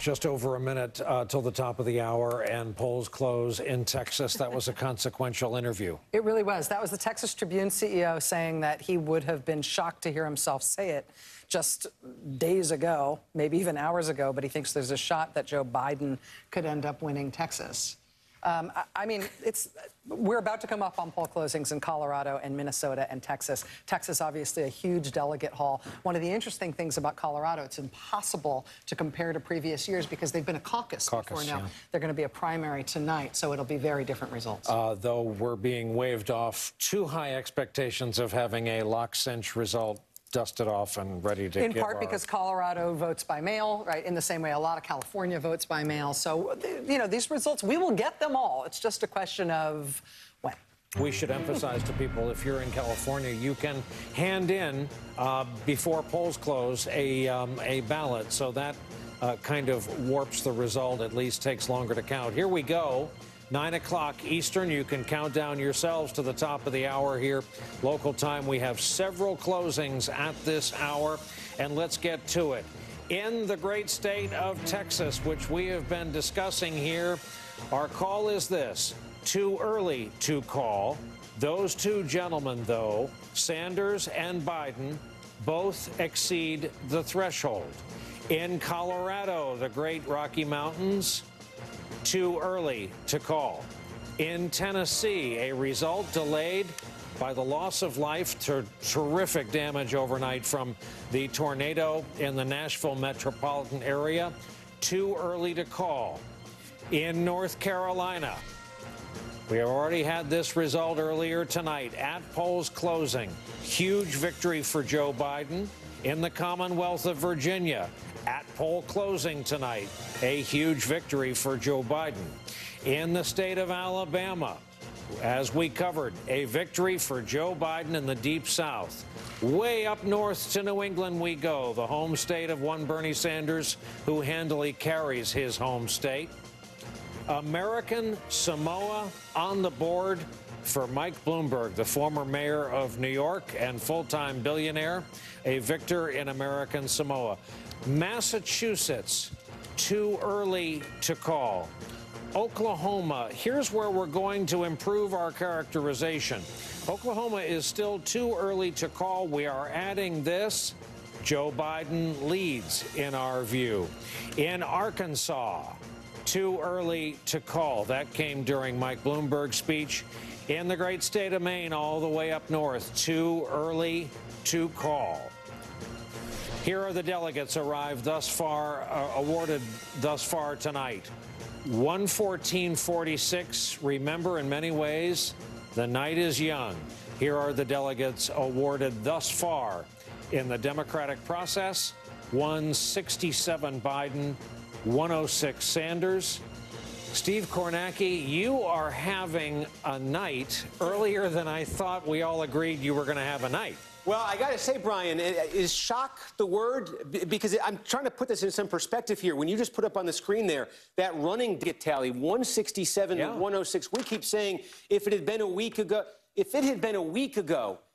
Just over a minute till the top of the hour, and polls close in Texas. That was a consequential interview. It really was. That was the Texas Tribune CEO saying that he would have been shocked to hear himself say it just days ago, maybe even hours ago, but he thinks there's a shot that Joe Biden could end up winning Texas. I mean, we're about to come up on poll closings in Colorado and Minnesota and Texas. Texas, obviously, a huge delegate haul. One of the interesting things about Colorado, it's impossible to compare to previous years because they've been a caucus before now. Yeah. They're going to be a primary tonight, so it'll be very different results. Though we're being waved off too high expectations of having a lock-cinch result dusted off and ready to in part because Colorado votes by mail, right, in the same way a lot of California votes by mail. So, you know, these results, we will get them all. It's just a question of when. We should emphasize to people, if you're in California, you can hand in, before polls close, a ballot. So that kind of warps the result, at least takes longer to count. Here we go. 9 o'clock Eastern. You can count down yourselves to the top of the hour here. Local time, we have several closings at this hour, and let's get to it. In the great state of Texas, which we have been discussing here, our call is this: too early to call. Those two gentlemen, though, Sanders and Biden, both exceed the threshold. In Colorado, the great Rocky Mountains, too early to call. In Tennessee, a result delayed by the loss of life to terrific damage overnight from the tornado in the Nashville metropolitan area. Too early to call. In North Carolina, we have already had this result earlier tonight at polls closing. Huge victory for Joe Biden. In the Commonwealth of Virginia, at poll closing tonight, a huge victory for Joe Biden. In the state of Alabama, as we covered, a victory for Joe Biden in the Deep South. Way up north to New England we go, the home state of one Bernie Sanders, who handily carries his home state. American Samoa on the board for Mike Bloomberg, the former mayor of New York and full-time billionaire, a victor in American Samoa. Massachusetts, too early to call. Oklahoma, here's where we're going to improve our characterization. Oklahoma is still too early to call. We are adding this: Joe Biden leads in our view. In Arkansas, too early to call. That came during Mike Bloomberg's speech. In the great state of Maine, all the way up north, too early to call. Here are the delegates arrived thus far, awarded thus far tonight. 11446. Remember, in many ways, the night is young. Here are the delegates awarded thus far in the Democratic process. 167 Biden, 106 Sanders. Steve Kornacki, you are having a night earlier than I thought we all agreed you were going to have a night. Well, I got to say, Brian, is shock the word? Because I'm trying to put this in some perspective here. When you just put up on the screen there, that running tally, 167 to 106, we keep saying if it had been a week ago,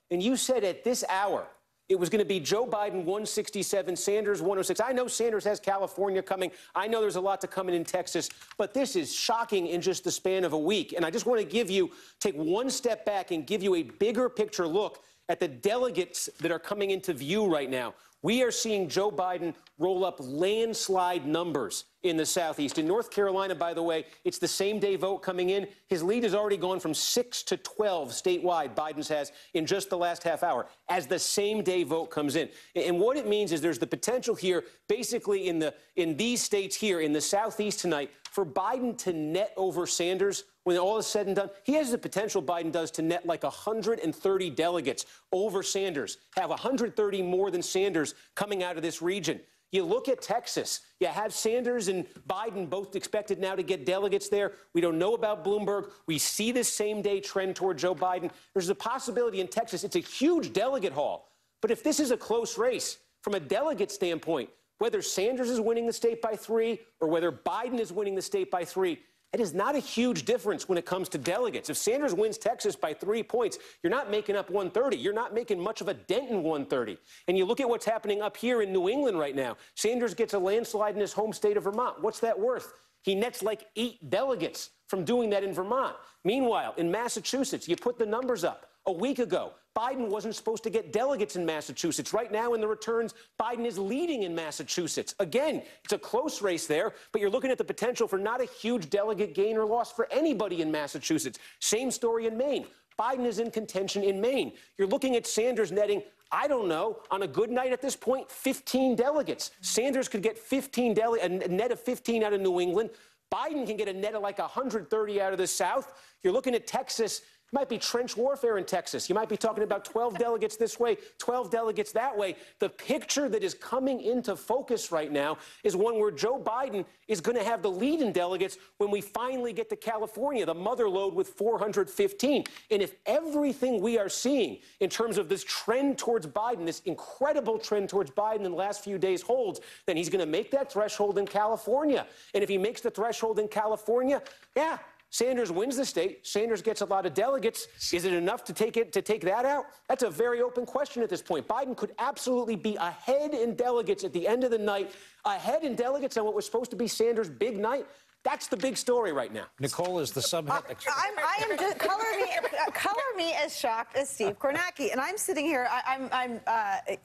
and you said at this hour, it was going to be Joe Biden 167, Sanders 106. I know Sanders has California coming. I know there's a lot to come in Texas, but this is shocking in just the span of a week. And I just want to take one step back and give you a bigger picture look at the delegates that are coming into view right now. We are seeing Joe Biden roll up landslide numbers in the Southeast. In North Carolina, by the way, it's the same-day vote coming in. His lead has already gone from 6 to 12 statewide, Biden's has, in just the last half hour, as the same-day vote comes in. And what it means is there's the potential here, basically in these states here, in the Southeast tonight, for Biden to net over Sanders. When all is said and done, he has the potential, Biden does, to net like 130 delegates over Sanders, have 130 more than Sanders coming out of this region. You look at Texas, you have Sanders and Biden both expected now to get delegates there. We don't know about Bloomberg. We see this same-day trend toward Joe Biden. There's a possibility in Texas. It's a huge delegate haul. But if this is a close race, from a delegate standpoint, whether Sanders is winning the state by 3 or whether Biden is winning the state by 3, It is not a huge difference when it comes to delegates. If Sanders wins Texas by 3 points, you're not making up 130. You're not making much of a dent in 130. And you look at what's happening up here in New England right now. Sanders gets a landslide in his home state of Vermont. What's that worth? He nets like 8 delegates from doing that in Vermont. Meanwhile, in Massachusetts, you put the numbers up. A week ago, Biden wasn't supposed to get delegates in Massachusetts. Right now, in the returns, Biden is leading in Massachusetts. Again, it's a close race there, but you're looking at the potential for not a huge delegate gain or loss for anybody in Massachusetts. Same story in Maine. Biden is in contention in Maine. You're looking at Sanders netting, I don't know, on a good night at this point, 15 delegates. Sanders could get a net of 15 out of New England. Biden can get a net of like 130 out of the South. You're looking at Texas. It might be trench warfare in Texas. You might be talking about 12 delegates this way, 12 delegates that way. The picture that is coming into focus right now is one where Joe Biden is going to have the lead in delegates when we finally get to California, the mother lode with 415. And if everything we are seeing in terms of this trend towards Biden, this incredible trend towards Biden in the last few days holds, then he's going to make that threshold in California. And if he makes the threshold in California, yeah, Sanders wins the state. Sanders gets a lot of delegates. Is it enough to take that out? That's a very open question at this point. Biden could absolutely be ahead in delegates at the end of the night, ahead in delegates on what was supposed to be Sanders' big night. That's the big story right now. Nicole is the subhead. I am just color me as shocked as Steve Kornacki, and I'm sitting here. I'm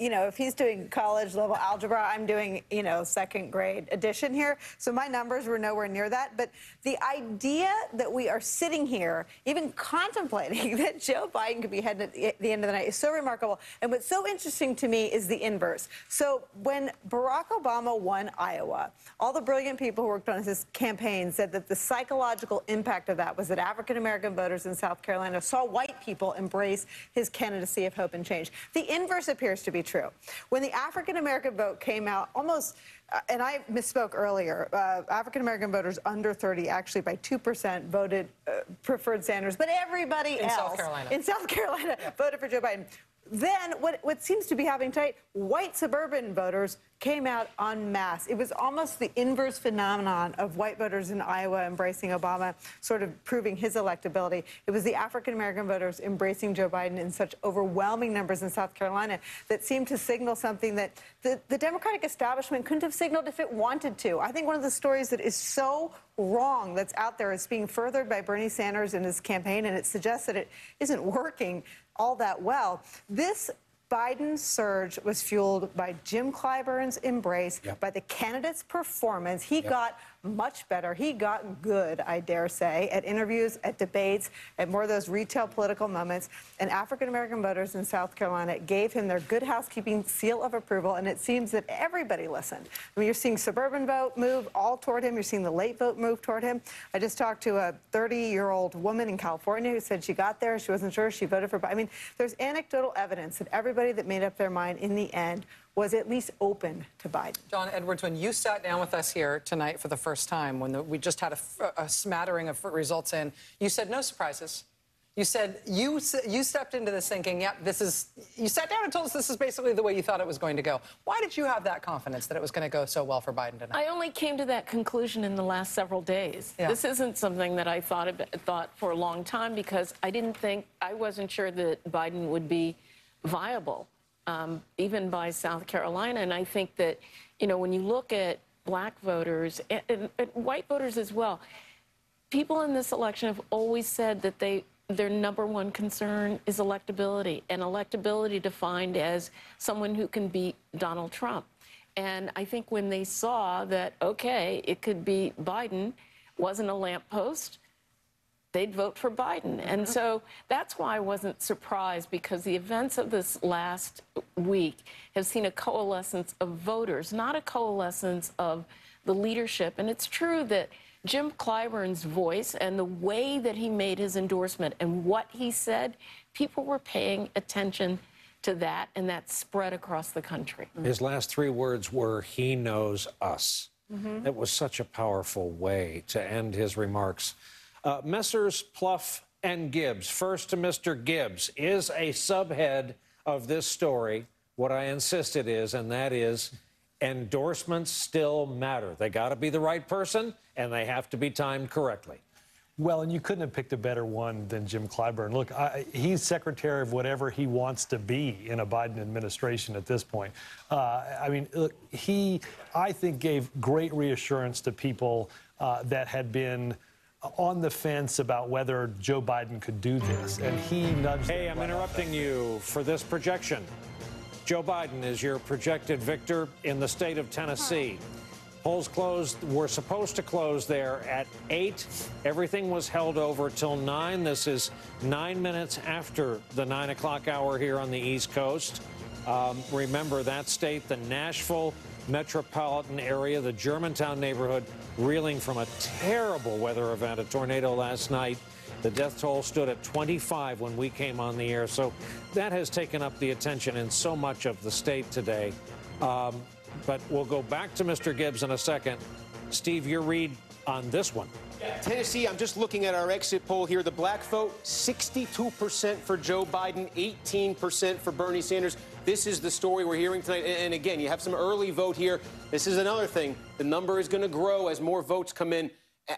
you know, if he's doing college level algebra, I'm doing, you know, second grade addition here. So my numbers were nowhere near that. But the idea that we are sitting here, even contemplating that Joe Biden could be heading at the end of the night, is so remarkable. And what's so interesting to me is the inverse. So when Barack Obama won Iowa, all the brilliant people who worked on his campaign said that the psychological impact of that was that African-American voters in South Carolina saw white people embrace his candidacy of hope and change. The inverse appears to be true. When the African-American vote came out, almost, and I misspoke earlier, African-American voters under 30 actually by 2% voted, preferred Sanders, but everybody else in South Carolina voted for Joe Biden. Then what seems to be happening tonight, white suburban voters came out en masse. It was almost the inverse phenomenon of white voters in Iowa embracing Obama, sort of proving his electability. It was the African-American voters embracing Joe Biden in such overwhelming numbers in South Carolina that seemed to signal something that the Democratic establishment couldn't have signaled if it wanted to. I think one of the stories that is so wrong that's out there is being furthered by Bernie Sanders and his campaign, and it suggests that it isn't working all that well. This Biden surge was fueled by Jim Clyburn's embrace, by the candidate's performance. He got much better. He got good, I dare say, at interviews, at debates, at more of those retail political moments. And African-American voters in South Carolina gave him their good housekeeping seal of approval, and it seems that everybody listened. I mean, you're seeing suburban vote move all toward him. You're seeing the late vote move toward him. I just talked to a 30-year-old woman in California who said she got there, she wasn't sure, she voted for Biden. I mean, there's anecdotal evidence that everybody that made up their mind in the end was at least open to Biden. John Edwards, when you sat down with us here tonight for the first time, when we just had a smattering of results in, you said no surprises. You said you stepped into this thinking, yeah, you sat down and told us this is basically the way you thought it was going to go. Why did you have that confidence that it was going to go so well for Biden tonight? I only came to that conclusion in the last several days. Yeah. This isn't something that I thought for a long time, because I wasn't sure that Biden would be viable. Even by South Carolina. And I think that, you know, when you look at black voters and white voters as well, people in this election have always said that their number one concern is electability, and electability defined as someone who can beat Donald Trump. And I think when they saw that, okay, it could be Biden, wasn't a lamppost, they'd vote for Biden. And so that's why I wasn't surprised, because the events of this last week have seen a coalescence of voters, not a coalescence of the leadership. And it's true that Jim Clyburn's voice and the way that he made his endorsement and what he said, people were paying attention to that, and that spread across the country. His last 3 words were, "He knows us." It was such a powerful way to end his remarks. Messrs. Pluff and Gibbs. First to Mr. Gibbs. Is a subhead of this story what I insisted is, and that is endorsements still matter. They got to be the right person, and they have to be timed correctly. Well, and you couldn't have picked a better one than Jim Clyburn. Look, he's secretary of whatever he wants to be in a Biden administration at this point. I mean, look, I think, gave great reassurance to people that had been on the fence about whether Joe Biden could do this, and he nudged. Hey, I'm interrupting you for this projection. Joe Biden is your projected victor in the state of Tennessee. Polls closed, were supposed to close there at 8. Everything was held over till 9. This is 9 minutes after the 9 o'clock hour here on the East Coast. Remember that state, the Nashville metropolitan area, the Germantown neighborhood, reeling from a terrible weather event, a tornado last night. The death toll stood at 25 when we came on the air. So that has taken up the attention in so much of the state today. But we'll go back to Mr. Gibbs in a second. Steve, your read on this one. Tennessee, I'm just looking at our exit poll here. The black vote, 62% for Joe Biden, 18% for Bernie Sanders. This is the story we're hearing tonight. And again, you have some early vote here. This is another thing. The number is going to grow as more votes come in.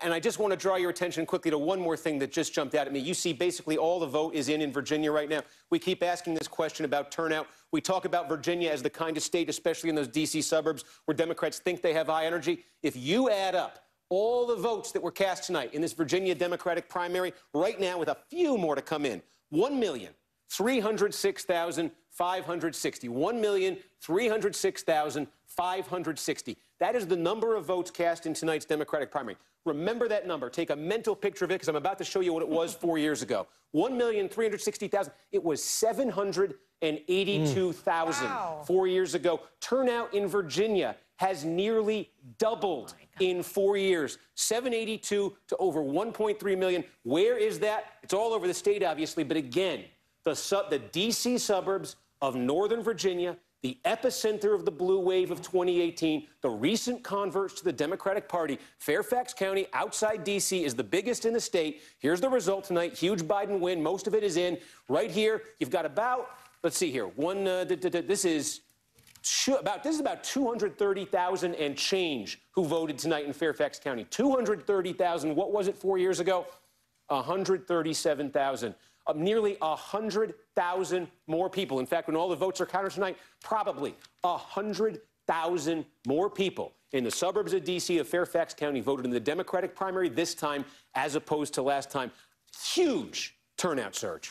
And I just want to draw your attention quickly to one more thing that just jumped out at me. You see basically all the vote is in Virginia right now. We keep asking this question about turnout. We talk about Virginia as the kind of state, especially in those D.C. suburbs, where Democrats think they have high energy. If you add up all the votes that were cast tonight in this Virginia Democratic primary, right now with a few more to come in, 1,306,560. 1,306,560. That is the number of votes cast in tonight's Democratic primary. Remember that number. Take a mental picture of it, because I'm about to show you what it was 4 years ago. 1,360,000. It was 782,000 4 years ago. Turnout in Virginia has nearly doubled in 4 years. 782 to over 1.3 million. Where is that? It's all over the state, obviously. But again, the D.C. suburbs of Northern Virginia, the epicenter of the blue wave of 2018, the recent converts to the Democratic Party. Fairfax County, outside D.C., is the biggest in the state. Here's the result tonight. Huge Biden win. Most of it is in. Right here, you've got about, let's see here, this is about 230,000 and change who voted tonight in Fairfax County. 230,000. What was it 4 years ago? 137,000. Nearly 100,000 more people. In fact, when all the votes are counted tonight, probably 100,000 more people in the suburbs of D.C. of Fairfax County voted in the Democratic primary this time as opposed to last time. Huge turnout surge.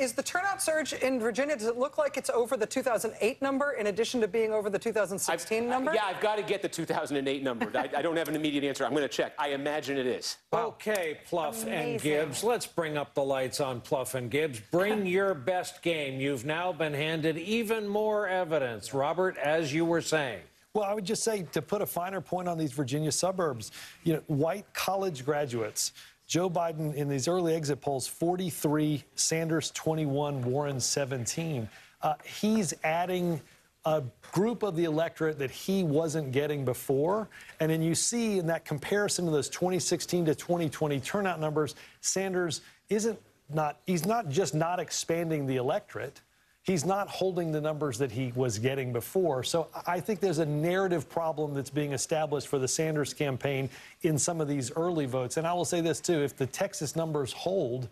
Is the turnout surge in Virginia, does it look like it's over the 2008 number in addition to being over the 2016 number? Yeah, I've got to get the 2008 number. I don't have an immediate answer. I'm going to check. I imagine it is. Okay, Pluff and Gibbs. Let's bring up the lights on Pluff and Gibbs. Bring your best game. You've now been handed even more evidence. Robert, as you were saying. Well, I would just say, to put a finer point on these Virginia suburbs, white college graduates, Joe Biden in these early exit polls, 43, Sanders 21, Warren 17. He's adding a group of the electorate that he wasn't getting before. And then you see in that comparison to those 2016 to 2020 turnout numbers, Sanders he's not just not expanding the electorate. He's not holding the numbers that he was getting before. So I think there's a narrative problem that's being established for the Sanders campaign in some of these early votes. And I will say this, too. If the Texas numbers hold,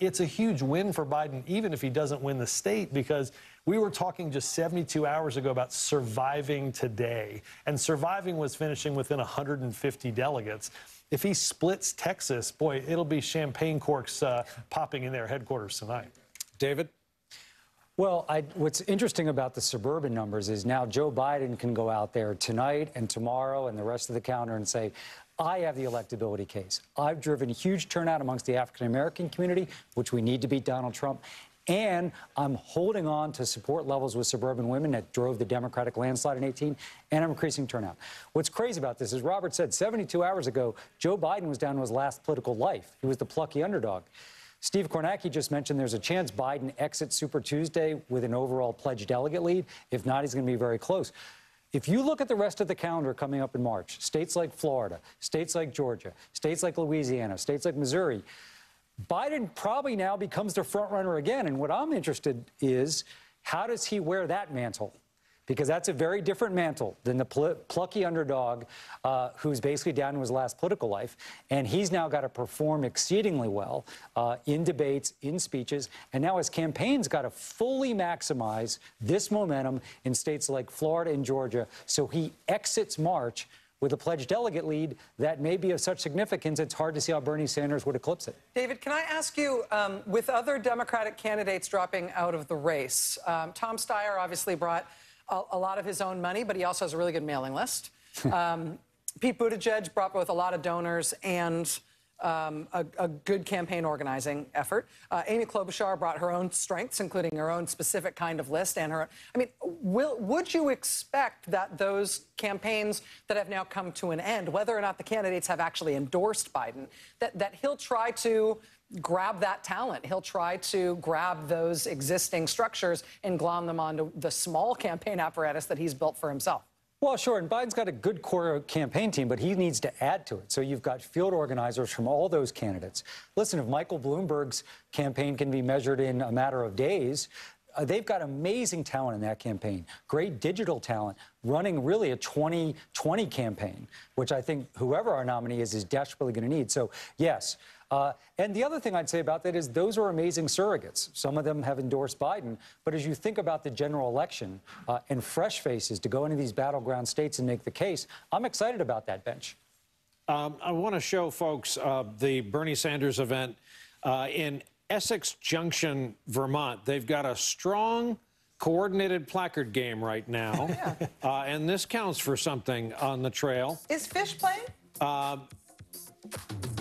it's a huge win for Biden, even if he doesn't win the state, because we were talking just 72 hours ago about surviving today. And surviving was finishing within 150 delegates. If he splits Texas, boy, it'll be champagne corks popping in their headquarters tonight. David? Well, what's interesting about the suburban numbers is now Joe Biden can go out there tonight and tomorrow and the rest of the calendar and say, I have the electability case. I've driven huge turnout amongst the African-American community, which we need to beat Donald Trump. And I'm holding on to support levels with suburban women that drove the Democratic landslide in 2018, and I'm increasing turnout. What's crazy about this is Robert said 72 hours ago, Joe Biden was down to his last political life. He was the plucky underdog. Steve Kornacki just mentioned there's a chance Biden exits Super Tuesday with an overall pledged delegate lead. If not, he's going to be very close. If you look at the rest of the calendar coming up in March, states like Florida, states like Georgia, states like Louisiana, states like Missouri, Biden probably now becomes the front runner again. And what I'm interested is, how does he wear that mantle? because that's a very different mantle than the plucky underdog who's basically down to his last political life. And he's now got to perform exceedingly well in debates, in speeches, and now his campaign's got to fully maximize this momentum in states like Florida and Georgia, so he exits March with a pledged delegate lead that may be of such significance, it's hard to see how Bernie Sanders would eclipse it. David, can I ask you, with other Democratic candidates dropping out of the race, Tom Steyer obviously brought a lot of his own money, but he also has a really good mailing list. Pete Buttigieg brought both a lot of donors and a good campaign organizing effort. Amy Klobuchar brought her own strengths, including her own specific kind of list and her. I mean, would you expect that those campaigns that have now come to an end, whether or not the candidates have actually endorsed Biden, that he'll try to grab that talent? He'll try to grab those existing structures and glom them onto the small campaign apparatus that he's built for himself? Well, sure, and Biden's got a good core campaign team, but he needs to add to it. So you've got field organizers from all those candidates. Listen, if Michael Bloomberg's campaign can be measured in a matter of days, they've got amazing talent in that campaign, great digital talent, running really a 2020 campaign, which I think whoever our nominee is desperately going to need. So, yes. And the other thing I'd say about that is those are amazing surrogates. Some of them have endorsed Biden. But as you think about the general election and fresh faces to go into these battleground states and make the case, I'm excited about that bench. I want to show folks the Bernie Sanders event in Essex Junction, Vermont. They've got a strong, coordinated placard game right now. Yeah. And this counts for something on the trail. Is Fish playing?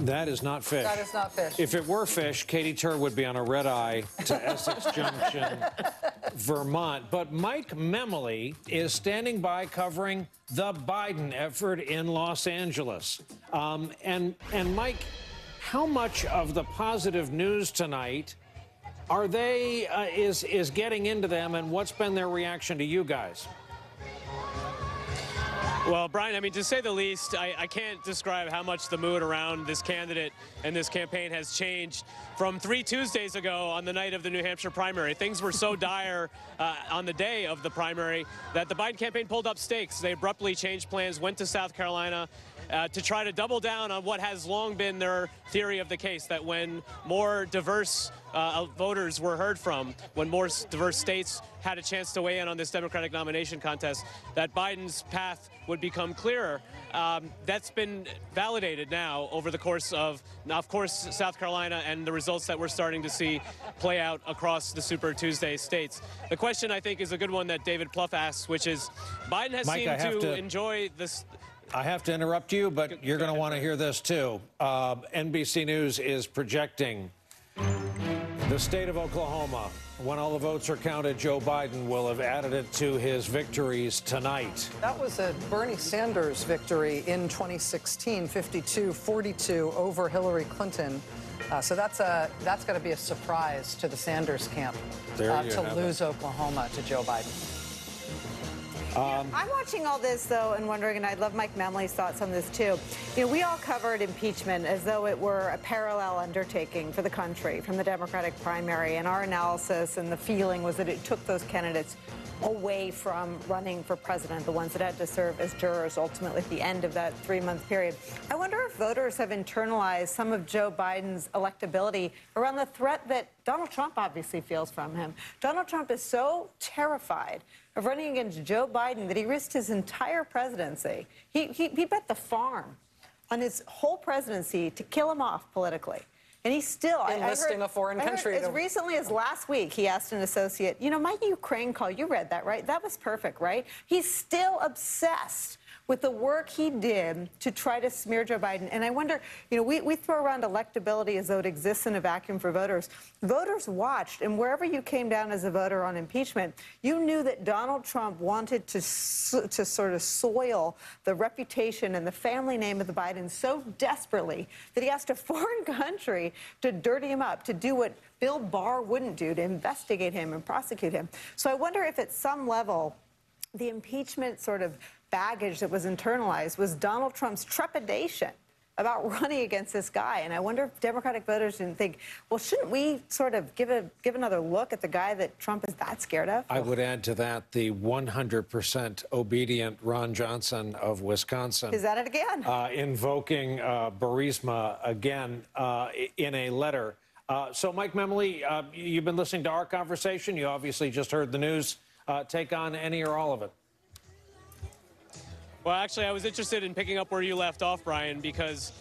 That is not Fish. That is not Fish. If it were Fish, Katie Tur would be on a red eye to Essex Junction, Vermont. But Mike Memoli is standing by covering the Biden effort in Los Angeles. And Mike, how much of the positive news tonight are they is getting into them, and what's been their reaction to you guys? Well, Brian, I mean, to say the least, I can't describe how much the mood around this candidate and this campaign has changed from 3 Tuesdays ago on the night of the New Hampshire primary. Things were so dire on the day of the primary that the Biden campaign pulled up stakes. They abruptly changed plans, went to South Carolina to try to double down on what has long been their theory of the case, that when more diverse voters were heard from, when more diverse states had a chance to weigh in on this Democratic nomination contest, that Biden's path would become clearer. That's been validated now over the course of course, South Carolina and the results that we're starting to see play out across the Super Tuesday states. The question, I think, is a good one that David Plouffe asks, which is, Biden has seemed to enjoy this. I have to interrupt you, but you're going to want to hear this, too. NBC News is projecting the state of Oklahoma. When all the votes are counted, Joe Biden will have added it to his victories tonight. That was a Bernie Sanders victory in 2016, 52-42 over Hillary Clinton. So that's going to be a surprise to the Sanders camp to lose Oklahoma to Joe Biden. I'm watching all this, though, and wondering, and I'd love Mike Memoli's thoughts on this, too. You know, we all covered impeachment as though it were a parallel undertaking for the country from the Democratic primary, and our analysis and the feeling was that it took those candidates away from running for president, the ones that had to serve as jurors ultimately at the end of that 3-month period. I wonder if voters have internalized some of Joe Biden's electability around the threat that Donald Trump obviously feels from him. Donald Trump is so terrified of running against Joe Biden that he risked his entire presidency. He bet the farm on his whole presidency to kill him off politically. And he's still enlisting a foreign country. As recently as last week, he asked an associate, you know, my Ukraine call, you read that, right? That was perfect, right? He's still obsessed with the work he did to try to smear Joe Biden. And I wonder, you know, we throw around electability as though it exists in a vacuum for voters. Voters watched, and wherever you came down as a voter on impeachment, you knew that Donald Trump wanted to sort of soil the reputation and the family name of the Bidens so desperately that he asked a foreign country to dirty him up, to do what Bill Barr wouldn't do, to investigate him and prosecute him. So I wonder if at some level the impeachment sort of baggage that was internalized was Donald Trump's trepidation about running against this guy. And I wonder if Democratic voters didn't think, well, shouldn't we sort of give another look at the guy that Trump is that scared of? I would add to that the 100% obedient Ron Johnson of Wisconsin. Is that it again? Invoking Burisma again in a letter. So, Mike Memoli, you've been listening to our conversation. You obviously just heard the news. Take on any or all of it. Well, actually, I was interested in picking up where you left off, Brian, because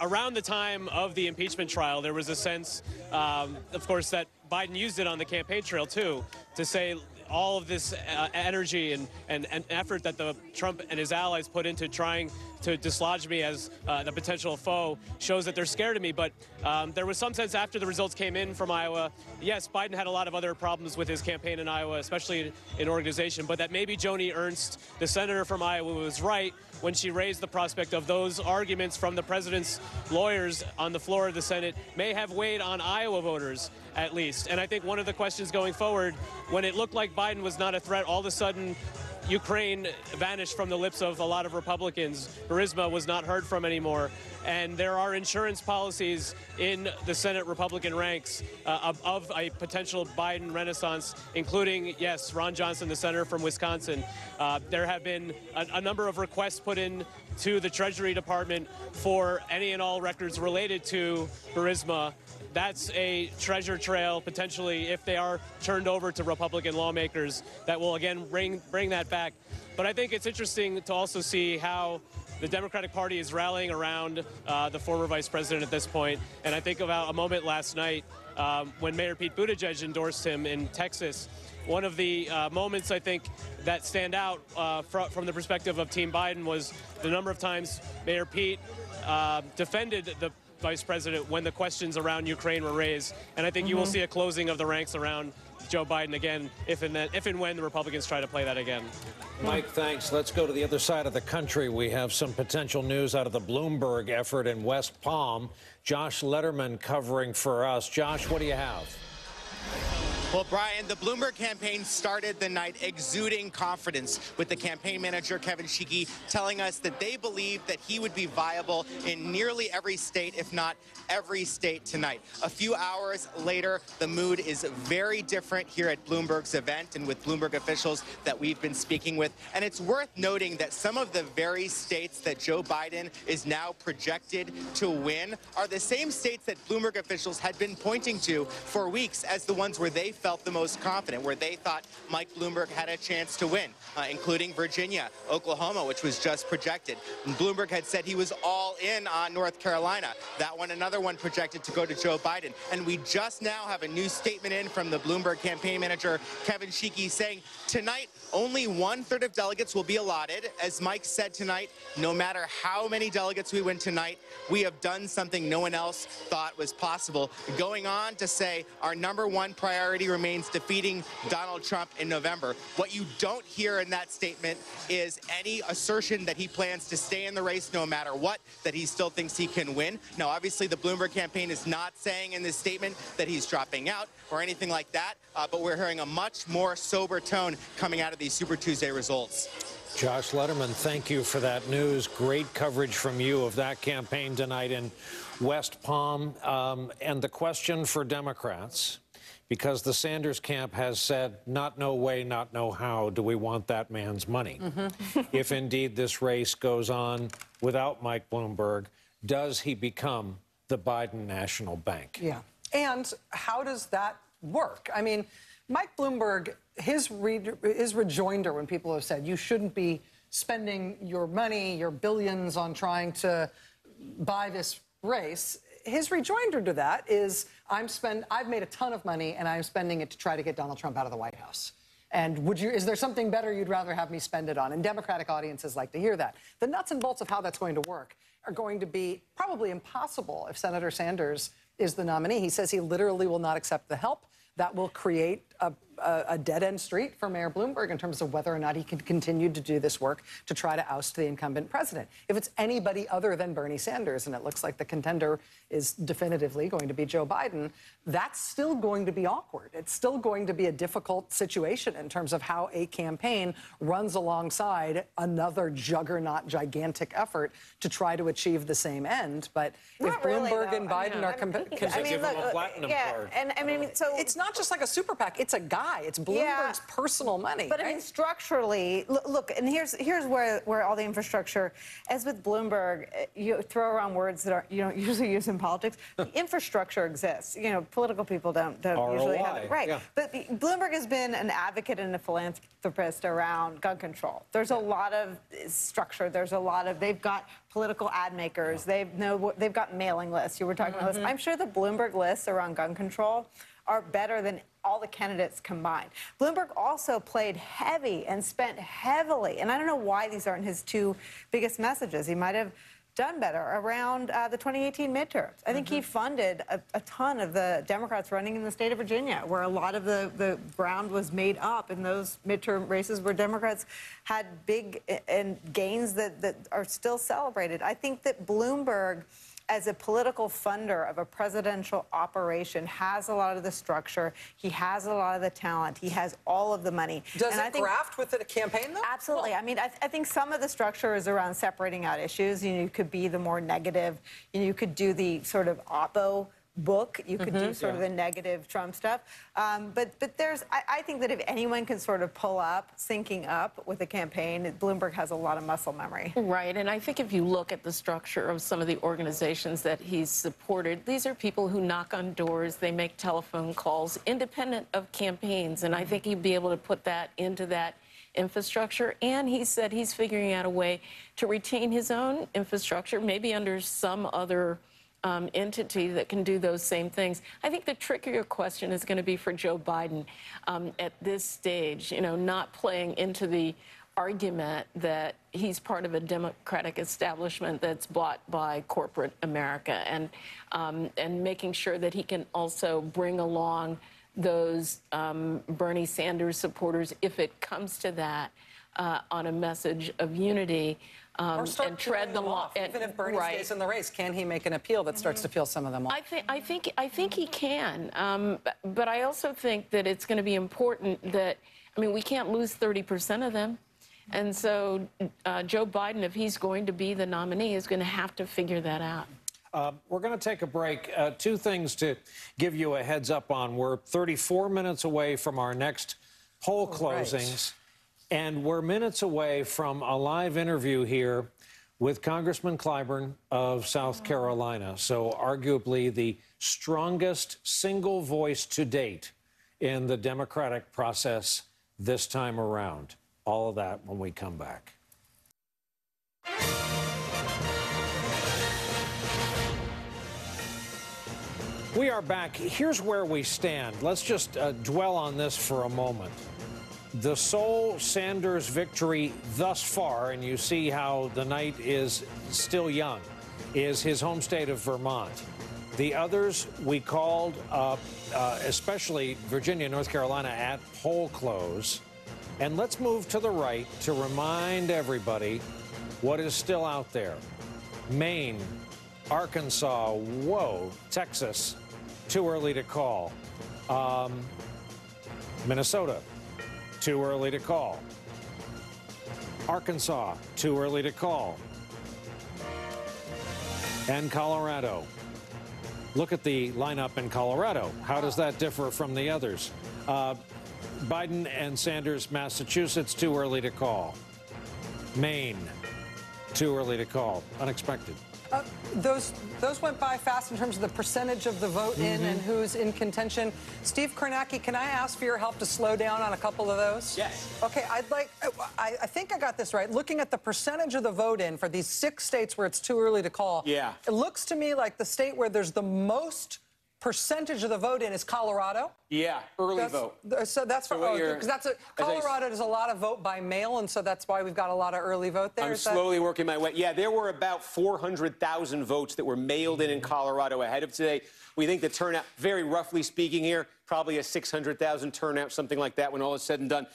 around the time of the impeachment trial, there was a sense, of course, that Biden used it on the campaign trail, too, to say all of this energy and effort that Trump and his allies put into trying to dislodge me as the potential foe shows that they're scared of me. But there was some sense after the results came in from Iowa, yes, Biden had a lot of other problems with his campaign in Iowa, especially in organization, but that maybe Joni Ernst, the senator from Iowa, was right when she raised the prospect of those arguments from the president's lawyers on the floor of the Senate may have weighed on Iowa voters, at least. And I think one of the questions going forward, when it looked like Biden was not a threat, all of a sudden Ukraine vanished from the lips of a lot of Republicans. Burisma was not heard from anymore. And there are insurance policies in the Senate Republican ranks of a potential Biden renaissance, including, yes, Ron Johnson, the senator from Wisconsin. There have been a number of requests put in to the Treasury Department for any and all records related to Burisma. That's a treasure trail, potentially, if they are turned over to Republican lawmakers, that will, again, bring that back. But I think it's interesting to also see how the Democratic Party is rallying around the former vice president at this point. And I think about a moment last night when Mayor Pete Buttigieg endorsed him in Texas. One of the moments, I think, that stand out from the perspective of Team Biden was the number of times Mayor Pete defended the vice president when the questions around Ukraine were raised. And I think you will see a closing of the ranks around Joe Biden again if and when the Republicans try to play that again. Mike, thanks. Let's go to the other side of the country. We have some potential news out of the Bloomberg effort in West Palm. Josh Letterman covering for us. Josh, what do you have? Well, Brian, the Bloomberg campaign started the night exuding confidence, with the campaign manager, Kevin Sheehy, telling us that they believe that he would be viable in nearly every state, if not every state tonight. A few hours later, the mood is very different here at Bloomberg's event and with Bloomberg officials that we've been speaking with. And it's worth noting that some of the very states that Joe Biden is now projected to win are the same states that Bloomberg officials had been pointing to for weeks as the ones where they felt the most confident, where they thought Mike Bloomberg had a chance to win, including Virginia, Oklahoma, which was just projected. And Bloomberg had said he was all in on North Carolina. That one, another one projected to go to Joe Biden. And we just now have a new statement in from the Bloomberg campaign manager, Kevin Sheehy, saying tonight only 1/3 of delegates will be allotted. As Mike said tonight, no matter how many delegates we win tonight, we have done something no one else thought was possible. Going on to say our #1 priority remains defeating Donald Trump in November. What you don't hear in that statement is any assertion that he plans to stay in the race no matter what, that he still thinks he can win. Now, obviously, the Bloomberg campaign is not saying in this statement that he's dropping out or anything like that, but we're hearing a much more sober tone coming out of these Super Tuesday results. Josh Letterman, thank you for that news. Great coverage from you of that campaign tonight in West Palm. And the question for Democrats, because the Sanders camp has said, not no way, not no how do we want that man's money. If indeed this race goes on without Mike Bloomberg, does he become the Biden National Bank? Yeah. And how does that work? I mean, Mike Bloomberg, his rejoinder when people have said you shouldn't be spending your money, your billions on trying to buy this race, his rejoinder to that is I've made a ton of money and I'm spending it to try to get Donald Trump out of the White House. And is there something better you'd rather have me spend it on? And Democratic audiences like to hear that. The nuts and bolts of how that's going to work are going to be probably impossible if Senator Sanders is the nominee. He says he literally will not accept the help. That will create a dead-end street for Mayor Bloomberg in terms of whether or not he can continue to do this work to try to oust the incumbent president. If it's anybody other than Bernie Sanders, and it looks like the contender is definitively going to be Joe Biden, that's still going to be awkward. It's still going to be a difficult situation in terms of how a campaign runs alongside another juggernaut, gigantic effort to try to achieve the same end. But if Bloomberg and Biden are and I mean, so it's not just like a super PAC; it's a guy. It's Bloomberg's personal money. But I mean, structurally, look, and here's where all the infrastructure, as with Bloomberg, you throw around words that you don't usually use in politics. The infrastructure exists. You know, political people don't usually have it. Right. Yeah. But Bloomberg has been an advocate and a philanthropist around gun control. There's a lot of structure. There's a lot of, they've got political ad makers. They've got mailing lists. You were talking about this. I'm sure the Bloomberg lists around gun control are better than all the candidates combined. Bloomberg also played heavy and spent heavily, and I don't know why these aren't his two biggest messages. He might have done better around the 2018 midterms. I think he funded a ton of the Democrats running in the state of Virginia, where a lot of the ground was made up in those midterm races where Democrats had big gains that are still celebrated. I think that Bloomberg, as a political funder of a presidential operation, has a lot of the structure. He has a lot of the talent. He has all of the money. Does it graft with a campaign, though? Absolutely. Well, I mean, I think some of the structure is around separating out issues. You know, you could be the more negative. You know, you could do the sort of oppo book. You could do sort of the negative Trump stuff. But I think that if anyone can sort of pull up, syncing up with a campaign, Bloomberg has a lot of muscle memory. Right, and I think if you look at the structure of some of the organizations that he's supported, these are people who knock on doors, they make telephone calls, independent of campaigns, and I think he'd be able to put that into that infrastructure. And he said he's figuring out a way to retain his own infrastructure, maybe under some other entity that can do those same things. I think the trickier question is going to be for Joe Biden at this stage, you know, not playing into the argument that he's part of a Democratic establishment that's bought by corporate America, and making sure that he can also bring along those Bernie Sanders supporters, if it comes to that, on a message of unity. Or start and tread the line. Even if Bernie stays in the race, can he make an appeal that starts to peel some of them off? I think he can. But I also think that it's going to be important that, I mean, we can't lose 30% of them. And so Joe Biden, if he's going to be the nominee, is going to have to figure that out. We're going to take a break. Two things to give you a heads up on. We're 34 minutes away from our next poll closings. And we're minutes away from a live interview here with Congressman Clyburn of South Carolina. So arguably the strongest single voice to date in the Democratic process this time around. All of that when we come back. We are back. Here's where we stand. Let's just dwell on this for a moment. The sole Sanders victory thus far, and you see how the night is still young, is his home state of Vermont. The others we called, especially Virginia, North Carolina, at poll close. And let's move to the right to remind everybody what is still out there. Maine, Arkansas, whoa, Texas, too early to call. Minnesota, too early to call. Arkansas, too early to call. And Colorado. Look at the lineup in Colorado. How does that differ from the others? Biden and Sanders, Massachusetts, too early to call. Maine, too early to call. Unexpected. Those went by fast in terms of the percentage of the vote in and who's in contention. Steve Kornacki, can I ask for your help to slow down on a couple of those? Yes. Okay, I think I got this right. Looking at the percentage of the vote in for these 6 states where it's too early to call, it looks to me like the state where there's the most percentage of the vote in is Colorado. Yeah, early vote. So that's because Colorado does a lot of vote by mail, and so that's why we've got a lot of early vote there. I'm slowly working my way. Yeah, there were about 400,000 votes that were mailed in Colorado ahead of today. We think the turnout, very roughly speaking here, probably a 600,000 turnout, something like that when all is said and done.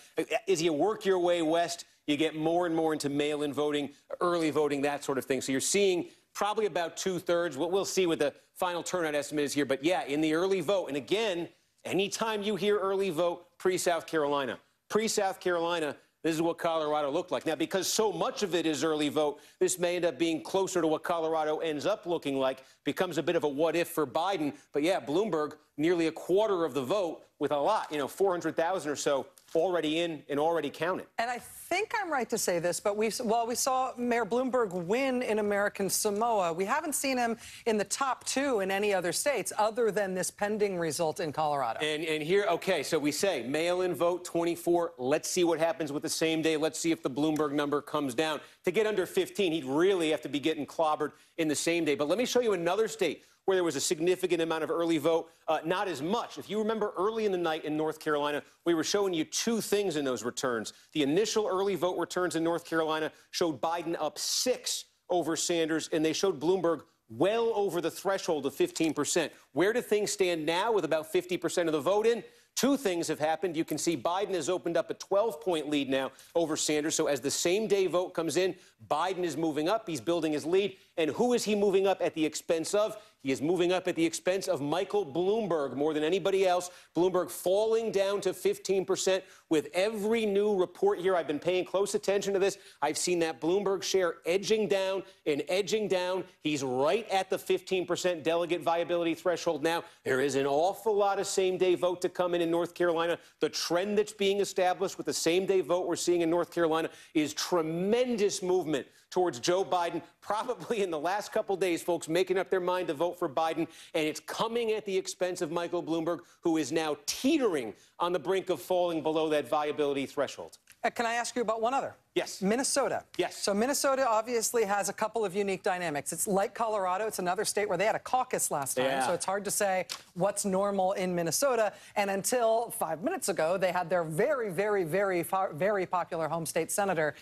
As you work your way west, you get more and more into mail-in voting, early voting, that sort of thing. So you're seeing probably about 2/3. What we'll see what the final turnout estimate is here. But yeah, in the early vote, and again, anytime you hear early vote, pre-South Carolina. Pre-South Carolina, this is what Colorado looked like. Now, because so much of it is early vote, this may end up being closer to what Colorado ends up looking like, becomes a bit of a what-if for Biden. But yeah, Bloomberg, nearly a quarter of the vote with a lot, 400,000 or so already in and already counted. And I think I'm right to say this, but we saw Mayor Bloomberg win in American Samoa. We haven't seen him in the top 2 in any other states other than this pending result in Colorado. And here, okay, so we say mail-in vote 24. Let's see what happens with the same day. Let's see if the Bloomberg number comes down. To get under 15, he'd really have to be getting clobbered in the same day. But let me show you another state where there was a significant amount of early vote, not as much. If you remember early in the night in North Carolina, we were showing you 2 things in those returns. The initial early vote returns in North Carolina showed Biden up 6 over Sanders, and they showed Bloomberg well over the threshold of 15%. Where do things stand now with about 50% of the vote in? 2 things have happened. You can see Biden has opened up a 12-point lead now over Sanders. So as the same-day vote comes in, Biden is moving up. He's building his lead. And who is he moving up at the expense of? He is moving up at the expense of Michael Bloomberg more than anybody else. Bloomberg falling down to 15%. With every new report here, I've been paying close attention to this. I've seen that Bloomberg share edging down and edging down. He's right at the 15% delegate viability threshold now. There is an awful lot of same-day vote to come in North Carolina. The trend that's being established with the same-day vote we're seeing in North Carolina is tremendous movement towards Joe Biden, probably in the last couple days, folks making up their mind to vote for Biden, and it's coming at the expense of Michael Bloomberg, who is now teetering on the brink of falling below that viability threshold. Can I ask you about one other? Yes. Minnesota. Yes. So Minnesota obviously has a couple of unique dynamics. It's like Colorado. It's another state where they had a caucus last time. Yeah. So it's hard to say what's normal in Minnesota. And until 5 minutes ago, they had their very, very, very, very popular home state senator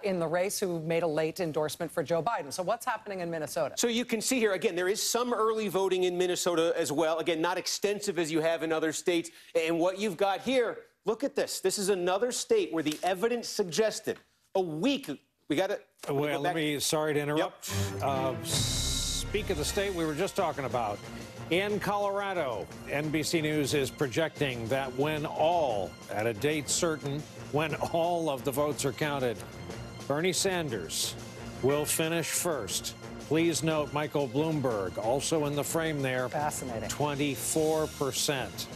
in the race who made a late endorsement for Joe Biden. So what's happening in Minnesota? So you can see here, again, there is some early voting in Minnesota as well. Again, not extensive as you have in other states. And what you've got here, look at this. This is another state where the evidence suggested a week. We got to. Well, sorry to interrupt. Yep. Speak of the state we were just talking about. In Colorado, NBC News is projecting that at a date certain, when all of the votes are counted, Bernie Sanders will finish first. Please note Michael Bloomberg also in the frame there. Fascinating. 24%.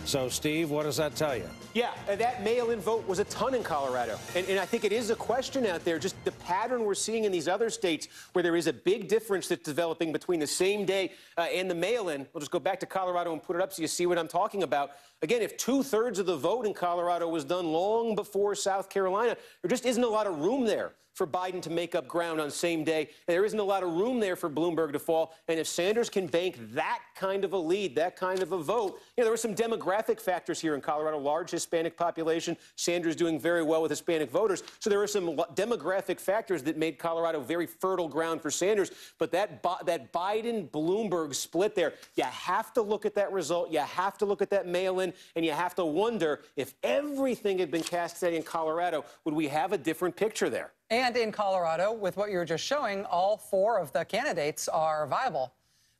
So, Steve, what does that tell you? Yeah, that mail-in vote was a ton in Colorado. And I think it is a question out there, just the pattern we're seeing in these other states where there is a big difference that's developing between the same day and the mail-in. We'll just go back to Colorado and put it up so you see what I'm talking about. Again, if 2/3 of the vote in Colorado was done long before South Carolina, there just isn't a lot of room there for Biden to make up ground on same day. And there isn't a lot of room there for Bloomberg to fall. And if Sanders can bank that kind of a lead, that kind of a vote, there were some demographic factors here in Colorado, large Hispanic population. Sanders doing very well with Hispanic voters. So there are some demographic factors that made Colorado very fertile ground for Sanders. But that Biden-Bloomberg split there, you have to look at that result. You have to look at that mail-in, and you have to wonder if everything had been cast today in Colorado, would we have a different picture there? And in Colorado, with what you were just showing, all 4 of the candidates are viable.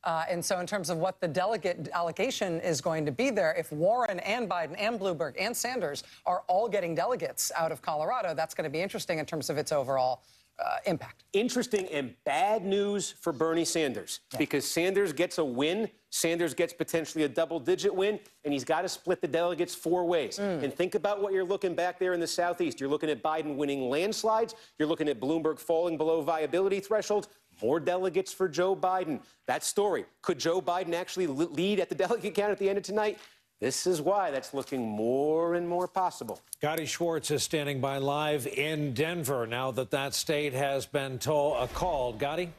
And so in terms of what the delegate allocation is going to be there, if Warren and Biden and Bloomberg and Sanders are all getting delegates out of Colorado, that's going to be interesting in terms of its overall impact. Interesting and bad news for Bernie Sanders, because Sanders gets a win. Sanders gets potentially a double-digit win, and he's got to split the delegates 4 ways. And think about what you're looking back there in the Southeast. You're looking at Biden winning landslides. You're looking at Bloomberg falling below viability thresholds. More delegates for Joe Biden. That story. Could Joe Biden actually lead at the delegate count at the end of tonight? This is why that's looking more and more possible. Gotti Schwartz is standing by live in Denver now that state has been called. Gotti?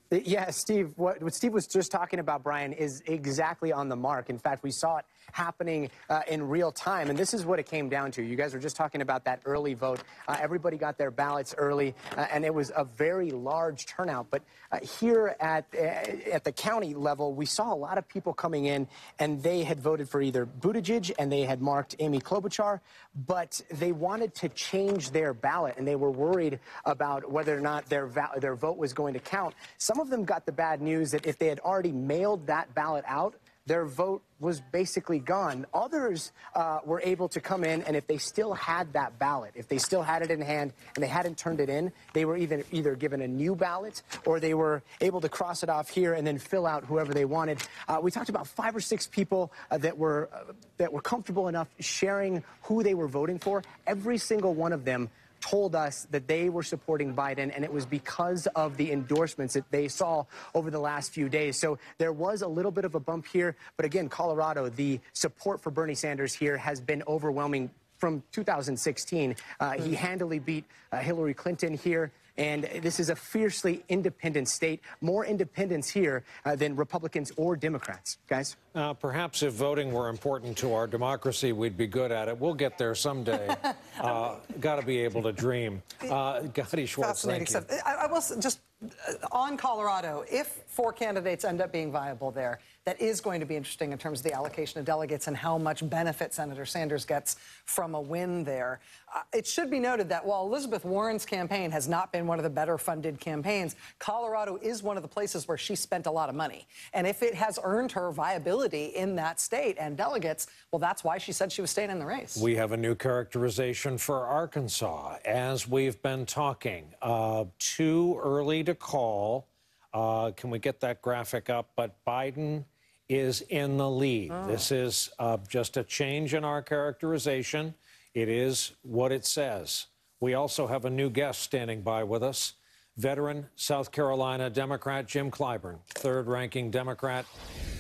Yeah, Steve, what Steve was just talking about, Brian, is exactly on the mark. In fact, we saw it happening in real time. And this is what it came down to. You guys were just talking about that early vote. Everybody got their ballots early, and it was a very large turnout. But here at the county level, we saw a lot of people coming in, and they had voted for either Buttigieg and they had marked Amy Klobuchar, but they wanted to change their ballot, and they were worried about whether or not their vote was going to count. Some of them got the bad news that if they had already mailed that ballot out, their vote was basically gone. Others were able to come in, and if they still had that ballot, if they still had it in hand and they hadn't turned it in, they were either given a new ballot or they were able to cross it off here and then fill out whoever they wanted. We talked about 5 or 6 people that were comfortable enough sharing who they were voting for. Every single one of them told us that they were supporting Biden, and it was because of the endorsements that they saw over the last few days. So there was a little bit of a bump here. But again, Colorado, the support for Bernie Sanders here has been overwhelming from 2016. He handily beat Hillary Clinton here. And this is a fiercely independent state, more independents here than Republicans or Democrats. Guys? Perhaps if voting were important to our democracy, we'd be good at it. We'll get there someday. Got to be able to dream. Gadi Schwartz, thank you. I will just, on Colorado, if 4 candidates end up being viable there, that is going to be interesting in terms of the allocation of delegates and how much benefit Senator Sanders gets from a win there. It should be noted that while Elizabeth Warren's campaign has not been one of the better funded campaigns, Colorado is one of the places where she spent a lot of money. And if it has earned her viability in that state and delegates, well, that's why she said she was staying in the race. We have a new characterization for Arkansas. As we've been talking, too early to call. Can we get that graphic up? But Biden is in the lead. This is just a change in our characterization. It is what it says. We also have a new guest standing by with us, veteran South Carolina Democrat Jim Clyburn, third-ranking Democrat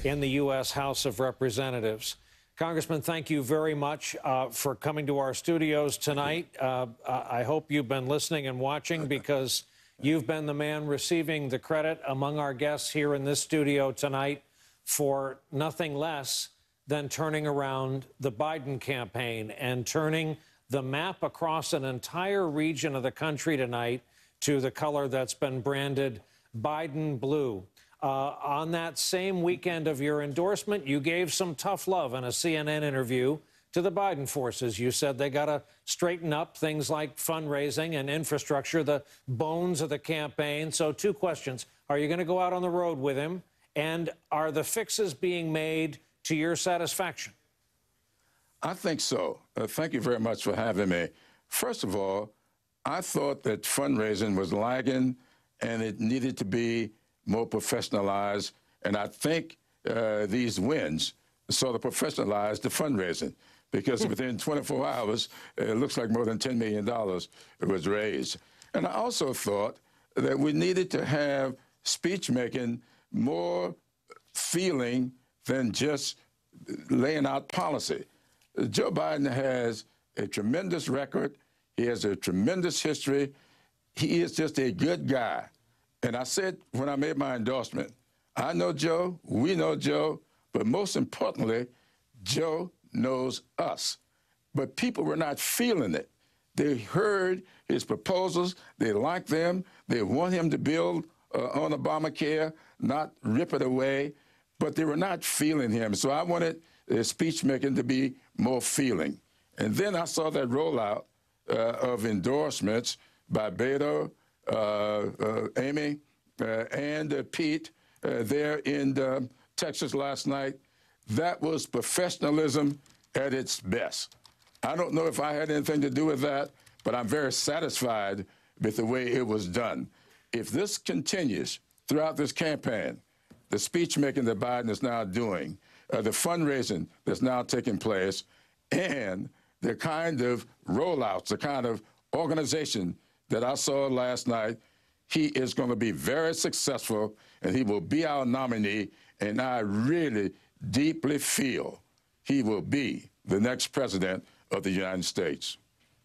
in the U.S. House of Representatives. Congressman, thank you very much for coming to our studios tonight. I hope you've been listening and watching, because you've been the man receiving the credit among our guests here in this studio tonight for nothing less than turning around the Biden campaign and turning the map across an entire region of the country tonight to the color that's been branded Biden blue. On that same weekend of your endorsement, you gave some tough love in a CNN interview to the Biden forces. You said they got to straighten up things like fundraising and infrastructure, the bones of the campaign. So 2 questions. Are you going to go out on the road with him? And are the fixes being made to your satisfaction? I think so. Thank you very much for having me. First of all, I thought that fundraising was lagging and it needed to be more professionalized. And I think these wins sort of professionalized the fundraising, because within 24 hours, it looks like more than $10 million was raised. And I also thought that we needed to have speech making more feeling than just laying out policy. Joe Biden has a tremendous record. He has a tremendous history. He is just a good guy. And I said when I made my endorsement, I know Joe, we know Joe, but most importantly, Joe knows us. But people were not feeling it. They heard his proposals. They like them. They want him to build on Obamacare, not rip it away. But they were not feeling him. So I wanted speech making to be more feeling. And then I saw that rollout of endorsements by Beto, Amy, and Pete there in Texas last night. That was professionalism at its best. I don't know if I had anything to do with that, but I'm very satisfied with the way it was done. If this continues throughout this campaign, the speech making that Biden is now doing, the fundraising that's now taking place, and the kind of rollouts, the kind of organization that I saw last night, he is going to be very successful, and he will be our nominee. And I really deeply feel he will be the next president of the United States.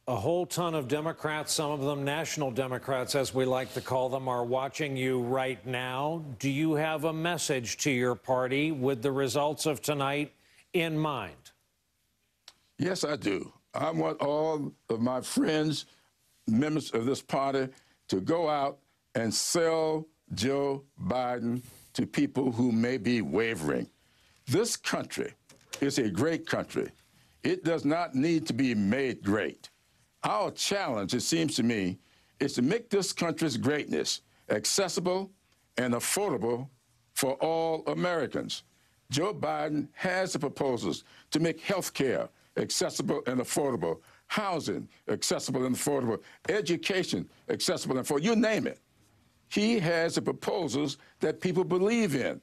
A whole ton of Democrats, some of them national Democrats, as we like to call them, are watching you right now. Do you have a message to your party with the results of tonight in mind? Yes, I do. I want all of my friends, members of this party, to go out and sell Joe Biden to people who may be wavering. This country is a great country. It does not need to be made great. Our challenge, it seems to me, is to make this country's greatness accessible and affordable for all Americans. Joe Biden has the proposals to make health care accessible and affordable, housing accessible and affordable, education accessible and affordable, you name it. He has the proposals that people believe in.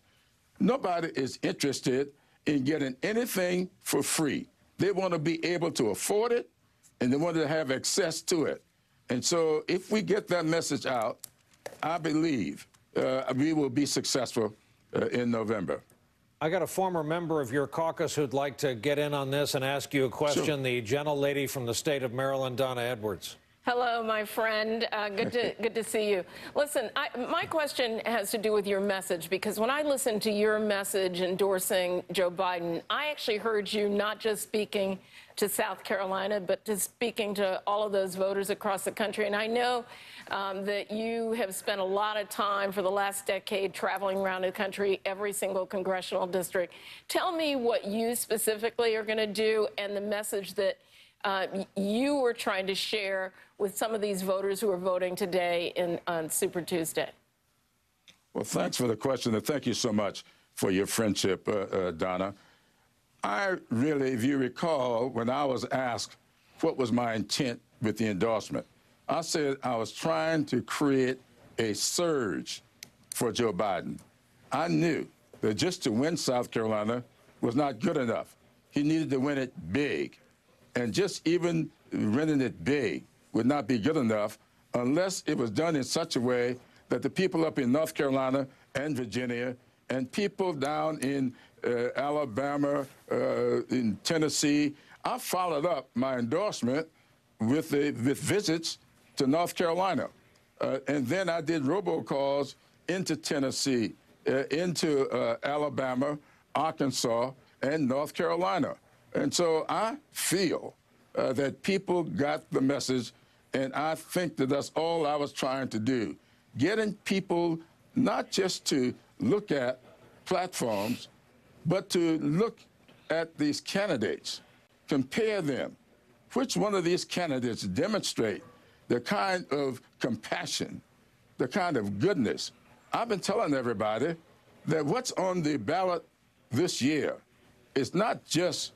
Nobody is interested in getting anything for free. They want to be able to afford it, and they want to have access to it. And so if we get that message out, I believe we will be successful in November. I got a former member of your caucus who'd like to get in on this and ask you a question. Sure. The gentlelady from the state of Maryland, Donna Edwards. Hello, my friend. Good to see you. Listen, my question has to do with your message, because when I listened to your message endorsing Joe Biden, I actually heard you not just speaking to South Carolina, but to speaking to all of those voters across the country. And I know that you have spent a lot of time for the last decade traveling around the country, every single congressional district. Tell me what you specifically are going to do and the message that you were trying to share with some of these voters who are voting today on Super Tuesday. Well, thanks for the question, and thank you so much for your friendship, Donna. I really, if you recall, when I was asked what was my intent with the endorsement, I said I was trying to create a surge for Joe Biden. I knew that just to win South Carolina was not good enough. He needed to win it big. And just even winning it big would not be good enough unless it was done in such a way that the people up in North Carolina and Virginia and people down in Alabama, in Tennessee, I followed up my endorsement with visits to North Carolina. And then I did robocalls into Tennessee, into Alabama, Arkansas, and North Carolina. And so I feel that people got the message, and I think that that's all I was trying to do, getting people not just to look at platforms, but to look at these candidates, compare them. Which one of these candidates demonstrate the kind of compassion, the kind of goodness? I've been telling everybody that what's on the ballot this year is not just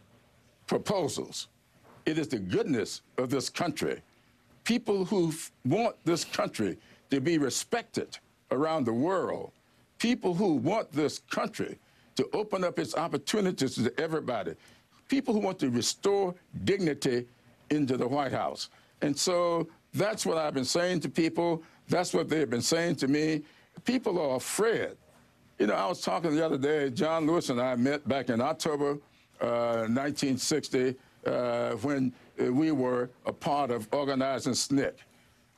proposals. It is the goodness of this country. People who want this country to be respected around the world. People who want this country to open up its opportunities to everybody. People who want to restore dignity into the White House. And so that's what I've been saying to people. That's what they've been saying to me. People are afraid. You know, I was talking the other day, John Lewis and I met back in October 1960 when we were a part of organizing SNCC.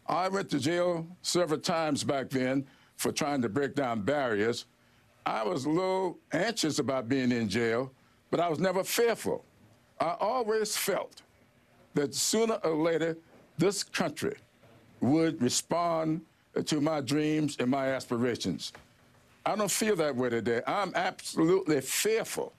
I went to jail several times back then for trying to break down barriers. I was a little anxious about being in jail, but I was never fearful. I always felt that sooner or later, this country would respond to my dreams and my aspirations. I don't feel that way today. I'm absolutely fearful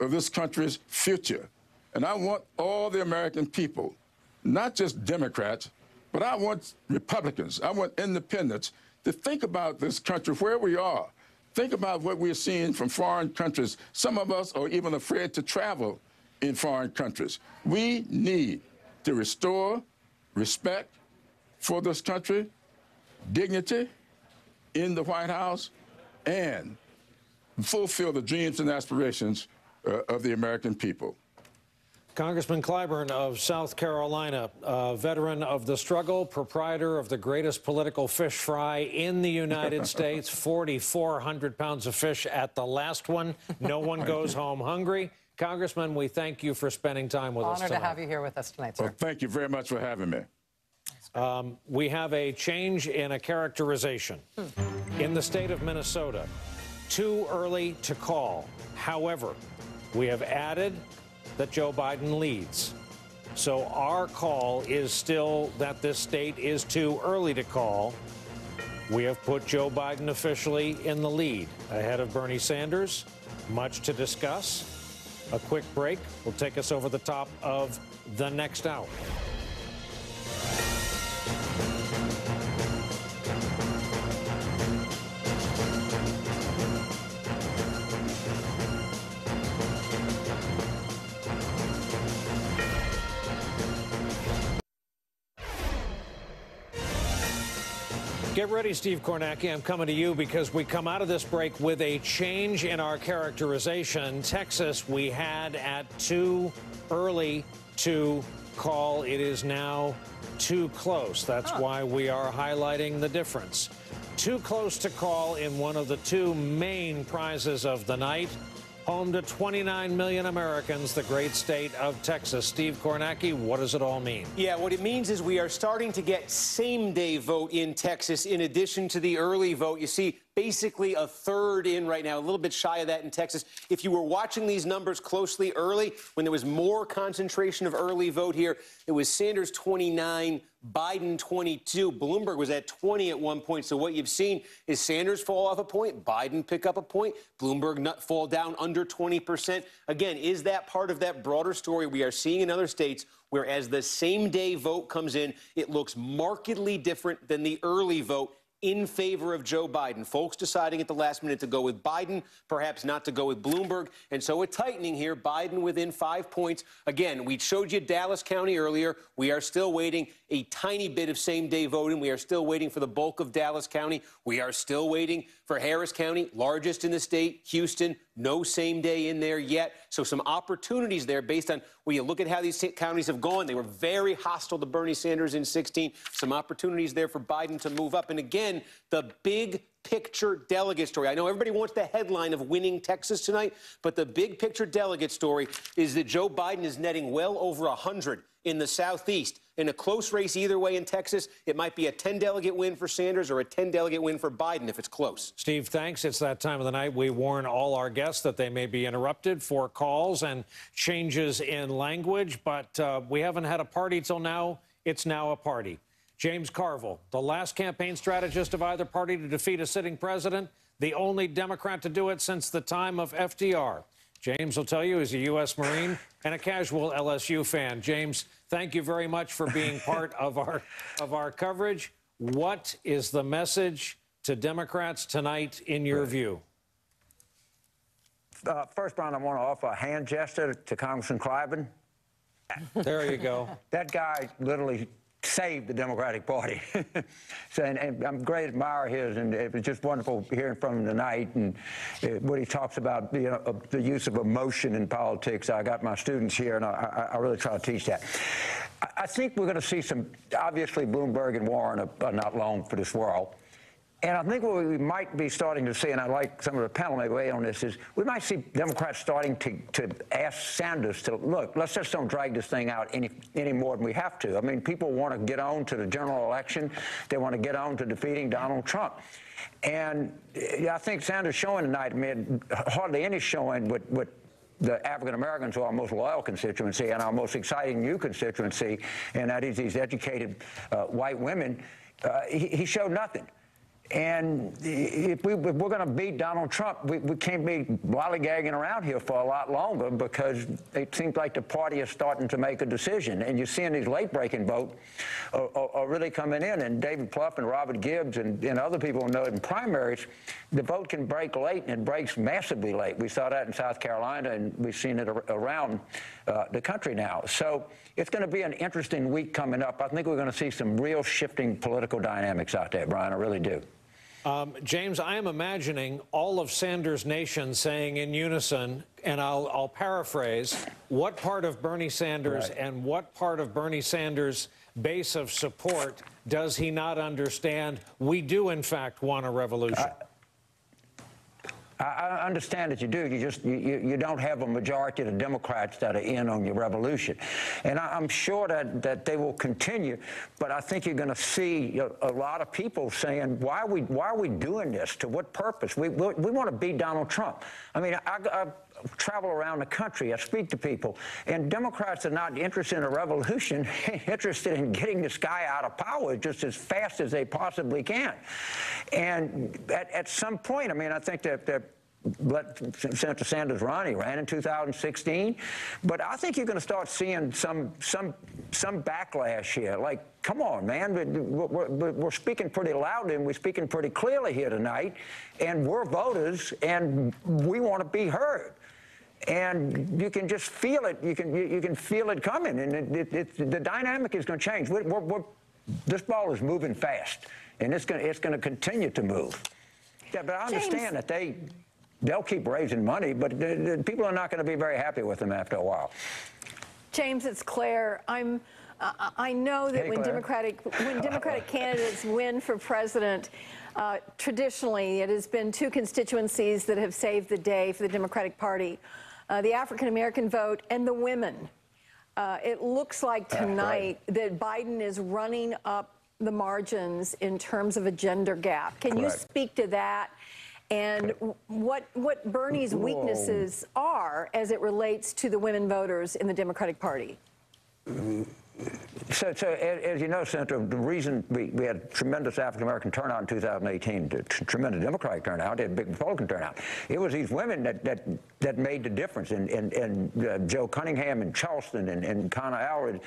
of this country's future. And I want all the American people, not just Democrats, but I want Republicans, I want independents to think about this country, where we are. Think about what we're seeing from foreign countries. Some of us are even afraid to travel in foreign countries. We need to restore respect for this country, dignity in the White House, and fulfill the dreams and aspirations of the American people. Congressman Clyburn of South Carolina, veteran of the struggle, proprietor of the greatest political fish fry in the United States, 4,400 pounds of fish at the last one. No one goes home hungry. Congressman, we thank you for spending time with us tonight. Honor to have you here with us tonight, sir. Well, thank you very much for having me. We have a change in a characterization. In the state of Minnesota, too early to call. However, We have added that Joe Biden leads. So our call is still that this state is too early to call. We have put Joe Biden officially in the lead, ahead of Bernie Sanders. Much to discuss. A quick break will take us over the top of the next hour. Get ready, Steve Kornacki. I'm coming to you because we come out of this break with a change in our characterization. Texas, we had at too early to call. It is now too close. That's why we are highlighting the difference. Too close to call in one of the two main prizes of the night. Home to 29 million Americans, the great state of Texas. Steve Kornacki, what does it all mean? Yeah, what it means is we are starting to get same-day vote in Texas in addition to the early vote. You see, basically a third in right now, a little bit shy of that in Texas. If you were watching these numbers closely early, when there was more concentration of early vote here, it was Sanders 29, Biden 22. Bloomberg was at 20 at one point. So what you've seen is Sanders fall off a point, Biden pick up a point, Bloomberg fall down under 20%. Again, is that part of that broader story we are seeing in other states where as the same day vote comes in, it looks markedly different than the early vote in favor of Joe Biden. Folks deciding at the last minute to go with Biden, perhaps not to go with Bloomberg. And so a tightening here, Biden within 5 points. Again, we showed you Dallas County earlier. We are still waiting a tiny bit of same-day voting. We are still waiting for the bulk of Dallas County. We are still waiting for Harris County, largest in the state, Houston, no same day in there yet. So some opportunities there based on when you look at how these counties have gone. They were very hostile to Bernie Sanders in 16. Some opportunities there for Biden to move up. And again, the big picture delegate story. I know everybody wants the headline of winning Texas tonight, but the big picture delegate story is that Joe Biden is netting well over 100 in the Southeast. In a close race either way in Texas, it might be a 10-delegate win for Sanders or a 10-delegate win for Biden if it's close. Steve, thanks. It's that time of the night. We warn all our guests that they may be interrupted for calls and changes in language, but we haven't had a party till now. It's now a party. James Carville, the last campaign strategist of either party to defeat a sitting president, the only Democrat to do it since the time of FDR. James will tell you he's a U.S. Marine and a casual LSU fan. James, thank you very much for being part of our coverage. What is the message to Democrats tonight, in your view? First, Brian, I want to offer a hand gesture to Congressman Clyburn. There you go. That guy literally saved the Democratic Party. And I'm a great admirer of his, and it was just wonderful hearing from him tonight and what he talks about, the use of emotion in politics. I got my students here, and I really try to teach that. I think we're going to see some, obviously Bloomberg and Warren are not long for this world. And I think what we might be starting to see, and I like some of the panel may weigh on this, is we might see Democrats starting to ask Sanders to, look, let's just don't drag this thing out any more than we have to. I mean, people want to get on to the general election. They want to get on to defeating Donald Trump. And I think Sanders showing tonight made hardly any showing with the African Americans, who are our most loyal constituency and our most exciting new constituency, and that is these educated white women. He showed nothing. And if we're going to beat Donald Trump, we can't be lollygagging around here for a lot longer, because it seems like the party is starting to make a decision. And you're seeing these late-breaking votes are really coming in. And David Plouffe and Robert Gibbs and other people know in primaries, the vote can break late, and it breaks massively late. We saw that in South Carolina, and we've seen it around the country now. So it's going to be an interesting week coming up. I think we're going to see some real shifting political dynamics out there, Brian. I really do. James, I am imagining all of Sanders Nation saying in unison, and I'll paraphrase, what part of Bernie Sanders and what part of Bernie Sanders' base of support does he not understand? We do, in fact, want a revolution. I understand that you do. You don't have a majority of the Democrats that are in on your revolution. And I'm sure that they will continue, but I think you're going to see a lot of people saying, why are we doing this? To what purpose? We want to beat Donald Trump. I mean, travel around the country. I speak to people. And Democrats are not interested in a revolution, interested in getting this guy out of power just as fast as they possibly can. And at some point, I mean, I think that let Senator Sanders run. He ran in 2016. But I think you're going to start seeing some backlash here. Like, come on, man. We're speaking pretty loudly and we're speaking pretty clearly here tonight. And we're voters and we want to be heard. And you can just feel it. You can feel it coming. And the dynamic is going to change. This ball is moving fast. And it's going to continue to move. Yeah, but I understand that they'll keep raising money, but people are not going to be very happy with them after a while. James, it's Claire. I know that when Democratic candidates win for president, traditionally it has been two constituencies that have saved the day for the Democratic Party: the African American vote and the women. It looks like tonight that Biden is running up the margins in terms of a gender gap. Can you speak to that? And what Bernie's weaknesses are as it relates to the women voters in the Democratic Party? So as you know, Senator, the reason we had tremendous African-American turnout in 2018, tremendous Democratic turnout, had big Republican turnout, it was these women that made the difference. And Joe Cunningham in Charleston and Colin Howard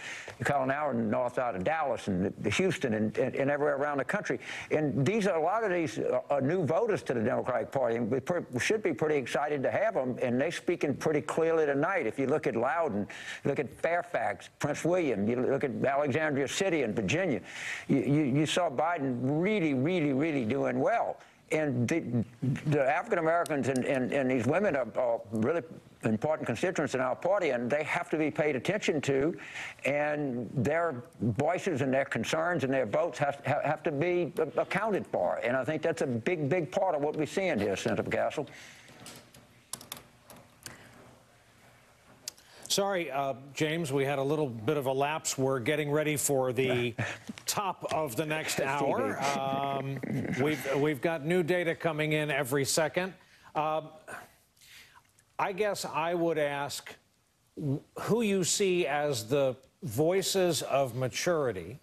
north out of Dallas and Houston and everywhere around the country. And a lot of these are new voters to the Democratic Party, and we should be pretty excited to have them, and they're speaking pretty clearly tonight. If you look at Loudoun, look at Fairfax, Prince William, you look at Alexandria City in Virginia, you saw Biden really doing well. And the African Americans and these women are really important constituents in our party, and they have to be paid attention to, and their voices and their concerns and their votes have to be accounted for. And I think that's a big part of what we're seeing here, Senator Castle. Sorry, James, we had a little bit of a lapse. We're getting ready for the top of the next hour. We've got new data coming in every second. I guess I would ask who you see as the voices of maturity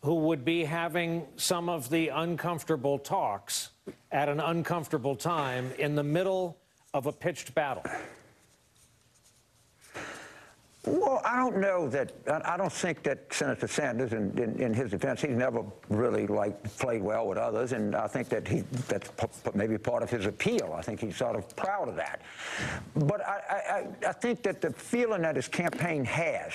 who would be having some of the uncomfortable talks at an uncomfortable time in the middle of a pitched battle. Well, I don't know that. I don't think that Senator Sanders, in his defense, he's never really played well with others, and I think that that's maybe part of his appeal. I think he's sort of proud of that. But I think that the feeling that his campaign has,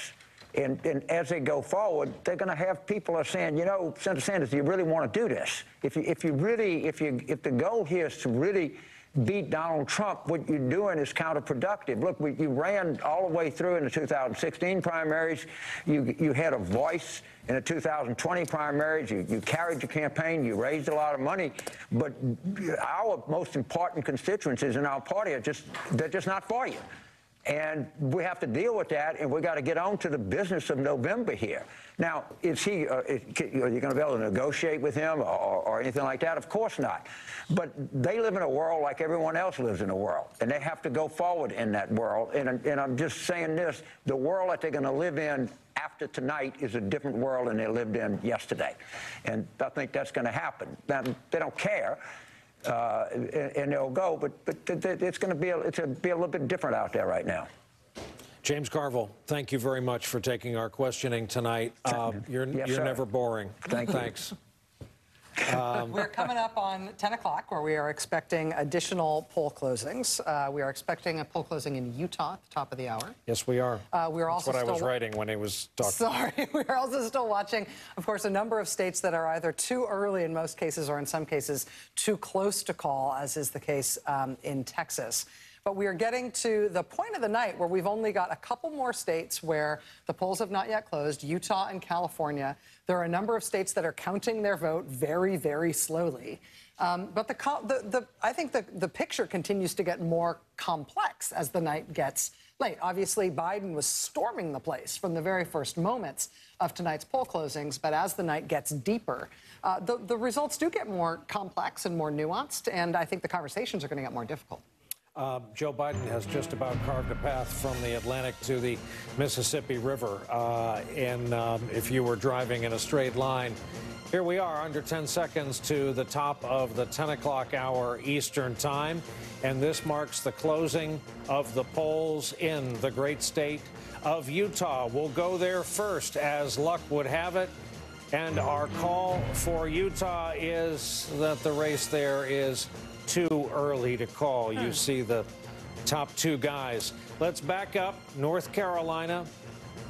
and as they go forward, they're going to have people are saying, you know, Senator Sanders, do you really want to do this? If the goal here is to really beat Donald Trump, what you're doing is counterproductive. Look, you ran all the way through in the 2016 primaries. You had a voice in the 2020 primaries. You carried your campaign. You raised a lot of money. But our most important constituencies in our party they're just not for you. And we have to deal with that, and we got to get on to the business of November here. Now, are you going to be able to negotiate with him or anything like that? Of course not. But they live in a world like everyone else lives in a world, and they have to go forward in that world. And I'm just saying this, the world that they're going to live in after tonight is a different world than they lived in yesterday. And I think that's going to happen. Now, they don't care. And they'll go, but it's going to be a little bit different out there right now. James Carville, thank you very much for taking our questioning tonight. You're never boring. Thanks. We're coming up on 10 o'clock, where we are expecting additional poll closings. We are expecting a poll closing in Utah at the top of the hour. Yes, we are. We're also That's what I was writing when he was talking. Sorry. We're also still watching, of course, a number of states that are either too early in most cases or in some cases too close to call, as is the case in Texas. But we are getting to the point of the night where we've only got a couple more states where the polls have not yet closed, Utah and California. There are a number of states that are counting their vote very slowly. But I think the picture continues to get more complex as the night gets late. Obviously, Biden was storming the place from the very first moments of tonight's poll closings. But as the night gets deeper, the results do get more complex and more nuanced. And I think the conversations are going to get more difficult. Joe Biden has just about carved a path from the Atlantic to the Mississippi River. If you were driving in a straight line, here we are, under 10 seconds to the top of the 10 o'clock hour Eastern Time. And this marks the closing of the polls in the great state of Utah. We'll go there first, as luck would have it. And our call for Utah is that the race there is too early to call. You see the top two guys. Let's back up. North Carolina,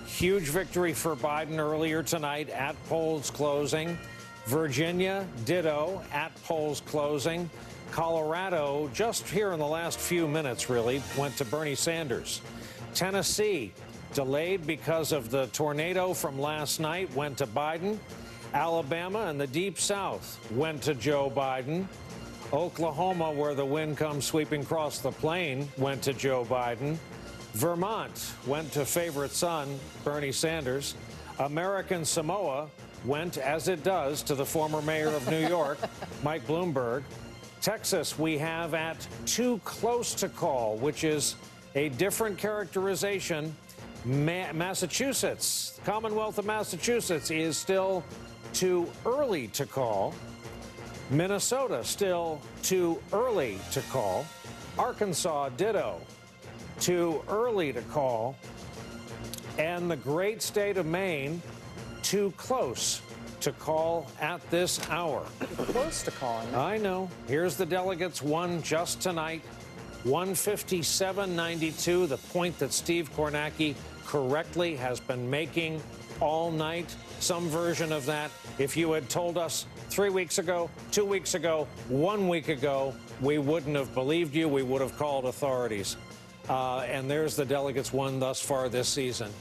huge victory for Biden earlier tonight at polls closing. Virginia, ditto, at polls closing. Colorado, just here in the last few minutes, really, went to Bernie Sanders. Tennessee, delayed because of the tornado from last night, went to Biden. Alabama and the Deep South went to Joe Biden. Oklahoma, where the wind comes sweeping across the plain, went to Joe Biden. Vermont went to favorite son, Bernie Sanders. American Samoa went, as it does, to the former mayor of New York, Mike Bloomberg. Texas, we have at too close to call, which is a different characterization. Massachusetts, Commonwealth of Massachusetts, is still too early to call. Minnesota, still too early to call. Arkansas, ditto, too early to call. And the great state of Maine, too close to call at this hour. Close to calling. I know. Here's the delegates, one just tonight, 157-92, the point that Steve Kornacki correctly has been making all night. Some version of that. If you had told us 3 weeks ago, 2 weeks ago, 1 week ago, we wouldn't have believed you. We would have called authorities. And there's the delegates won thus far this season.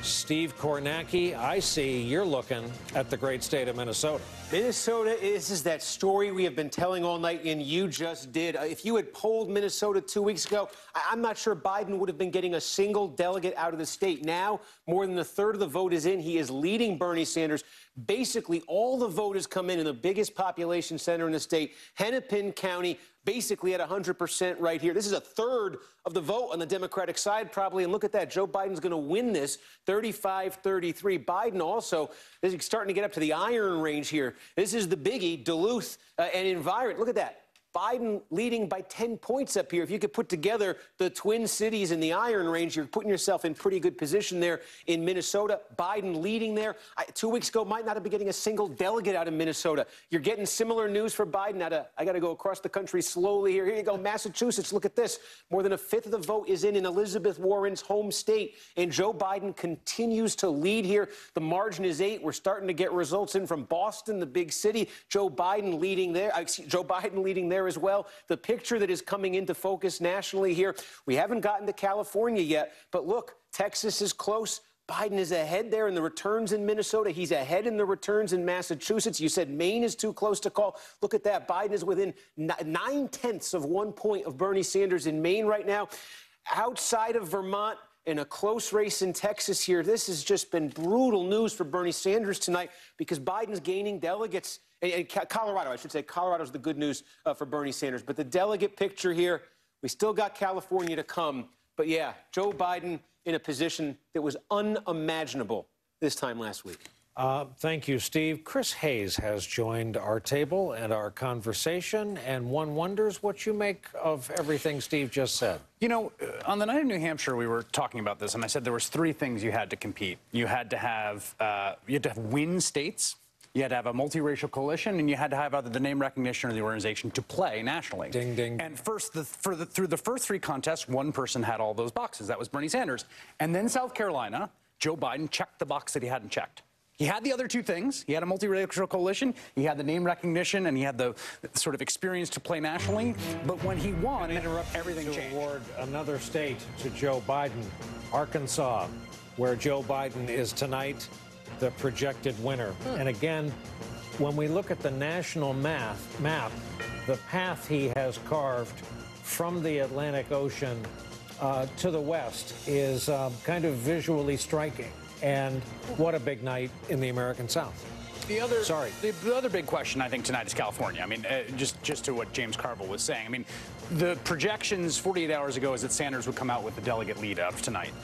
Steve Kornacki, I see you're looking at the great state of Minnesota. Minnesota, this is that story we have been telling all night, and you just did. If you had polled Minnesota 2 weeks ago, I'm not sure Biden would have been getting a single delegate out of the state. Now, more than a third of the vote is in. He is leading Bernie Sanders. Basically, all the vote has come in the biggest population center in the state, Hennepin County, basically at 100% right here. This is a third of the vote on the Democratic side, probably. And look at that. Joe Biden's going to win this 35-33. Biden also is starting to get up to the iron range here. This is the biggie, Duluth and environment. Look at that. Biden leading by 10 points up here. If you could put together the Twin Cities and the Iron Range, you're putting yourself in pretty good position there in Minnesota. Biden leading there. 2 weeks ago, might not have been getting a single delegate out of Minnesota. You're getting similar news for Biden. I got to go across the country slowly here. Here you go, Massachusetts. Look at this. More than a fifth of the vote is in Elizabeth Warren's home state, and Joe Biden continues to lead here. The margin is 8. We're starting to get results in from Boston, the big city. Joe Biden leading there as well. The picture that is coming into focus nationally here, we haven't gotten to California yet, but look, Texas is close. Biden is ahead there in the returns in Minnesota. He's ahead in the returns in Massachusetts. You said Maine is too close to call. Look at that. Biden is within 9/10 of 1 point of Bernie Sanders in Maine right now. Outside of Vermont, in a close race in Texas here, this has just been brutal news for Bernie Sanders tonight because Biden's gaining delegates. And Colorado, I should say, Colorado's the good news for Bernie Sanders. But the delegate picture here, we still got California to come. But yeah, Joe Biden in a position that was unimaginable this time last week. Thank you, Steve. Chris Hayes has joined our table and our conversation, and one wonders what you make of everything Steve just said. You know, on the night of New Hampshire, we were talking about this, and I said there was 3 things you had to compete. You had to have win states. You had to have a multiracial coalition, and you had to have either the name recognition or the organization to play nationally. Ding, ding. And through the first 3 contests, one person had all those boxes. That was Bernie Sanders. And then South Carolina, Joe Biden checked the box that he hadn't checked. He had the other 2 things. He had a multiracial coalition, he had the name recognition, and he had the sort of experience to play nationally. But when he won, everything changed. Award another state to Joe Biden, Arkansas, where Joe Biden is tonight the projected winner. And again, when we look at the national map, the path he has carved from the Atlantic Ocean to the west is kind of visually striking. And what a big night in the American South. The other, Sorry. The other big question, I think, tonight is California. I mean, just to what James Carville was saying. I mean, the projections 48 hours ago is that Sanders would come out with the delegate lead out of tonight.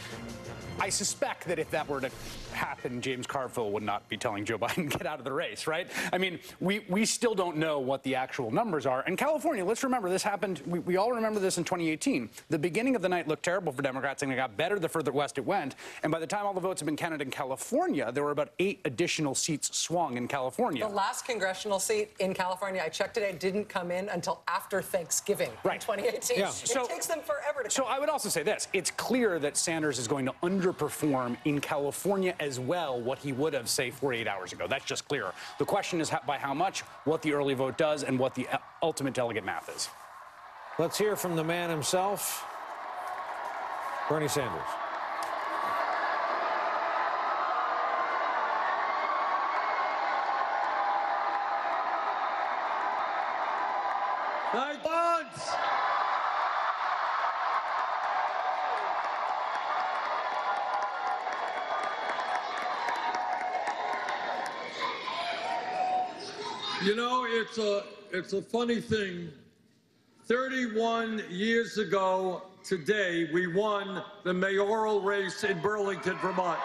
I suspect that if that were to happen, James Carville would not be telling Joe Biden, get out of the race, right? I mean, we still don't know what the actual numbers are. And California, let's remember, this happened, we all remember this in 2018. The beginning of the night looked terrible for Democrats, and it got better the further west it went. And by the time all the votes have been counted in California, there were about 8 additional seats swung in California. The last congressional seat in California, I checked today, didn't come in until after Thanksgiving in 2018. Yeah. It takes them forever to come. So I would also say this. It's clear that Sanders is going to underperform in California as well what he would have, say, 48 hours ago. That's just clear. The question is by how much, what the early vote does, and what the ultimate delegate math is. Let's hear from the man himself, Bernie Sanders. You know, it's a funny thing. 31 years ago today, we won the mayoral race in Burlington, Vermont.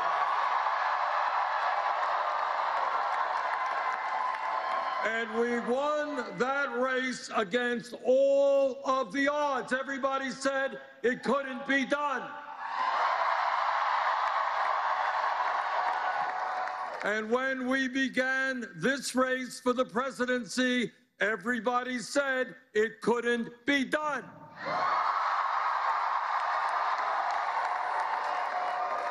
And we won that race against all of the odds. Everybody said it couldn't be done. And when we began this race for the presidency, everybody said it couldn't be done.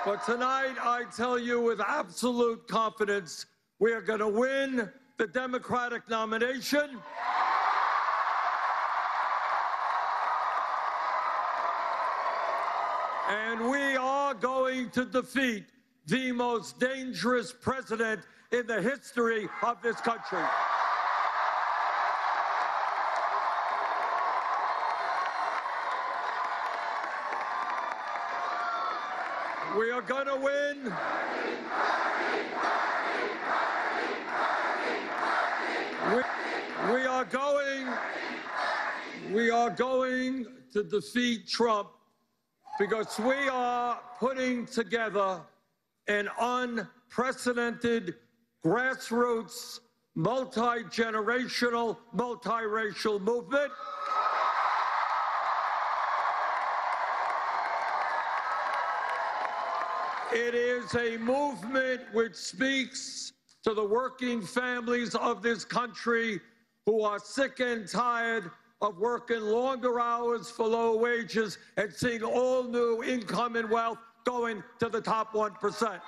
But tonight, I tell you with absolute confidence, we are going to win the Democratic nomination. And we are going to defeat the most dangerous president in the history of this country. We are going to win. We are going to defeat Trump because we are putting together an unprecedented grassroots, multi-generational, multiracial movement. It is a movement which speaks to the working families of this country who are sick and tired of working longer hours for low wages and seeing all new income and wealth going to the top 1%.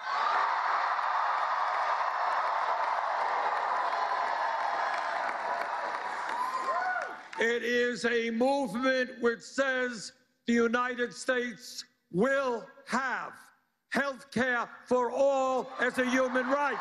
It is a movement which says the United States will have health care for all as a human right.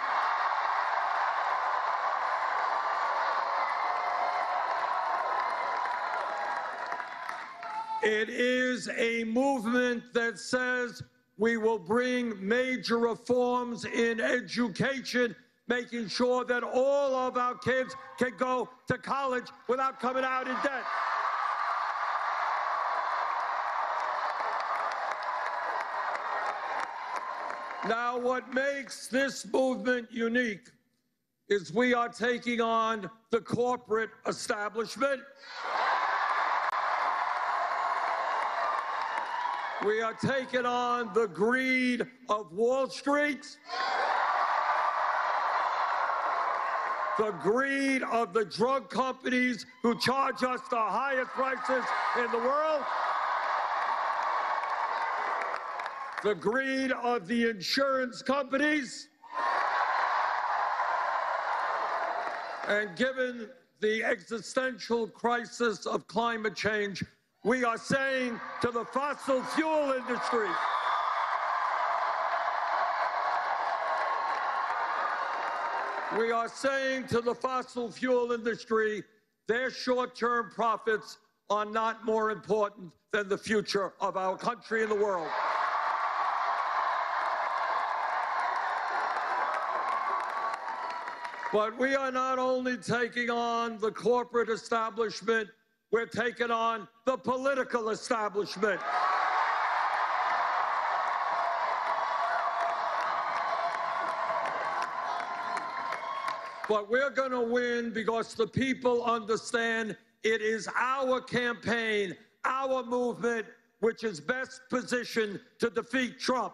It is a movement that says we will bring major reforms in education, making sure that all of our kids can go to college without coming out in debt. Now, what makes this movement unique is we are taking on the corporate establishment. We are taking on the greed of Wall Street, the greed of the drug companies who charge us the highest prices in the world, the greed of the insurance companies, and given the existential crisis of climate change, we are saying to the fossil fuel industry, their short-term profits are not more important than the future of our country and the world. But we are not only taking on the corporate establishment, we're taking on the political establishment. But we're going to win because the people understand it is our campaign, our movement, which is best positioned to defeat Trump.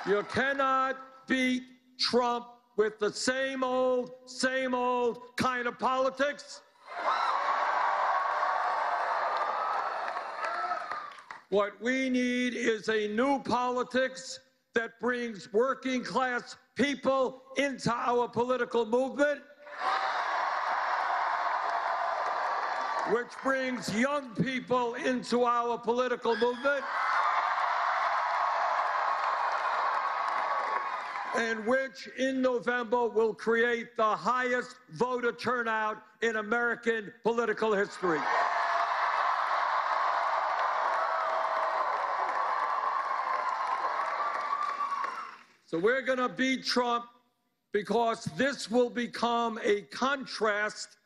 You cannot beat Trump with the same old kind of politics. What we need is a new politics that brings working class people into our political movement, which brings young people into our political movement, and which in November will create the highest voter turnout in American political history. So we're going to beat Trump because this will become a contrast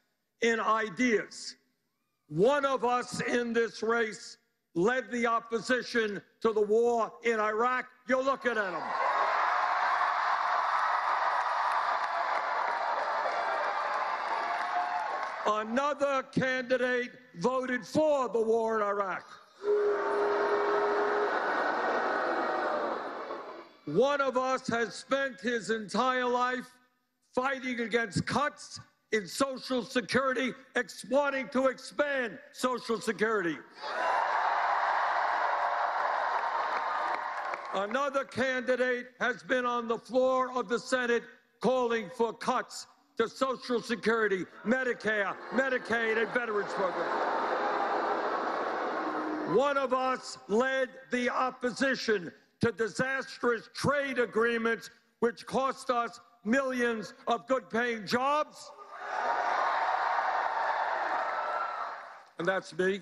in ideas. One of us in this race led the opposition to the war in Iraq. You're looking at him. Another candidate voted for the war in Iraq. One of us has spent his entire life fighting against cuts in Social Security, wanting to expand Social Security. Another candidate has been on the floor of the Senate calling for cuts to Social Security, Medicare, Medicaid, and Veterans Program. One of us led the opposition to disastrous trade agreements which cost us millions of good-paying jobs. And that's me.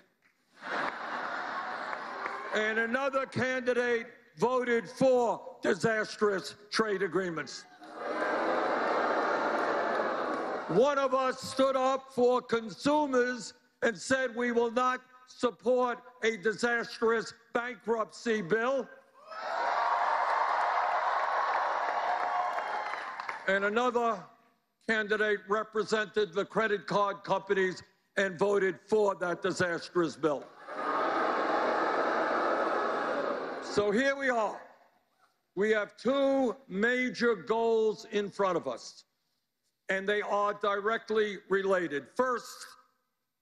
And another candidate voted for disastrous trade agreements. One of us stood up for consumers and said we will not support a disastrous bankruptcy bill. And another candidate represented the credit card companies and voted for that disastrous bill. So here we are. We have two major goals in front of us, and they are directly related. First,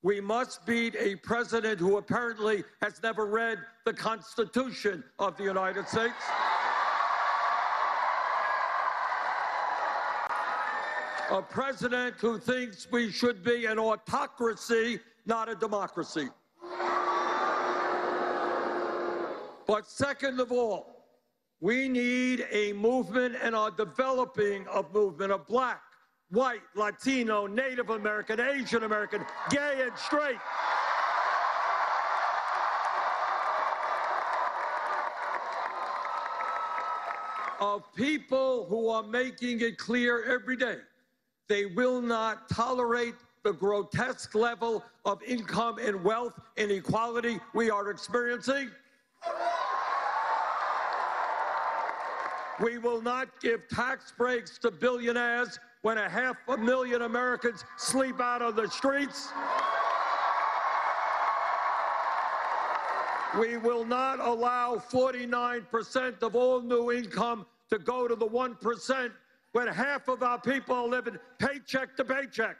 we must beat a president who apparently has never read the Constitution of the United States. A president who thinks we should be an autocracy, not a democracy. But second of all, we need a movement and are developing a movement of black, white, Latino, Native American, Asian American, gay and straight. Of people who are making it clear every day they will not tolerate the grotesque level of income and wealth inequality we are experiencing. We will not give tax breaks to billionaires when 500,000 Americans sleep out on the streets. We will not allow 49% of all new income to go to the 1% when half of our people are living paycheck to paycheck.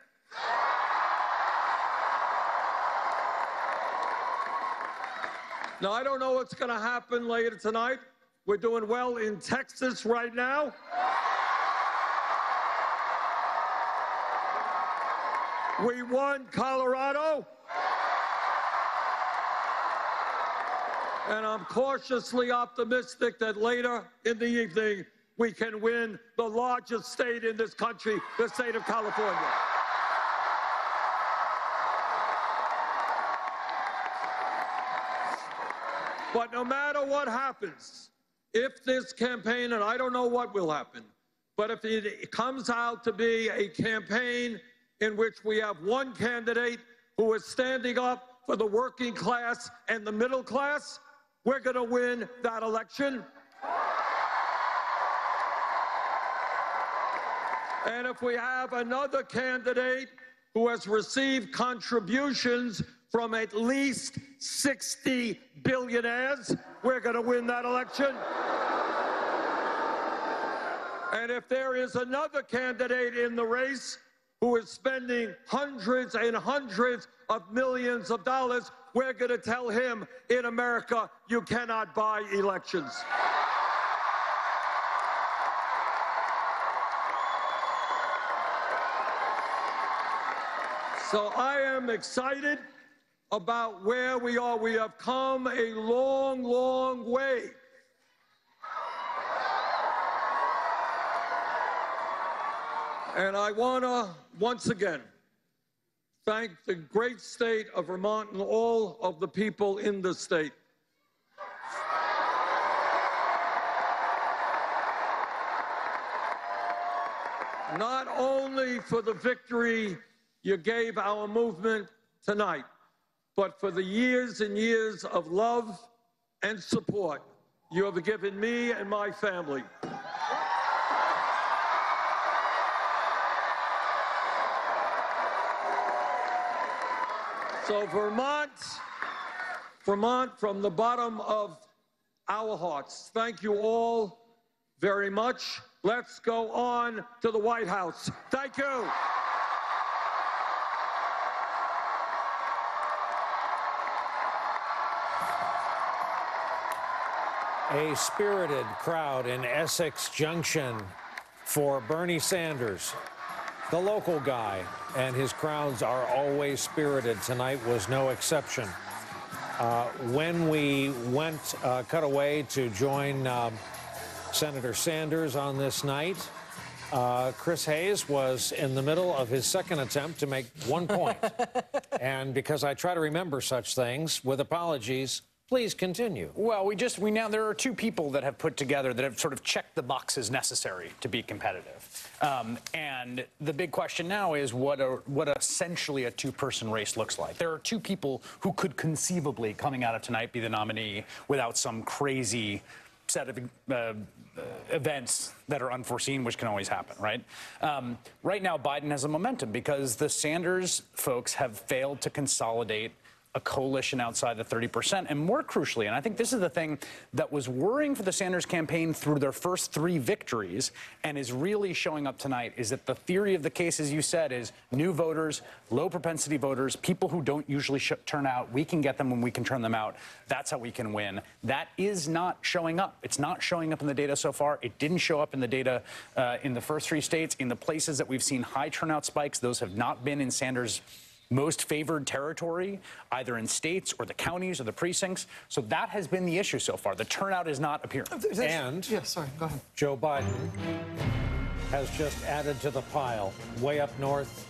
Now, I don't know what's going to happen later tonight. We're doing well in Texas right now. We won Colorado. And I'm cautiously optimistic that later in the evening, we can win the largest state in this country, the state of California. But no matter what happens, if this campaign, and I don't know what will happen, but if it comes out to be a campaign in which we have one candidate who is standing up for the working class and the middle class, we're going to win that election. And if we have another candidate who has received contributions from at least 60 billionaires, we're going to win that election. And if there is another candidate in the race who is spending hundreds and hundreds of millions of dollars, we're going to tell him, in America, you cannot buy elections. So I am excited about where we are. We have come a long, long way. And I want to, once again, thank the great state of Vermont and all of the people in the state. Not only for the victory you gave our movement tonight, but for the years and years of love and support you have given me and my family. So Vermont, from the bottom of our hearts, thank you all very much. Let's go on to the White House. Thank you. A spirited crowd in Essex Junction for Bernie Sanders, the local guy, and his crowds are always spirited. Tonight was no exception. When we cut away to join Senator Sanders on this night, Chris Hayes was in the middle of his second attempt to make 1 point. And because I try to remember such things, with apologies, please continue. Well, there are two people that have put together that have sort of checked the boxes necessary to be competitive. And the big question now is what essentially a two-person race looks like. There are two people who could conceivably, coming out of tonight, be the nominee without some crazy set of events that are unforeseen, which can always happen, right? Right now, Biden has a momentum because the Sanders folks have failed to consolidate a coalition outside the 30%. And more crucially, and I think this is the thing that was worrying for the Sanders campaign through their first 3 victories and is really showing up tonight, is that the theory of the case, as you said, is new voters, low propensity voters, people who don't usually turn out. We can get them when we can turn them out. That's how we can win. That is not showing up. It's not showing up in the data so far. It didn't show up in the data in the first 3 states. In the places that we've seen high turnout spikes, those have not been in Sanders' most favored territory, either in states or the counties or the precincts. So that has been the issue so far. The turnout is not appearing. And yeah, sorry, go ahead. Joe Biden has just added to the pile way up north.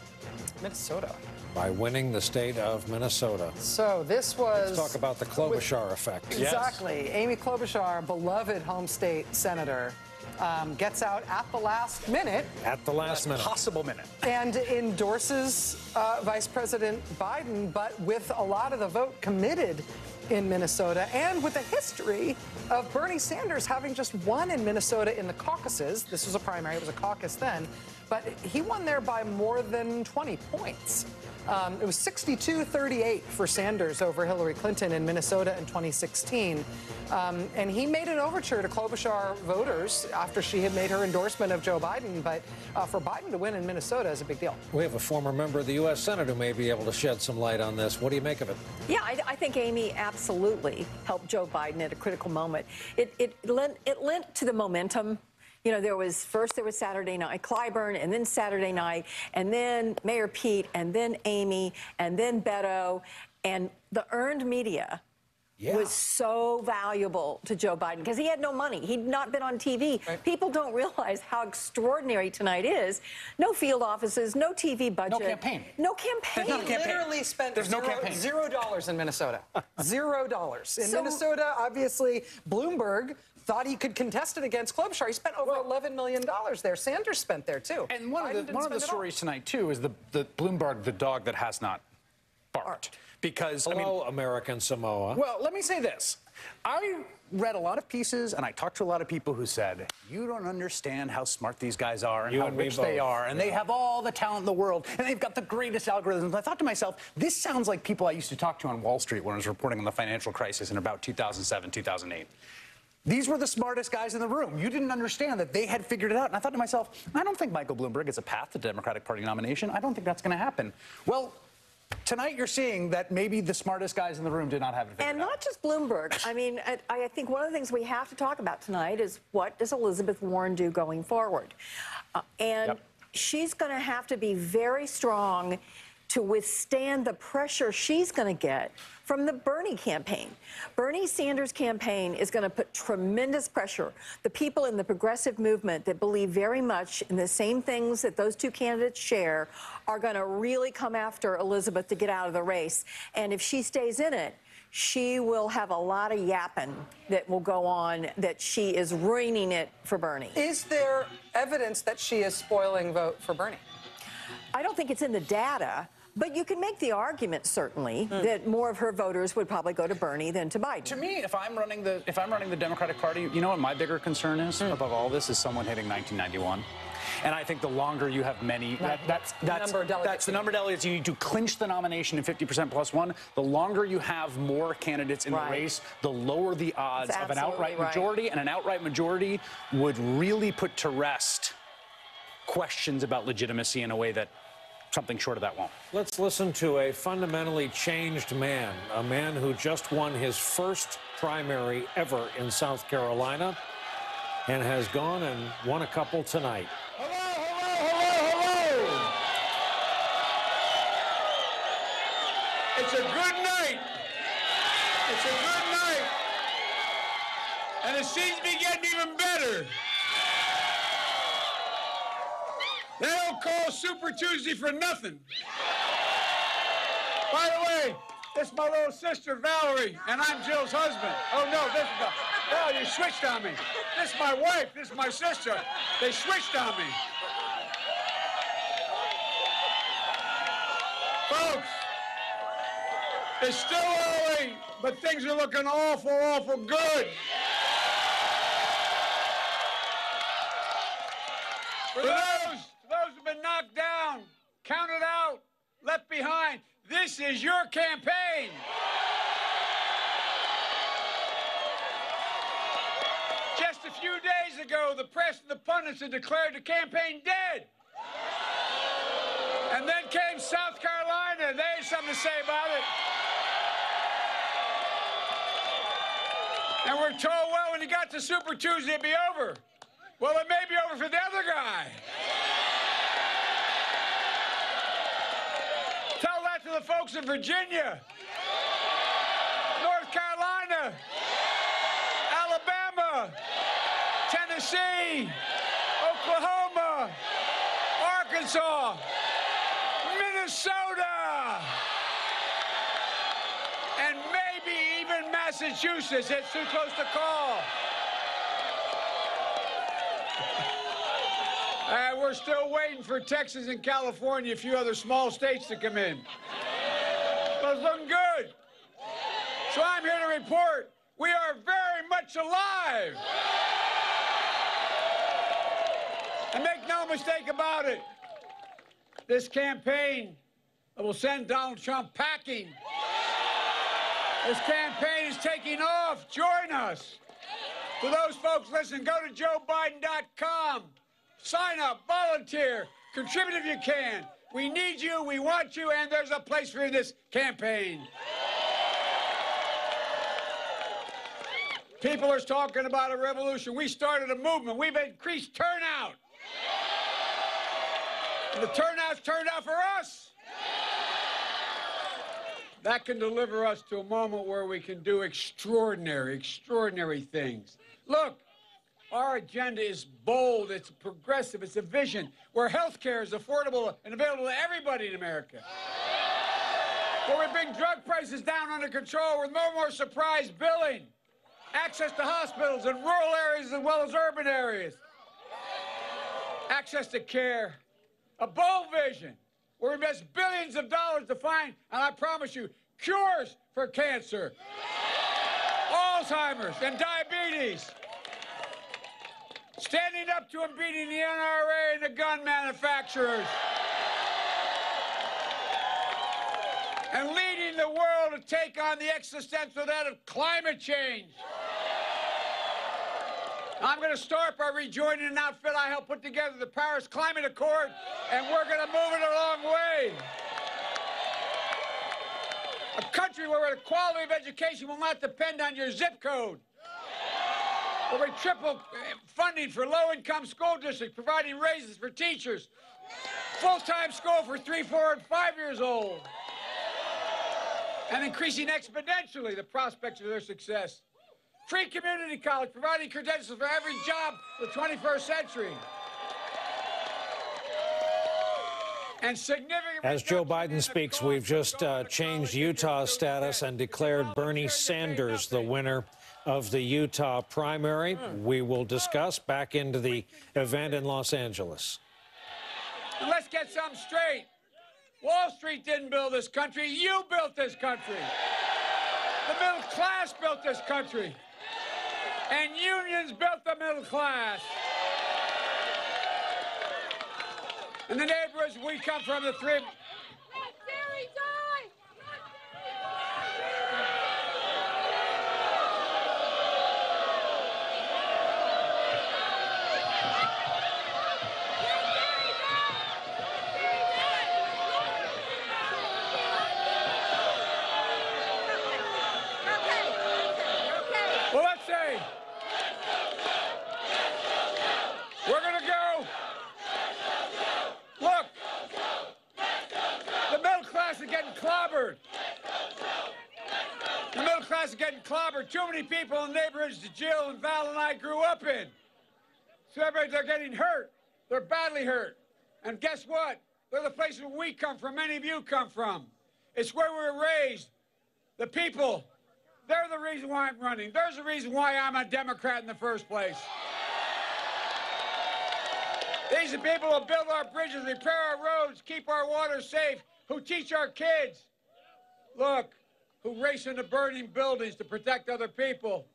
Minnesota. By winning the state of Minnesota. So this was... Let's talk about the Klobuchar effect. Exactly. Yes. Amy Klobuchar, beloved home state senator, gets out at the last minute. At the last minute. Possible minute. And endorses Vice President Biden, but with a lot of the vote committed in Minnesota and with a history of Bernie Sanders having just won in Minnesota in the caucuses. This was a primary, it was a caucus then, but he won there by more than 20 points. It was 62-38 for Sanders over Hillary Clinton in Minnesota in 2016. And he made an overture to Klobuchar voters after she had made her endorsement of Joe Biden. But for Biden to win in Minnesota is a big deal. We have a former member of the U.S. Senate who may be able to shed some light on this. What do you make of it? Yeah, I think Amy absolutely helped Joe Biden at a critical moment. It lent to the momentum. You know, there was Saturday night Clyburn, and then Saturday night, and then Mayor Pete, and then Amy, and then Beto, and the earned media was so valuable to Joe Biden because he had no money. He'd not been on TV. Right. People don't realize how extraordinary tonight is. No field offices, no TV budget. No campaign. No campaign. He literally spent $0 in Minnesota. $0. In Minnesota, obviously, Bloomberg thought he could contest it against Klobuchar. He spent over $11 million there. Sanders spent there, too. And one of the stories tonight, too, is the Bloomberg, the dog that has not barked. Because, Hello, American Samoa. Well, let me say this. I read a lot of pieces, and I talked to a lot of people who said, you don't understand how smart these guys are and how rich they are, and they have all the talent in the world, and they've got the greatest algorithms. I thought to myself, this sounds like people I used to talk to on Wall Street when I was reporting on the financial crisis in about 2007, 2008. These were the smartest guys in the room. You didn't understand that they had figured it out. And I thought to myself, I don't think Michael Bloomberg is a path to the Democratic Party nomination. I don't think that's going to happen. Well, tonight you're seeing that maybe the smartest guys in the room did not have it figured out. And not just Bloomberg. I mean, I think one of the things we have to talk about tonight is what does Elizabeth Warren do going forward? She's going to have to be very strong to withstand the pressure she's going to get from the Bernie campaign. Bernie Sanders' campaign is going to put tremendous pressure. The people in the progressive movement that believe very much in the same things that those two candidates share are going to really come after Elizabeth to get out of the race. And if she stays in it, she will have a lot of yapping that will go on, that she is ruining it for Bernie. Is there evidence that she is spoiling vote for Bernie? I don't think it's in the data. But you can make the argument, certainly, that more of her voters would probably go to Bernie than to Biden. To me, if I'm running the Democratic Party, you know what my bigger concern is above all this is someone hitting 1991. And I think the longer you have many, that's the number of delegates you need to clinch the nomination in 50% plus one. The longer you have more candidates in the race, the lower the odds of an outright majority. And an outright majority would really put to rest questions about legitimacy in a way that something short of that won't. Let's listen to a fundamentally changed man, a man who just won his first primary ever in South Carolina and has gone and won a couple tonight. Hello. It's a good night. It's a good night. And it seems to be getting even better. They don't call Super Tuesday for nothing. By the way, this is my little sister, Valerie, and I'm Jill's husband. Oh, no, this is well, you switched on me. This is my wife. This is my sister. They switched on me. Folks, it's still early, but things are looking awful, awful good. For those who've been knocked down, counted out, left behind, this is your campaign. Just a few days ago, the press and the pundits had declared the campaign dead. And then came South Carolina, and they had something to say about it. And we're told, well, when you got to Super Tuesday, it'd be over. Well, it may be over for the other guy. Tell that to the folks in Virginia, North Carolina, Alabama, Tennessee, Oklahoma, Arkansas, Minnesota, and maybe even Massachusetts. It's too close to call. We're still waiting for Texas and California, a few other small states to come in. But it's looking good. So I'm here to report we are very much alive. And make no mistake about it, this campaign will send Donald Trump packing. This campaign is taking off. Join us. For those folks, listen, go to JoeBiden.com. Sign up, volunteer, contribute if you can. We need you, we want you, and there's a place for you in this campaign. People are talking about a revolution. We started a movement. We've increased turnout. And the turnout's turned out for us. that can deliver us to a moment where we can do extraordinary, extraordinary things. Look, our agenda is bold, it's progressive, it's a vision where health care is affordable and available to everybody in America. Where we bring drug prices down under control with no more surprise billing. Access to hospitals in rural areas as well as urban areas. Access to care. A bold vision where we invest billions of dollars to find, and I promise you, cures for cancer, Alzheimer's, and diabetes. Standing up to and beating the NRA and the gun manufacturers. And leading the world to take on the existential threat of climate change. I'm going to start by rejoining an outfit I helped put together, the Paris Climate Accord, and we're going to move it a long way. A country where the quality of education will not depend on your zip code. Where we triple funding for low-income school districts, providing raises for teachers, full-time school for 3, 4, and 5 years old, and increasing exponentially the prospects of their success. Free community college, providing credentials for every job in the 21st century. And significant... As Joe Biden speaks, we've just changed Utah's status and declared Bernie Sanders the winner of the Utah primary. We will discuss back into the event in Los Angeles. And let's get something straight. Wall Street didn't build this country. You built this country. The middle class built this country. And unions built the middle class. In the neighborhoods we come from, the three... Well, let's see. We're going to go. Look. The middle class is getting clobbered. The middle class is getting clobbered. Too many people in the neighborhoods that Jill and Val and I grew up in. So they're getting hurt. They're badly hurt. And guess what? They're the places where we come from, many of you come from. It's where we were raised. The people. They're the reason why I'm running. There's the reason why I'm a Democrat in the first place. These are people who build our bridges, repair our roads, keep our water safe, who teach our kids. Look, who race into burning buildings to protect other people,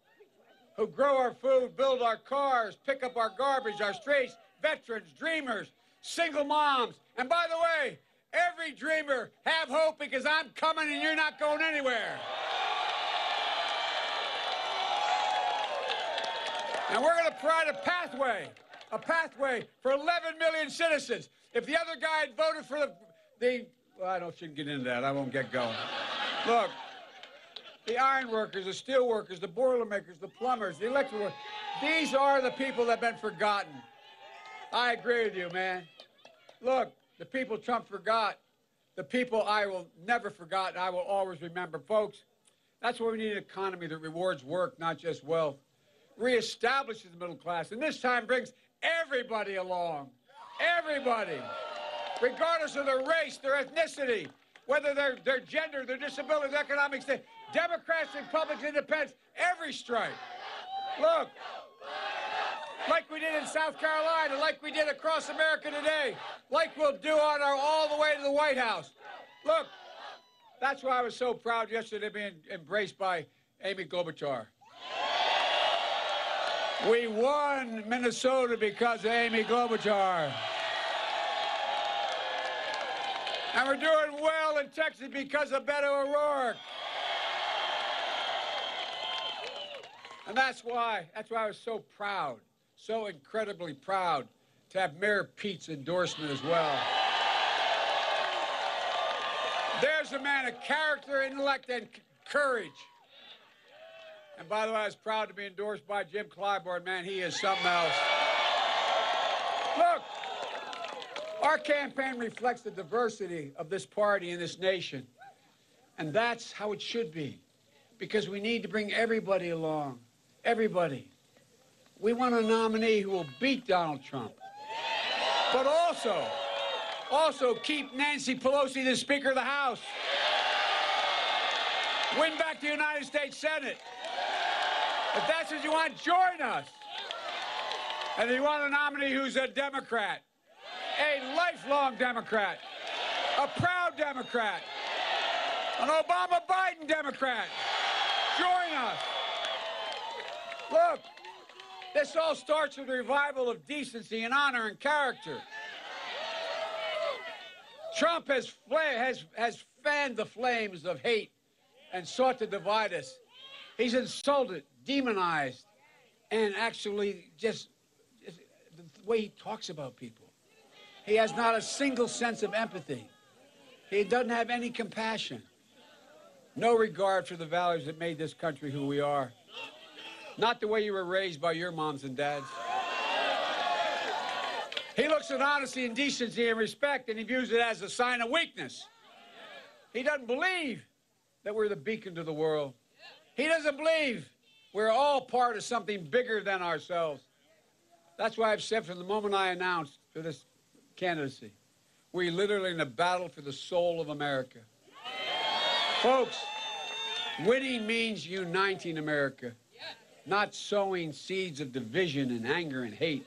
who grow our food, build our cars, pick up our garbage, our streets, veterans, dreamers, single moms. And by the way, every dreamer, have hope because I'm coming and you're not going anywhere. And we're going to provide a pathway for 11 million citizens. If the other guy had voted for well, I shouldn't get into that. I won't get going. Look, the iron workers, the steel workers, the boilermakers, the plumbers, the electrical workers, these are the people that have been forgotten. I agree with you, man. Look, the people Trump forgot, the people I will never forget, and I will always remember. Folks, that's why we need an economy that rewards work, not just wealth. Reestablishes the middle class, and this time brings everybody along. Everybody. Regardless of their race, their ethnicity, whether their gender, their disability, their economic state. Democrats, Republicans, Independents, every stripe. Look, like we did in South Carolina, like we did across America today, like we'll do on all the way to the White House. Look, that's why I was so proud yesterday being embraced by Amy Klobuchar. We won Minnesota because of Amy Klobuchar. And we're doing well in Texas because of Beto O'Rourke. And that's why I was so proud, so incredibly proud to have Mayor Pete's endorsement as well. There's a man of character, intellect, and courage. And by the way, I was proud to be endorsed by Jim Clyburn. Man, he is something else. Look, our campaign reflects the diversity of this party and this nation. And that's how it should be, because we need to bring everybody along, everybody. We want a nominee who will beat Donald Trump, but also keep Nancy Pelosi the Speaker of the House, win back the United States Senate. If that's what you want, join us. And if you want a nominee who's a Democrat, a lifelong Democrat, a proud Democrat, an Obama-Biden Democrat, join us. Look, this all starts with a revival of decency and honor and character. Trump has fanned the flames of hate and sought to divide us. He's insulted, demonized, and actually just the way he talks about people. He has not a single sense of empathy. He doesn't have any compassion. No regard for the values that made this country who we are. Not the way you were raised by your moms and dads. He looks at honesty and decency and respect, and he views it as a sign of weakness. He doesn't believe that we're the beacon to the world. He doesn't believe we're all part of something bigger than ourselves. That's why I've said from the moment I announced for this candidacy, we're literally in a battle for the soul of America. Folks, winning means uniting America, not sowing seeds of division and anger and hate.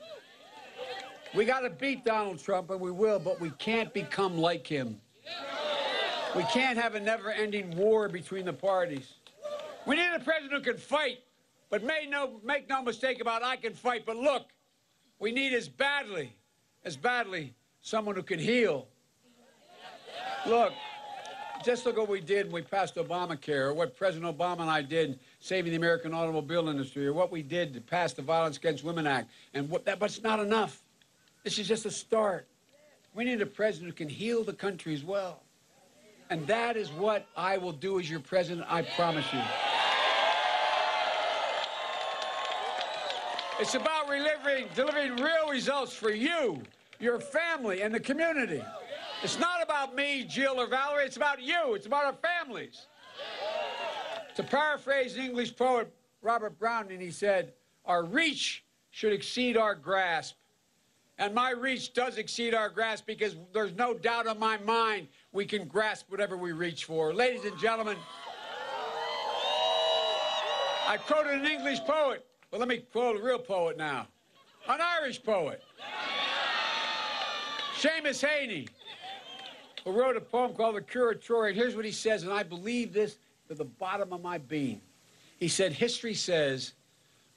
We got to beat Donald Trump, and we will, but we can't become like him. We can't have a never-ending war between the parties. We need a president who can fight, but make no mistake about it, I can fight, but look, we need as badly, someone who can heal. Look, just look what we did when we passed Obamacare, or what President Obama and I did saving the American automobile industry, or what we did to pass the Violence Against Women Act, but it's not enough. This is just a start. We need a president who can heal the country as well. And that is what I will do as your president, I promise you. It's about delivering real results for you, your family, and the community. It's not about me, Jill, or Valerie. It's about you. It's about our families. To paraphrase the English poet Robert Browning, he said, our reach should exceed our grasp. And my reach does exceed our grasp, because there's no doubt in my mind we can grasp whatever we reach for. Ladies and gentlemen, I quoted an English poet. Well, let me quote a real poet now. An Irish poet. Seamus Heaney, who wrote a poem called The Curatorial. And here's what he says, and I believe this to the bottom of my being. He said, history says,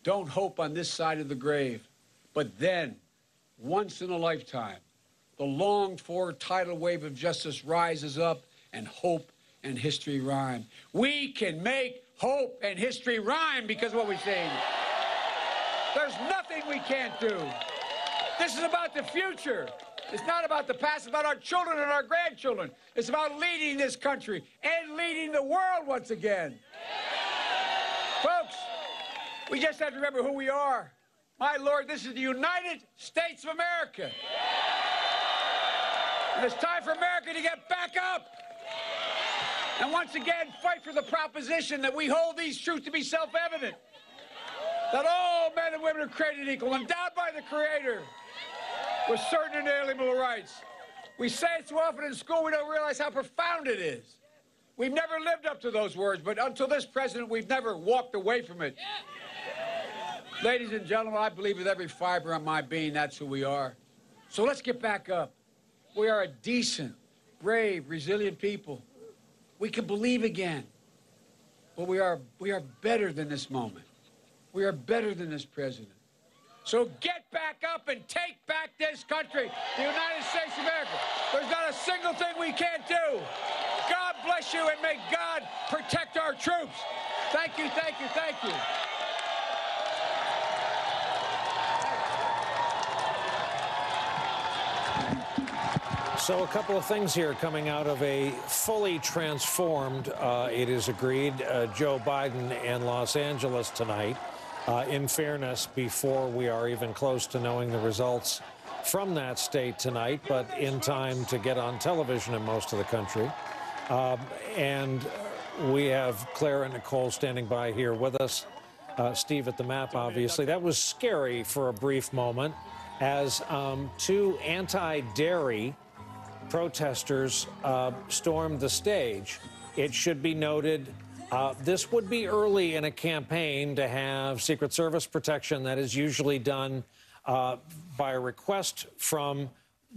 don't hope on this side of the grave, but then, once in a lifetime, the longed-for tidal wave of justice rises up, and hope and history rhyme. We can make hope and history rhyme because of what we've seen. There's nothing we can't do. This is about the future. It's not about the past. It's about our children and our grandchildren. It's about leading this country and leading the world once again. Folks, we just have to remember who we are. My Lord, this is the United States of America. And it's time for America to get back up. And once again, fight for the proposition that we hold these truths to be self-evident. That all men and women are created equal, endowed by the Creator with certain inalienable rights. We say it so often in school, we don't realize how profound it is. We've never lived up to those words, but until this president, we've never walked away from it. Ladies and gentlemen, I believe with every fiber of my being, that's who we are. So let's get back up. We are a decent, brave, resilient people. We can believe again. But we are better than this moment. We are better than this president. So get back up and take back this country, the United States of America. There's not a single thing we can't do. God bless you, and may God protect our troops. Thank you, thank you, thank you. So a couple of things here coming out of a fully transformed, it is agreed, Joe Biden in Los Angeles tonight. In fairness, before we are even close to knowing the results from that state tonight, but in time to get on television in most of the country. And we have Claire and Nicole standing by here with us. Steve at the map, obviously. That was scary for a brief moment as two anti-dairy protesters stormed the stage. It should be noted this would be early in a campaign to have Secret Service protection. That is usually done by a request from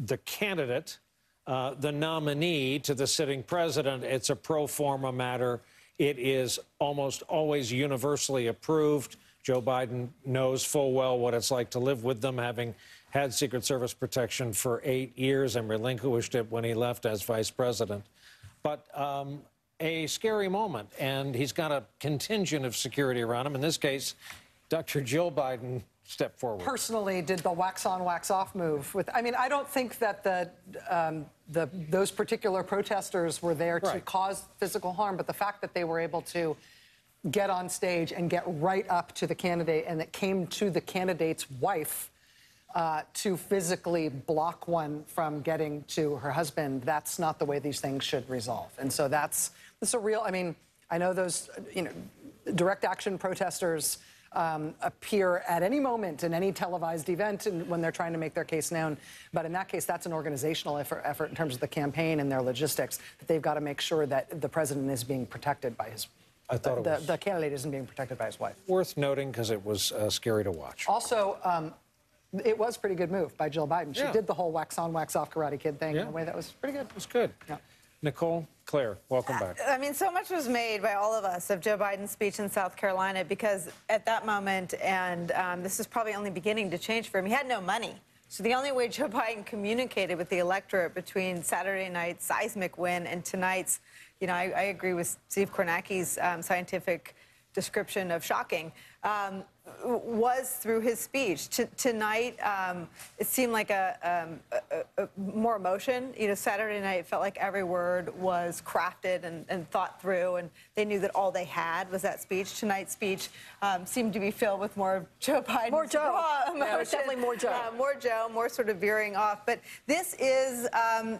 the candidate, the nominee to the sitting president. It's a pro forma matter. It is almost always universally approved. Joe Biden knows full well what it's like to live with them, having had Secret Service protection for 8 years and relinquished it when he left as vice president. But a scary moment, and he's got a contingent of security around him. In this case, Dr. Jill Biden stepped forward. Personally did the wax on, wax off move. I mean, I don't think that those particular protesters were there to cause physical harm, but the fact that they were able to get on stage and get right up to the candidate, and it came to the candidate's wife to physically block one from getting to her husband, that's not the way these things should resolve. And so that's a real, I mean, I know those, direct action protesters appear at any moment in any televised event and when they're trying to make their case known. But in that case, that's an organizational effort in terms of the campaign and their logistics, that they've got to make sure that the president is being protected by his, the candidate isn't being protected by his wife. Worth noting because it was scary to watch. Also, it was a pretty good move by Jill Biden. She did the whole wax on, wax off Karate Kid thing in a way that was pretty good. It was good. Yeah. Nicole, Claire, welcome back. I mean, so much was made by all of us of Joe Biden's speech in South Carolina because at that moment, and this is probably only beginning to change for him, he had no money. So the only way Joe Biden communicated with the electorate between Saturday night's seismic win and tonight's, I agree with Steve Kornacki's scientific description of shocking, was through his speech. Tonight, it seemed like a more emotion. Saturday night felt like every word was crafted and thought through, and they knew that all they had was that speech. Tonight's speech seemed to be filled with more Joe Biden. More Joe. Yeah, definitely more Joe. More Joe, more sort of veering off. But this is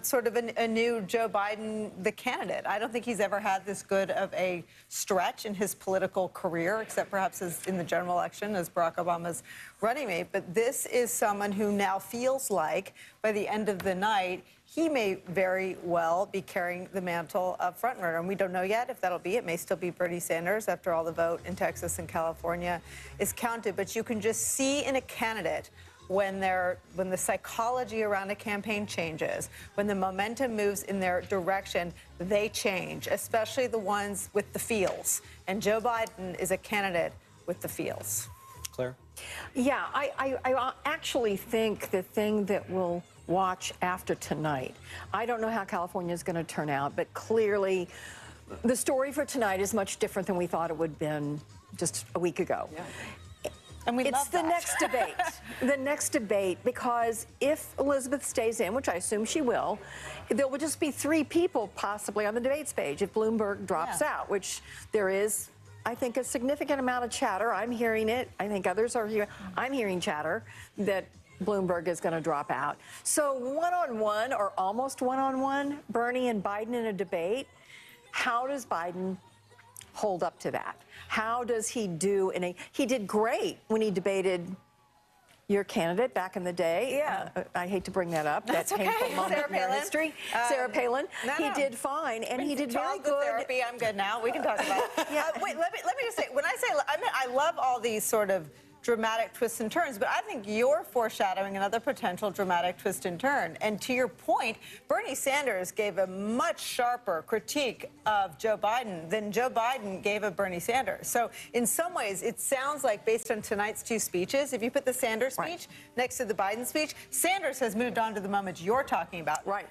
sort of a new Joe Biden, the candidate. I don't think he's ever had this good of a stretch in his political career, except perhaps in the general election as Barack Obama's running mate. But this is someone who now feels like, by the end of the night, he may very well be carrying the mantle of frontrunner. And we don't know yet if that'll be. It may still be Bernie Sanders after all the vote in Texas and California is counted. But you can just see in a candidate when the psychology around a campaign changes, when the momentum moves in their direction, they change, especially the ones with the feels. And Joe Biden is a candidate with the feels. Claire? Yeah, I actually think the thing that we'll watch after tonight, I don't know how California is going to turn out, but clearly the story for tonight is much different than we thought it would have been just a week ago. Yeah. And it's the next debate. The next debate, because if Elizabeth stays in, which I assume she will, there will just be 3 people possibly on the debate stage if Bloomberg drops out, which there is, I think, a significant amount of chatter. I'm hearing it. I think others are here. I'm hearing chatter that Bloomberg is going to drop out. So one-on-one or almost one-on-one, Bernie and Biden in a debate, how does Biden hold up to that? How does he do he did great when he debated your candidate back in the day. Yeah. I hate to bring that up. That's that painful moment in their history. Sarah Palin. No. He did fine, and he did very good. Therapy, I'm good now. We can talk about it. Wait, let me just say, when I say, I love all these sort of dramatic twists and turns, but I think you're foreshadowing another potential dramatic twist and turn. And to your point, Bernie Sanders gave a much sharper critique of Joe Biden than Joe Biden gave of Bernie Sanders. So in some ways, it sounds like, based on tonight's 2 speeches, if you put the Sanders speech next to the Biden speech, Sanders has moved on to the moment you're talking about. Right.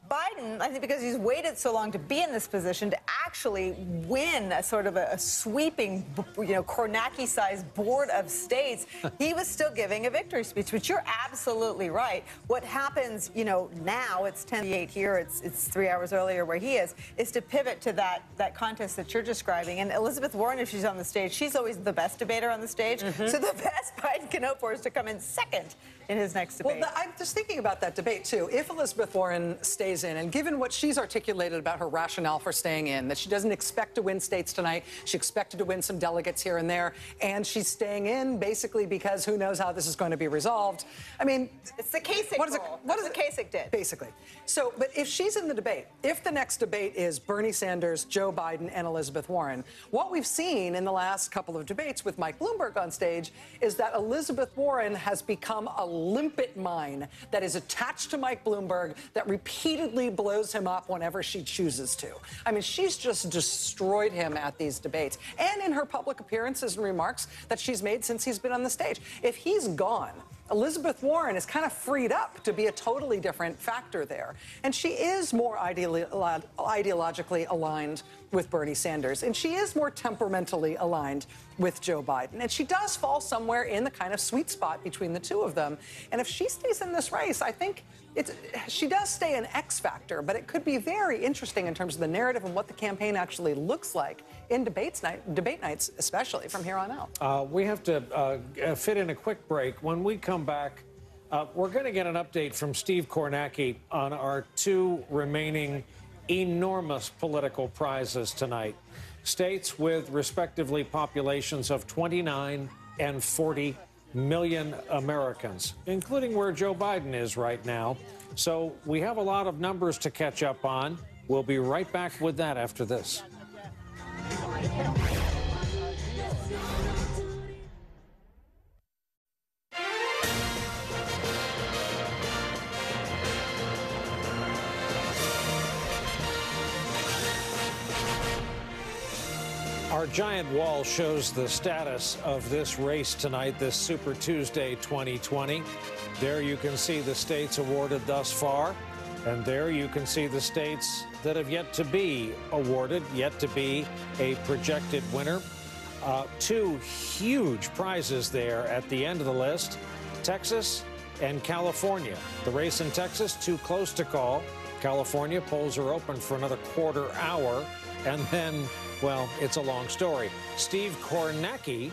Biden, I think because he's waited so long to be in this position to actually win a sort of a sweeping, Kornacki-sized board of states, he was still giving a victory speech, but you're absolutely right. What happens, now, it's 10:08 here, it's 3 hours earlier where he is to pivot to that contest that you're describing. And Elizabeth Warren, if she's on the stage, she's always the best debater on the stage. So the best Biden can hope for is to come in second in his next debate. Well, I'm just thinking about that debate, too. If Elizabeth Warren stays stays in, and given what she's articulated about her rationale for staying in, that she doesn't expect to win states tonight, she expected to win some delegates here and there, and she's staying in basically because who knows how this is going to be resolved. I mean, it's the Kasich rule. What is it Kasich did? Basically. So, but if she's in the debate, if the next debate is Bernie Sanders, Joe Biden, and Elizabeth Warren, what we've seen in the last couple of debates with Mike Bloomberg on stage is that Elizabeth Warren has become a limpet mine that is attached to Mike Bloomberg that repeatedly blows him up whenever she chooses to. I mean, she's just destroyed him at these debates and in her public appearances and remarks that she's made since he's been on the stage. If he's gone, Elizabeth Warren is kind of freed up to be a totally different factor there. And she is more ideologically aligned with Bernie Sanders, and she is more temperamentally aligned with Joe Biden. And she does fall somewhere in the kind of sweet spot between the two of them. And if she stays in this race, I think she does stay an X factor, but it could be very interesting in terms of the narrative and what the campaign actually looks like in debate nights, especially from here on out. We have to fit in a quick break. When we come back, we're going to get an update from Steve Kornacki on our two remaining enormous political prizes tonight. States with respectively populations of 29 and 40 million Americans, including where Joe Biden is right now. So we have a lot of numbers to catch up on. We'll be right back with that after this. Our giant wall shows the status of this race tonight, this Super Tuesday 2020. There you can see the states awarded thus far, and there you can see the states that have yet to be awarded, yet to be a projected winner. Two huge prizes there at the end of the list, Texas and California. The race in Texas, too close to call. California, polls are open for another quarter hour, and then, well, it's a long story. Steve Kornacki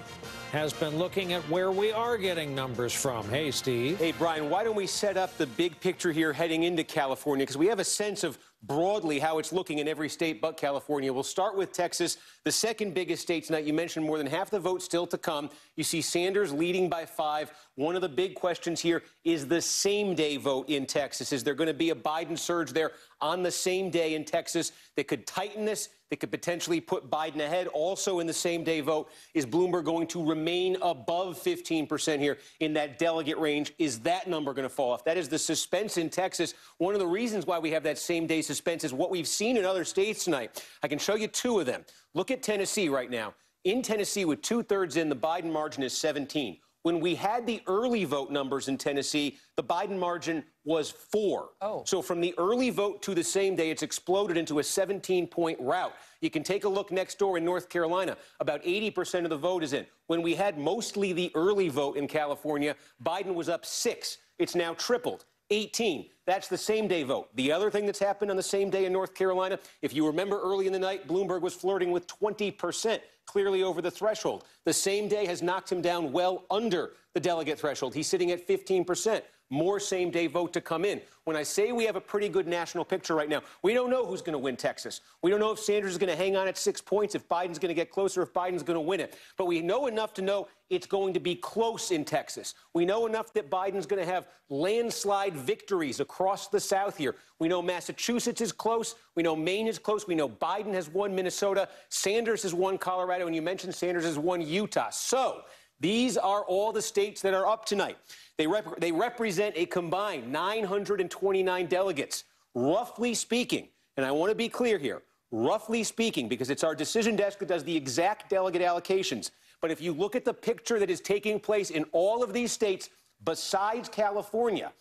has been looking at where we are getting numbers from. Hey, Steve. Hey, Brian, why don't we set up the big picture here heading into California, because we have a sense of broadly how it's looking in every state but California. We'll start with Texas, the second biggest state tonight. You mentioned more than half the vote still to come. You see Sanders leading by 5. One of the big questions here is the same-day vote in Texas. Is there going to be a Biden surge there on the same day in Texas that could tighten this, that could potentially put Biden ahead? Also in the same-day vote, is Bloomberg going to remain above 15% here in that delegate range? Is that number going to fall off? That is the suspense in Texas. One of the reasons why we have that same-day suspense is what we've seen in other states tonight. I can show you 2 of them. Look at Tennessee right now. In Tennessee, with 2/3 in, the Biden margin is 17. When we had the early vote numbers in Tennessee, the Biden margin was 4. Oh. So from the early vote to the same day, it's exploded into a 17-point rout. You can take a look next door in North Carolina. About 80% of the vote is in. When we had mostly the early vote in California, Biden was up 6. It's now tripled. 18. That's the same-day vote. The other thing that's happened on the same day in North Carolina, if you remember early in the night, Bloomberg was flirting with 20%, clearly over the threshold. The same day has knocked him down well under the delegate threshold. He's sitting at 15%. More same-day vote to come in. When I say we have a pretty good national picture right now, we don't know who's going to win Texas. We don't know if Sanders is going to hang on at 6 points, if Biden's going to get closer, if Biden's going to win it. But we know enough to know it's going to be close in Texas. We know enough that Biden's going to have landslide victories across the South here. We know Massachusetts is close. We know Maine is close. We know Biden has won Minnesota. Sanders has won Colorado. And you mentioned Sanders has won Utah. So these are all the states that are up tonight. They represent a combined 929 delegates. Roughly speaking, and I want to be clear here, roughly speaking, because it's our decision desk that does the exact delegate allocations. But if you look at the picture that is taking place in all of these states besides California,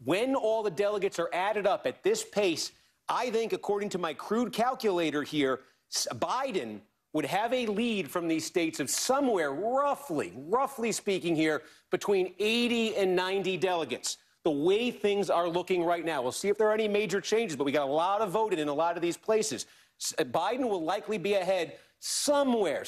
when all the delegates are added up at this pace, I think, according to my crude calculator here, Biden would have a lead from these states of somewhere roughly speaking here, between 80 and 90 delegates. The way things are looking right now. We'll see if there are any major changes, but we got a lot of voting in a lot of these places. Biden will likely be ahead somewhere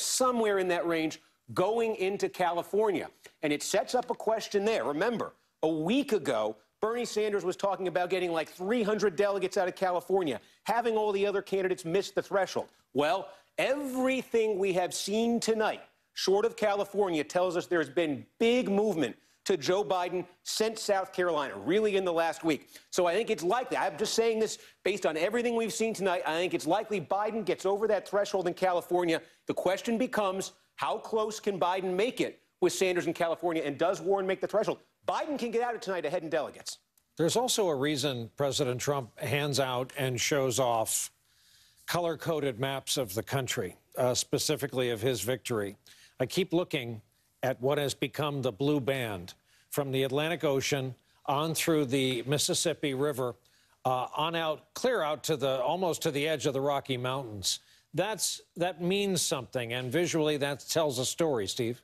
in that range going into California. And it sets up a question there. Remember, a week ago, Bernie Sanders was talking about getting like 300 delegates out of California, having all the other candidates miss the threshold. Well, everything we have seen tonight, short of California, tells us there's been big movement to Joe Biden since South Carolina, really in the last week. So I think it's likely, I'm just saying this based on everything we've seen tonight, I think it's likely Biden gets over that threshold in California. The question becomes, how close can Biden make it with Sanders in California, and does Warren make the threshold? Biden can get out of tonight ahead in delegates. There's also a reason President Trump hands out and shows off color-coded maps of the country, specifically of his victory. I keep looking at what has become the blue band from the Atlantic Ocean on through the Mississippi River, on out, clear out to the almost to the edge of the Rocky Mountains. That means something, and visually that tells a story, Steve.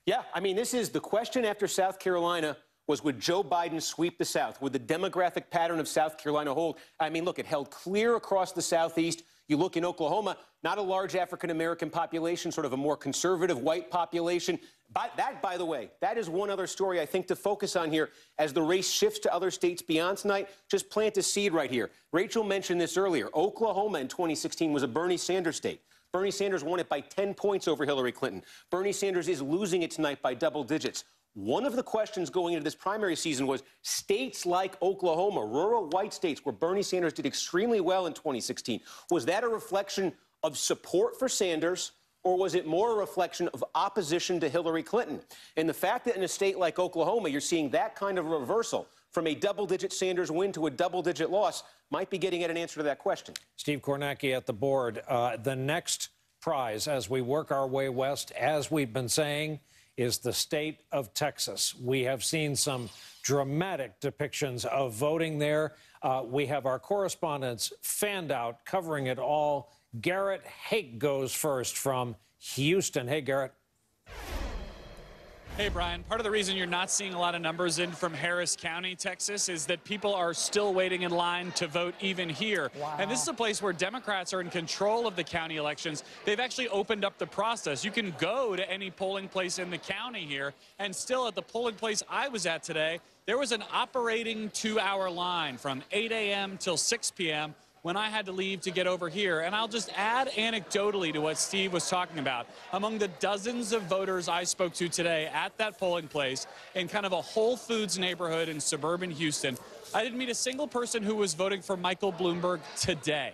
Yeah, I mean, this is the question after South Carolina was, would Joe Biden sweep the South? Would the demographic pattern of South Carolina hold? I mean, look, it held clear across the Southeast. You look in Oklahoma, not a large African-American population, sort of a more conservative white population. By the way, that is one other story I think to focus on here as the race shifts to other states beyond tonight. Just plant a seed right here. Rachel mentioned this earlier. Oklahoma in 2016 was a Bernie Sanders state. Bernie Sanders won it by 10 points over Hillary Clinton. Bernie Sanders is losing it tonight by double digits. One of the questions going into this primary season was states like Oklahoma, rural white states where Bernie Sanders did extremely well in 2016. Was that a reflection of support for Sanders, or was it more a reflection of opposition to Hillary Clinton? And the fact that in a state like Oklahoma, you're seeing that kind of reversal from a double-digit Sanders win to a double-digit loss might be getting at an answer to that question. Steve Kornacki at the board. The next prize as we work our way west, as we've been saying, is the state of Texas. We have seen some dramatic depictions of voting there. We have our correspondents fanned out, covering it all. Garrett Hake goes first from Houston. Hey, Garrett. Hey, Brian. Part of the reason you're not seeing a lot of numbers in from Harris County, Texas, is that people are still waiting in line to vote even here. Wow. And this is a place where Democrats are in control of the county elections. They've actually opened up the process. You can go to any polling place in the county here, and still at the polling place I was at today, there was an operating 2-hour line from 8 a.m. till 6 p.m. when I had to leave to get over here. And I'll just add anecdotally to what Steve was talking about. Among the dozens of voters I spoke to today at that polling place in kind of a Whole Foods neighborhood in suburban Houston, I didn't meet a single person who was voting for Michael Bloomberg today.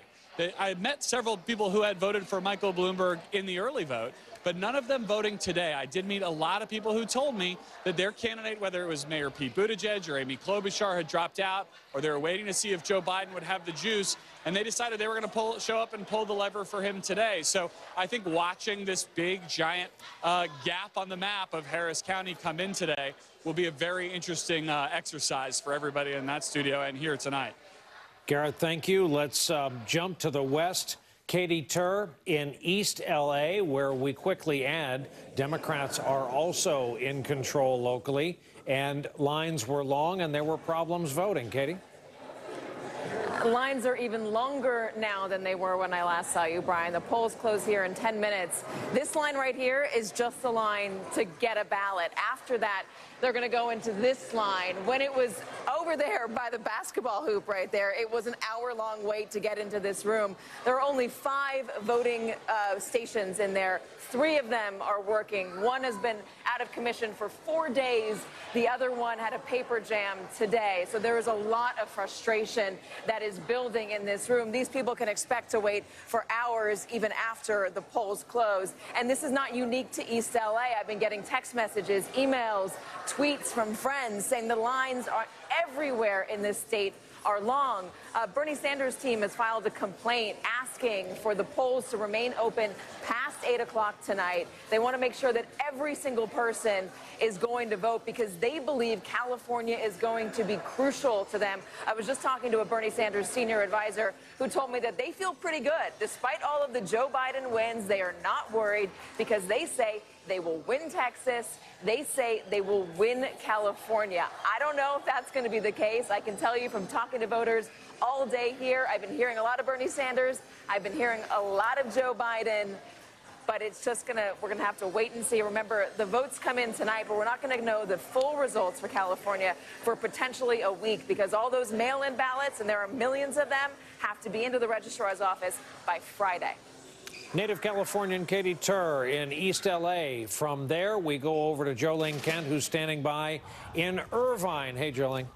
I met several people who had voted for Michael Bloomberg in the early vote, but none of them voting today. I did meet a lot of people who told me that their candidate, whether it was Mayor Pete Buttigieg or Amy Klobuchar, had dropped out, or they were waiting to see if Joe Biden would have the juice, and they decided they were going to show up and pull the lever for him today. So I think watching this big, giant gap on the map of Harris County come in today will be a very interesting exercise for everybody in that studio and here tonight. Garrett, thank you. Let's jump to the west. Katie Tur in East L.A., where we quickly add Democrats are also in control locally, and lines were long and there were problems voting. Katie? Lines are even longer now than they were when I last saw you, Brian. The polls close here in 10 minutes. This line right here is just the line to get a ballot. After that, they're going to go into this line. When it was over there by the basketball hoop right there, it was an hour-long wait to get into this room. There are only 5 voting stations in there. 3 of them are working. One has been out of commission for 4 days. The other one had a paper jam today. So there is a lot of frustration that is building in this room. These people can expect to wait for hours even after the polls close. And this is not unique to East LA. I've been getting text messages, emails, tweets from friends saying the lines are everywhere in this state are long. Bernie Sanders' team has filed a complaint asking for the polls to remain open past 8 o'clock tonight. They want to make sure that every single person is going to vote because they believe California is going to be crucial to them. I was just talking to a Bernie Sanders senior advisor who told me that they feel pretty good. Despite all of the Joe Biden wins, they are not worried because they say they will win Texas. They say they will win California. I don't know if that's going to be the case. I can tell you from talking to voters all day here, I've been hearing a lot of Bernie Sanders. I've been hearing a lot of Joe Biden. but it's just we're gonna have to wait and see. Remember, the votes come in tonight, but we're not gonna know the full results for California for potentially a week, because all those mail-in ballots, and there are millions of them, have to be into the registrar's office by Friday. Native Californian Katie Tur in East L.A. From there, we go over to Jolene Kent, who's standing by in Irvine. Hey, Jolene.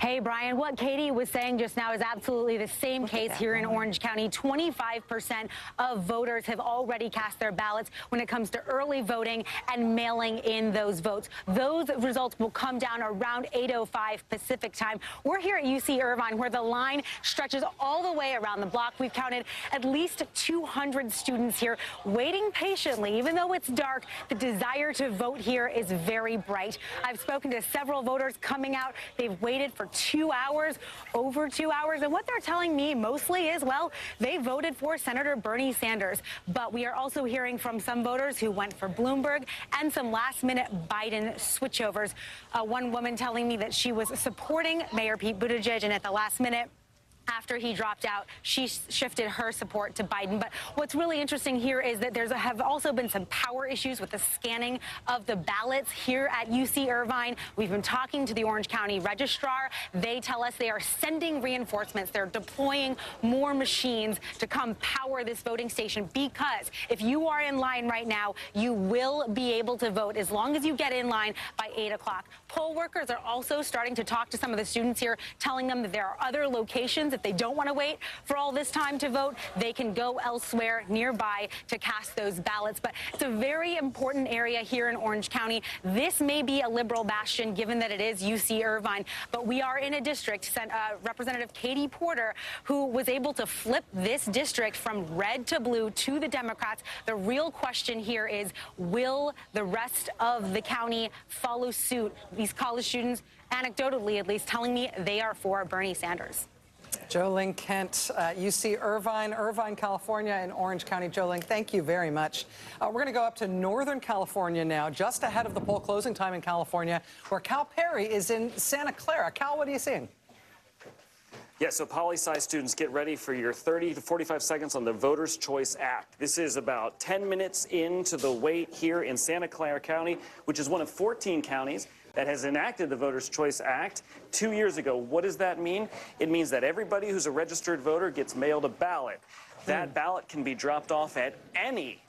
Hey, Brian, what Katie was saying just now is absolutely the same case here in Orange County. 25% of voters have already cast their ballots when it comes to early voting and mailing in those votes. Those results will come down around 8:05 Pacific time. We're here at UC Irvine, where the line stretches all the way around the block. We've counted at least 200 students here waiting patiently. Even though it's dark, the desire to vote here is very bright. I've spoken to several voters coming out. They've waited for 2 hours, over 2 hours. And what they're telling me mostly is, well, they voted for Senator Bernie Sanders. But we are also hearing from some voters who went for Bloomberg and some last-minute Biden switchovers. One woman telling me that she was supporting Mayor Pete Buttigieg, and at the last minute, after he dropped out, she shifted her support to Biden. But what's really interesting here is that have also been some power issues with the scanning of the ballots here at UC Irvine. We've been talking to the Orange County registrar. They tell us they are sending reinforcements. They're deploying more machines to come power this voting station, because if you are in line right now, you will be able to vote as long as you get in line by 8 o'clock. Poll workers are also starting to talk to some of the students here, telling them that there are other locations. If they don't want to wait for all this time to vote, they can go elsewhere nearby to cast those ballots. But it's a very important area here in Orange County. This may be a liberal bastion, given that it is UC Irvine, but we are in a district, Representative Katie Porter, who was able to flip this district from red to blue to the Democrats. The real question here is, will the rest of the county follow suit? These college students, anecdotally at least, telling me they are for Bernie Sanders. Jolene Kent, UC Irvine, California, and Orange County. Jolene, thank you very much. We're going to go up to Northern California now, just ahead of the poll closing time in California, where Cal Perry is in Santa Clara. Cal, what are you seeing? Yeah, so poli-sci students, get ready for your 30 to 45 seconds on the Voters' Choice Act. This is about 10 minutes into the wait here in Santa Clara County, which is one of 14 counties that has enacted the Voters' Choice Act 2 years ago. What does that mean? It means that everybody who's a registered voter gets mailed a ballot. That ballot can be dropped off at any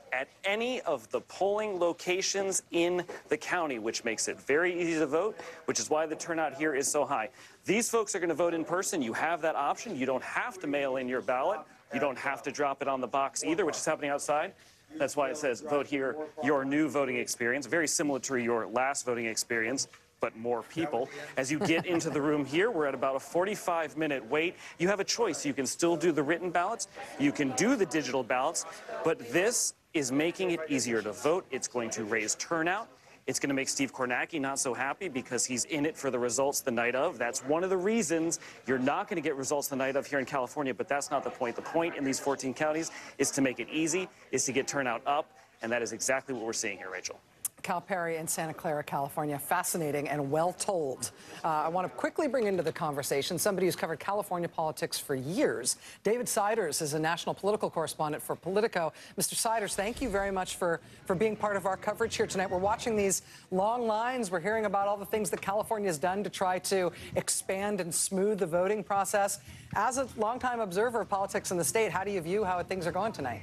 of the polling locations in the county, which makes it very easy to vote, which is why the turnout here is so high. These folks are going to vote in person. You have that option. You don't have to mail in your ballot. You don't have to drop it on the box either, which is happening outside. That's why it says vote here, your new voting experience, very similar to your last voting experience, but more people. As you get into the room here, we're at about a 45-minute wait. You have a choice. You can still do the written ballots. You can do the digital ballots, but this is making it easier to vote. It's going to raise turnout. It's going to make Steve Kornacki not so happy because he's in it for the results the night of. That's one of the reasons you're not going to get results the night of here in California, but that's not the point. The point in these 14 counties is to make it easy, is to get turnout up, and that is exactly what we're seeing here, Rachel. Cal Perry in Santa Clara, California. Fascinating and well told. I want to quickly bring into the conversation somebody who's covered California politics for years. David Siders is a national political correspondent for Politico. Mr. Siders, thank you very much for being part of our coverage here tonight. We're watching these long lines. We're hearing about all the things that California has done to try to expand and smooth the voting process. As a longtime observer of politics in the state, how do you view how things are going tonight?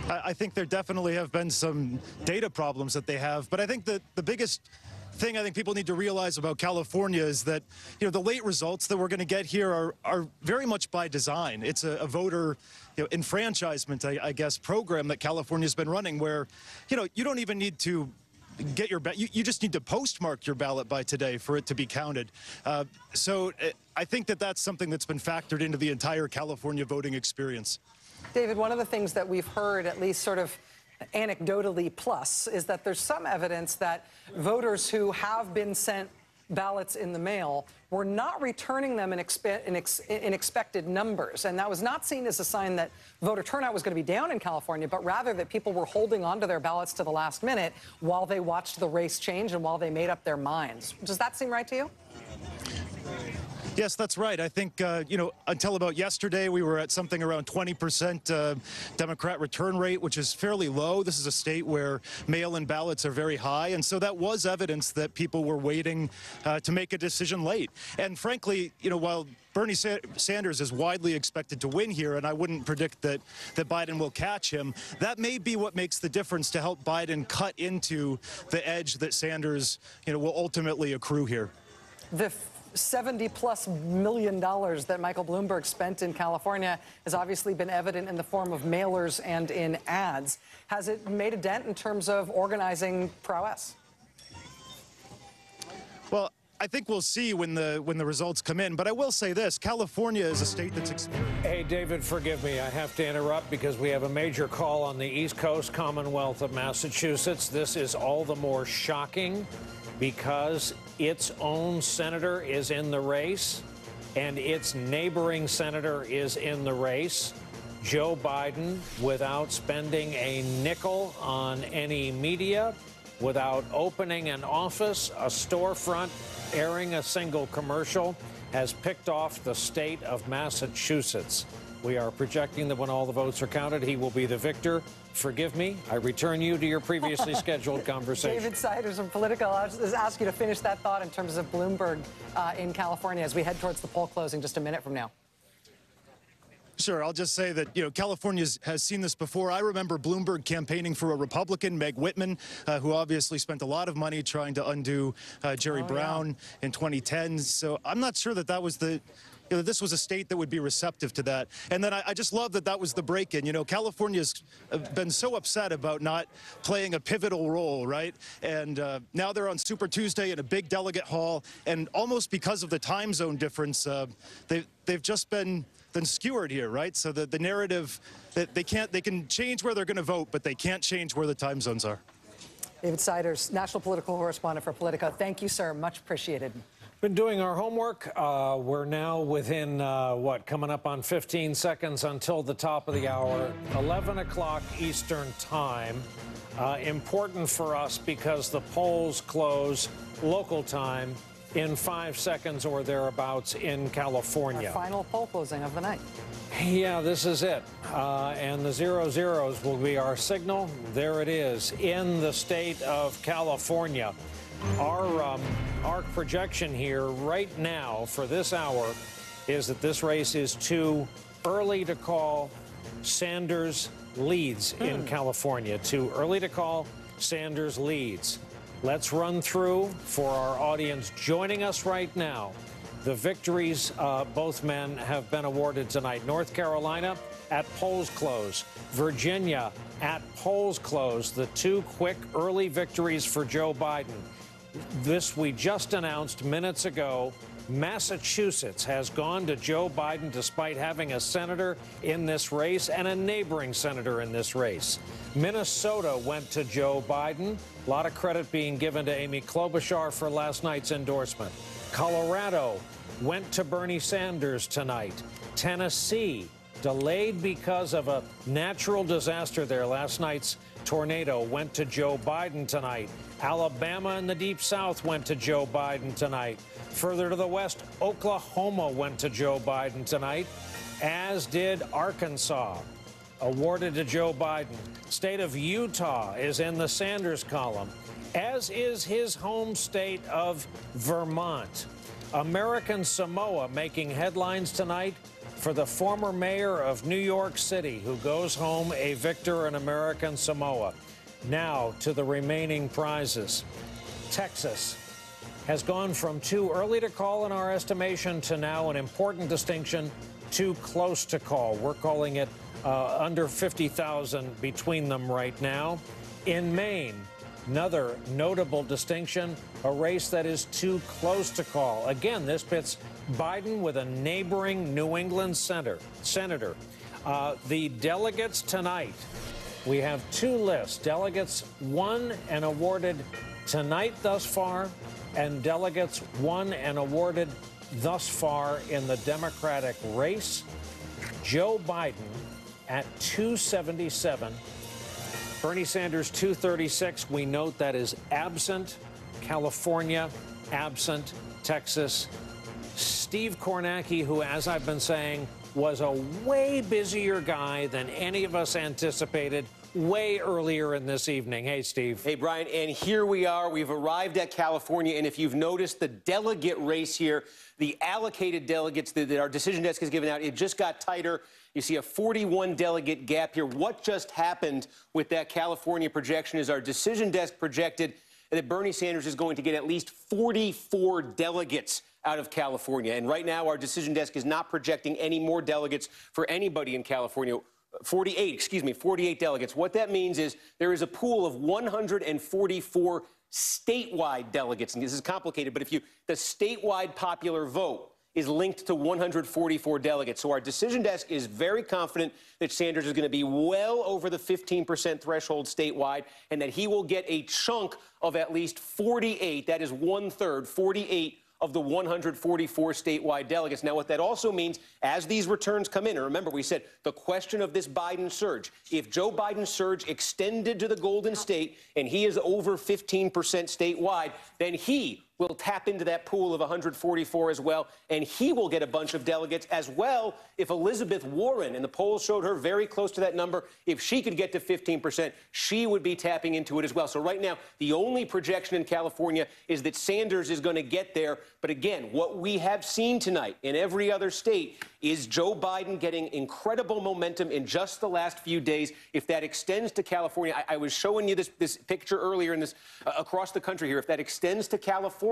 I think there definitely have been some data problems that they have, but I think that the biggest thing I think people need to realize about California is that, you know, the late results that we're going to get here are very much by design. It's a voter, enfranchisement, I guess, program that California's been running where, you don't even need to get your ballot. You just need to postmark your ballot by today for it to be counted. So I think that that's something that's been factored into the entire California voting experience. David, one of the things that we've heard, at least sort of anecdotally plus, is that there's some evidence that voters who have been sent ballots in the mail were not returning them in expected numbers. And that was not seen as a sign that voter turnout was going to be down in California, but rather that people were holding on to their ballots to the last minute while they watched the race change and while they made up their minds. Does that seem right to you? Yes, that's right. I think, until about yesterday, we were at something around 20% Democrat return rate, which is fairly low. This is a state where mail-in ballots are very high. And so that was evidence that people were waiting to make a decision late. And frankly, while Bernie Sanders is widely expected to win here, and I wouldn't predict that Biden will catch him, that may be what makes the difference to help Biden cut into the edge that Sanders, will ultimately accrue here. The $70+ million that Michael Bloomberg spent in California has obviously been evident in the form of mailers and in ads. Has it made a dent in terms of organizing prowess? Well, I think we'll see when the results come in. But I will say this: California is a state that's experienced. Hey, David, forgive me. I have to interrupt because we have a major call on the East Coast Commonwealth of Massachusetts. This is all the more shocking because its own senator is in the race and its neighboring senator is in the race. Joe Biden, without spending a nickel on any media, without opening an office, a storefront, airing a single commercial, has picked off the state of Massachusetts. We are projecting that when all the votes are counted, he will be the victor. Forgive me, I return you to your previously scheduled conversation. David Siders from Politico. I'll just ask you to finish that thought in terms of Bloomberg in California as we head towards the poll closing just a minute from now. Sure. I'll just say that, California has seen this before. I remember Bloomberg campaigning for a Republican, Meg Whitman, who obviously spent a lot of money trying to undo Jerry Brown in 2010. So I'm not sure that was this was a state that would be receptive to that. And then I just love that was the break-in. California's been so upset about not playing a pivotal role, right? And now they're on Super Tuesday in a big delegate hall. And almost because of the time zone difference, they've just been skewered here, right? So the narrative that they can change where they're going to vote, but they can't change where the time zones are. David Siders, national political correspondent for Politico. Thank you, sir. Much appreciated. Been doing our homework. We're now within, coming up on 15 seconds until the top of the hour, 11 o'clock Eastern time. Important for us because the polls close local time in 5 seconds or thereabouts in California. Our final poll closing of the night. Yeah, this is it. And the 00s will be our signal. There it is in the state of California. Our projection here right now for this hour is that this race is too early to call. Sanders leads in California. Too early to call. Sanders leads. Let's run through for our audience joining us right now the victories both men have been awarded tonight. North Carolina at polls close. Virginia at polls close. The two quick early victories for Joe Biden. This we just announced minutes ago. Massachusetts has gone to Joe Biden despite having a senator in this race and a neighboring senator in this race. Minnesota went to Joe Biden. A lot of credit being given to Amy Klobuchar for last night's endorsement. Colorado went to Bernie Sanders tonight. Tennessee delayed because of a natural disaster there. Last night's tornado went to Joe Biden tonight. Alabama and the Deep South went to Joe Biden tonight. Further to the west, Oklahoma went to Joe Biden tonight, as did Arkansas, awarded to Joe Biden. State of Utah is in the Sanders column, as is his home state of Vermont. American Samoa making headlines tonight for the former mayor of New York City, who goes home a victor in American Samoa. Now to the remaining prizes. Texas has gone from too early to call in our estimation to now an important distinction, too close to call. We're calling it under 50,000 between them right now. In Maine, another notable distinction, a race that is too close to call. Again, this pits Biden with a neighboring New England senator. The delegates tonight, we have two lists. Delegates won and awarded tonight thus far, and delegates won and awarded thus far in the Democratic race. Joe Biden at 277. Bernie Sanders, 236. We note that is absent California, absent Texas. Steve Kornacki, who, as I've been saying, was a way busier guy than any of us anticipated way earlier in this evening. Hey, Steve. Hey, Brian, and here we are. We've arrived at California, and if you've noticed the delegate race here, the allocated delegates that our decision desk has given out, it just got tighter. You see a 41 delegate gap here. What just happened with that California projection is our decision desk projected that Bernie Sanders is going to get at least 44 delegates out of California. And right now, our decision desk is not projecting any more delegates for anybody in California. 48 delegates. What that means is there is a pool of 144 statewide delegates. And this is complicated, but the statewide popular vote is linked to 144 delegates. So our decision desk is very confident that Sanders is going to be well over the 15% threshold statewide and that he will get a chunk of at least 48, that is 1/3, 48 of the 144 statewide delegates. Now, what that also means, as these returns come in, and remember, we said the question of this Biden surge, if Joe Biden's surge extended to the Golden State and he is over 15% statewide, then he will tap into that pool of 144 as well, and he will get a bunch of delegates as well if Elizabeth Warren, and the polls showed her very close to that number, if she could get to 15%, she would be tapping into it as well. So right now, the only projection in California is that Sanders is going to get there. But again, what we have seen tonight in every other state is Joe Biden getting incredible momentum in just the last few days. If that extends to California, I was showing you this picture earlier in this across the country here. If that extends to California,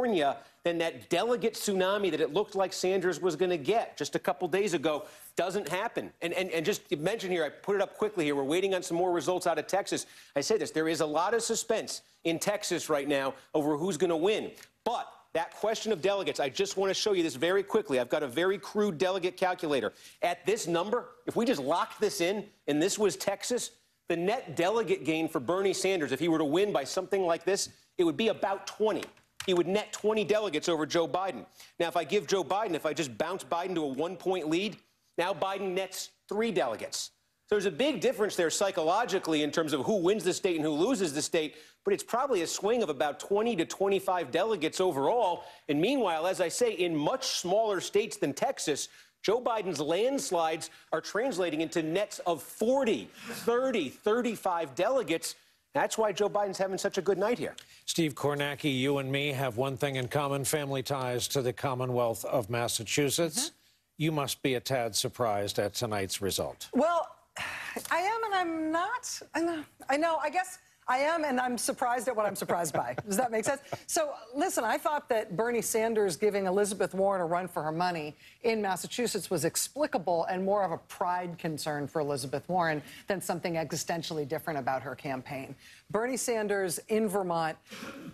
then that delegate tsunami that it looked like Sanders was going to get just a couple days ago doesn't happen. And just to mention here, I put it up quickly here, we're waiting on some more results out of Texas. I say this, there is a lot of suspense in Texas right now over who's going to win. But that question of delegates, I just want to show you this very quickly. I've got a very crude delegate calculator. At this number, if we just locked this in, and this was Texas, the net delegate gain for Bernie Sanders, if he were to win by something like this, it would be about 20. He would net 20 delegates over Joe Biden. Now, if I give Joe Biden, if I just bounce Biden to a 1-point lead, now Biden nets 3 delegates. So there's a big difference there psychologically in terms of who wins the state and who loses the state, but it's probably a swing of about 20 to 25 delegates overall. And meanwhile, as I say, in much smaller states than Texas, Joe Biden's landslides are translating into nets of 40, 30, 35 delegates. That's why Joe Biden's having such a good night here. Steve Kornacki, you and me have one thing in common, family ties to the Commonwealth of Massachusetts. You must be a tad surprised at tonight's result. Well, I am and I'm not. I know, I guess I am, and I'm surprised at what I'm surprised by. Does that make sense? So, listen, I thought that Bernie Sanders giving Elizabeth Warren a run for her money in Massachusetts was explicable and more of a pride concern for Elizabeth Warren than something existentially different about her campaign. Bernie Sanders in Vermont,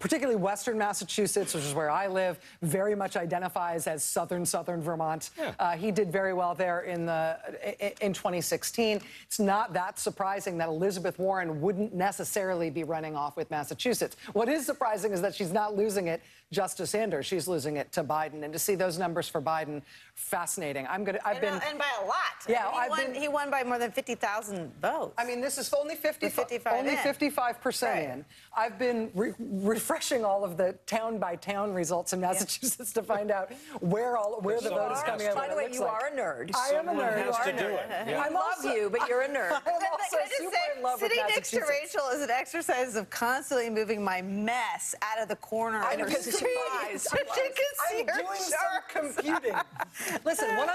particularly Western Massachusetts, which is where I live, very much identifies as southern Vermont. Yeah. He did very well there in 2016. It's not that surprising that Elizabeth Warren wouldn't necessarily be running off with Massachusetts. What is surprising is that she's not losing it just to Sanders. She's losing it to Biden. And to see those numbers for Biden, fascinating. And by a lot. Yeah, he won by more than 50,000 votes. I mean, this is only 55% in. I've been refreshing all of the town-by-town results in Massachusetts to find out where the vote is coming out. By the way, you are a nerd. I am a nerd. You are a nerd. I love you, but you're a nerd. I'm also super in love with Sitting next to Rachel is an exercise of constantly moving my mess out of the corner. I'm doing some computing. Listen, one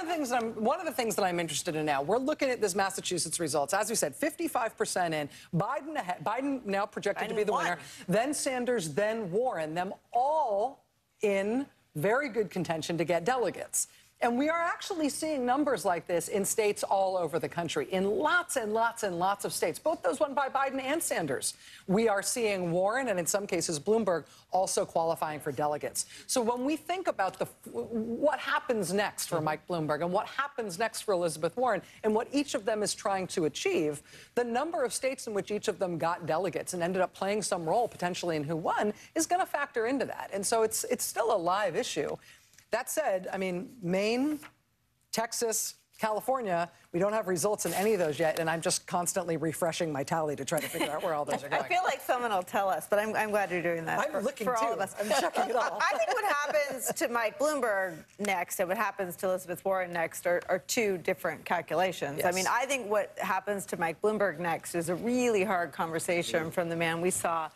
of the things that I'm interested in now, we're looking at this Massachusetts results. As we said, 55% in. Biden now projected to be the winner. Then Sanders, then Warren. Them all in very good contention to get delegates. And we are actually seeing numbers like this in states all over the country, in lots and lots and lots of states, both those won by Biden and Sanders. We are seeing Warren, and in some cases Bloomberg, also qualifying for delegates. So when we think about what happens next for Mike Bloomberg and what happens next for Elizabeth Warren and what each of them is trying to achieve, the number of states in which each of them got delegates and ended up playing some role potentially in who won is going to factor into that. And so it's still a live issue. That said, I mean, Maine, Texas, California, We don't have results in any of those yet, and I'm just constantly refreshing my tally to try to figure out where all those are going. I feel like someone will tell us, but I'm glad you're doing that. I'm looking for too. all of us. I'm checking it all. I think what happens to Mike Bloomberg next and what happens to Elizabeth Warren next are two different calculations. Yes. I mean, I think what happens to Mike Bloomberg next is a really hard conversation from the man we saw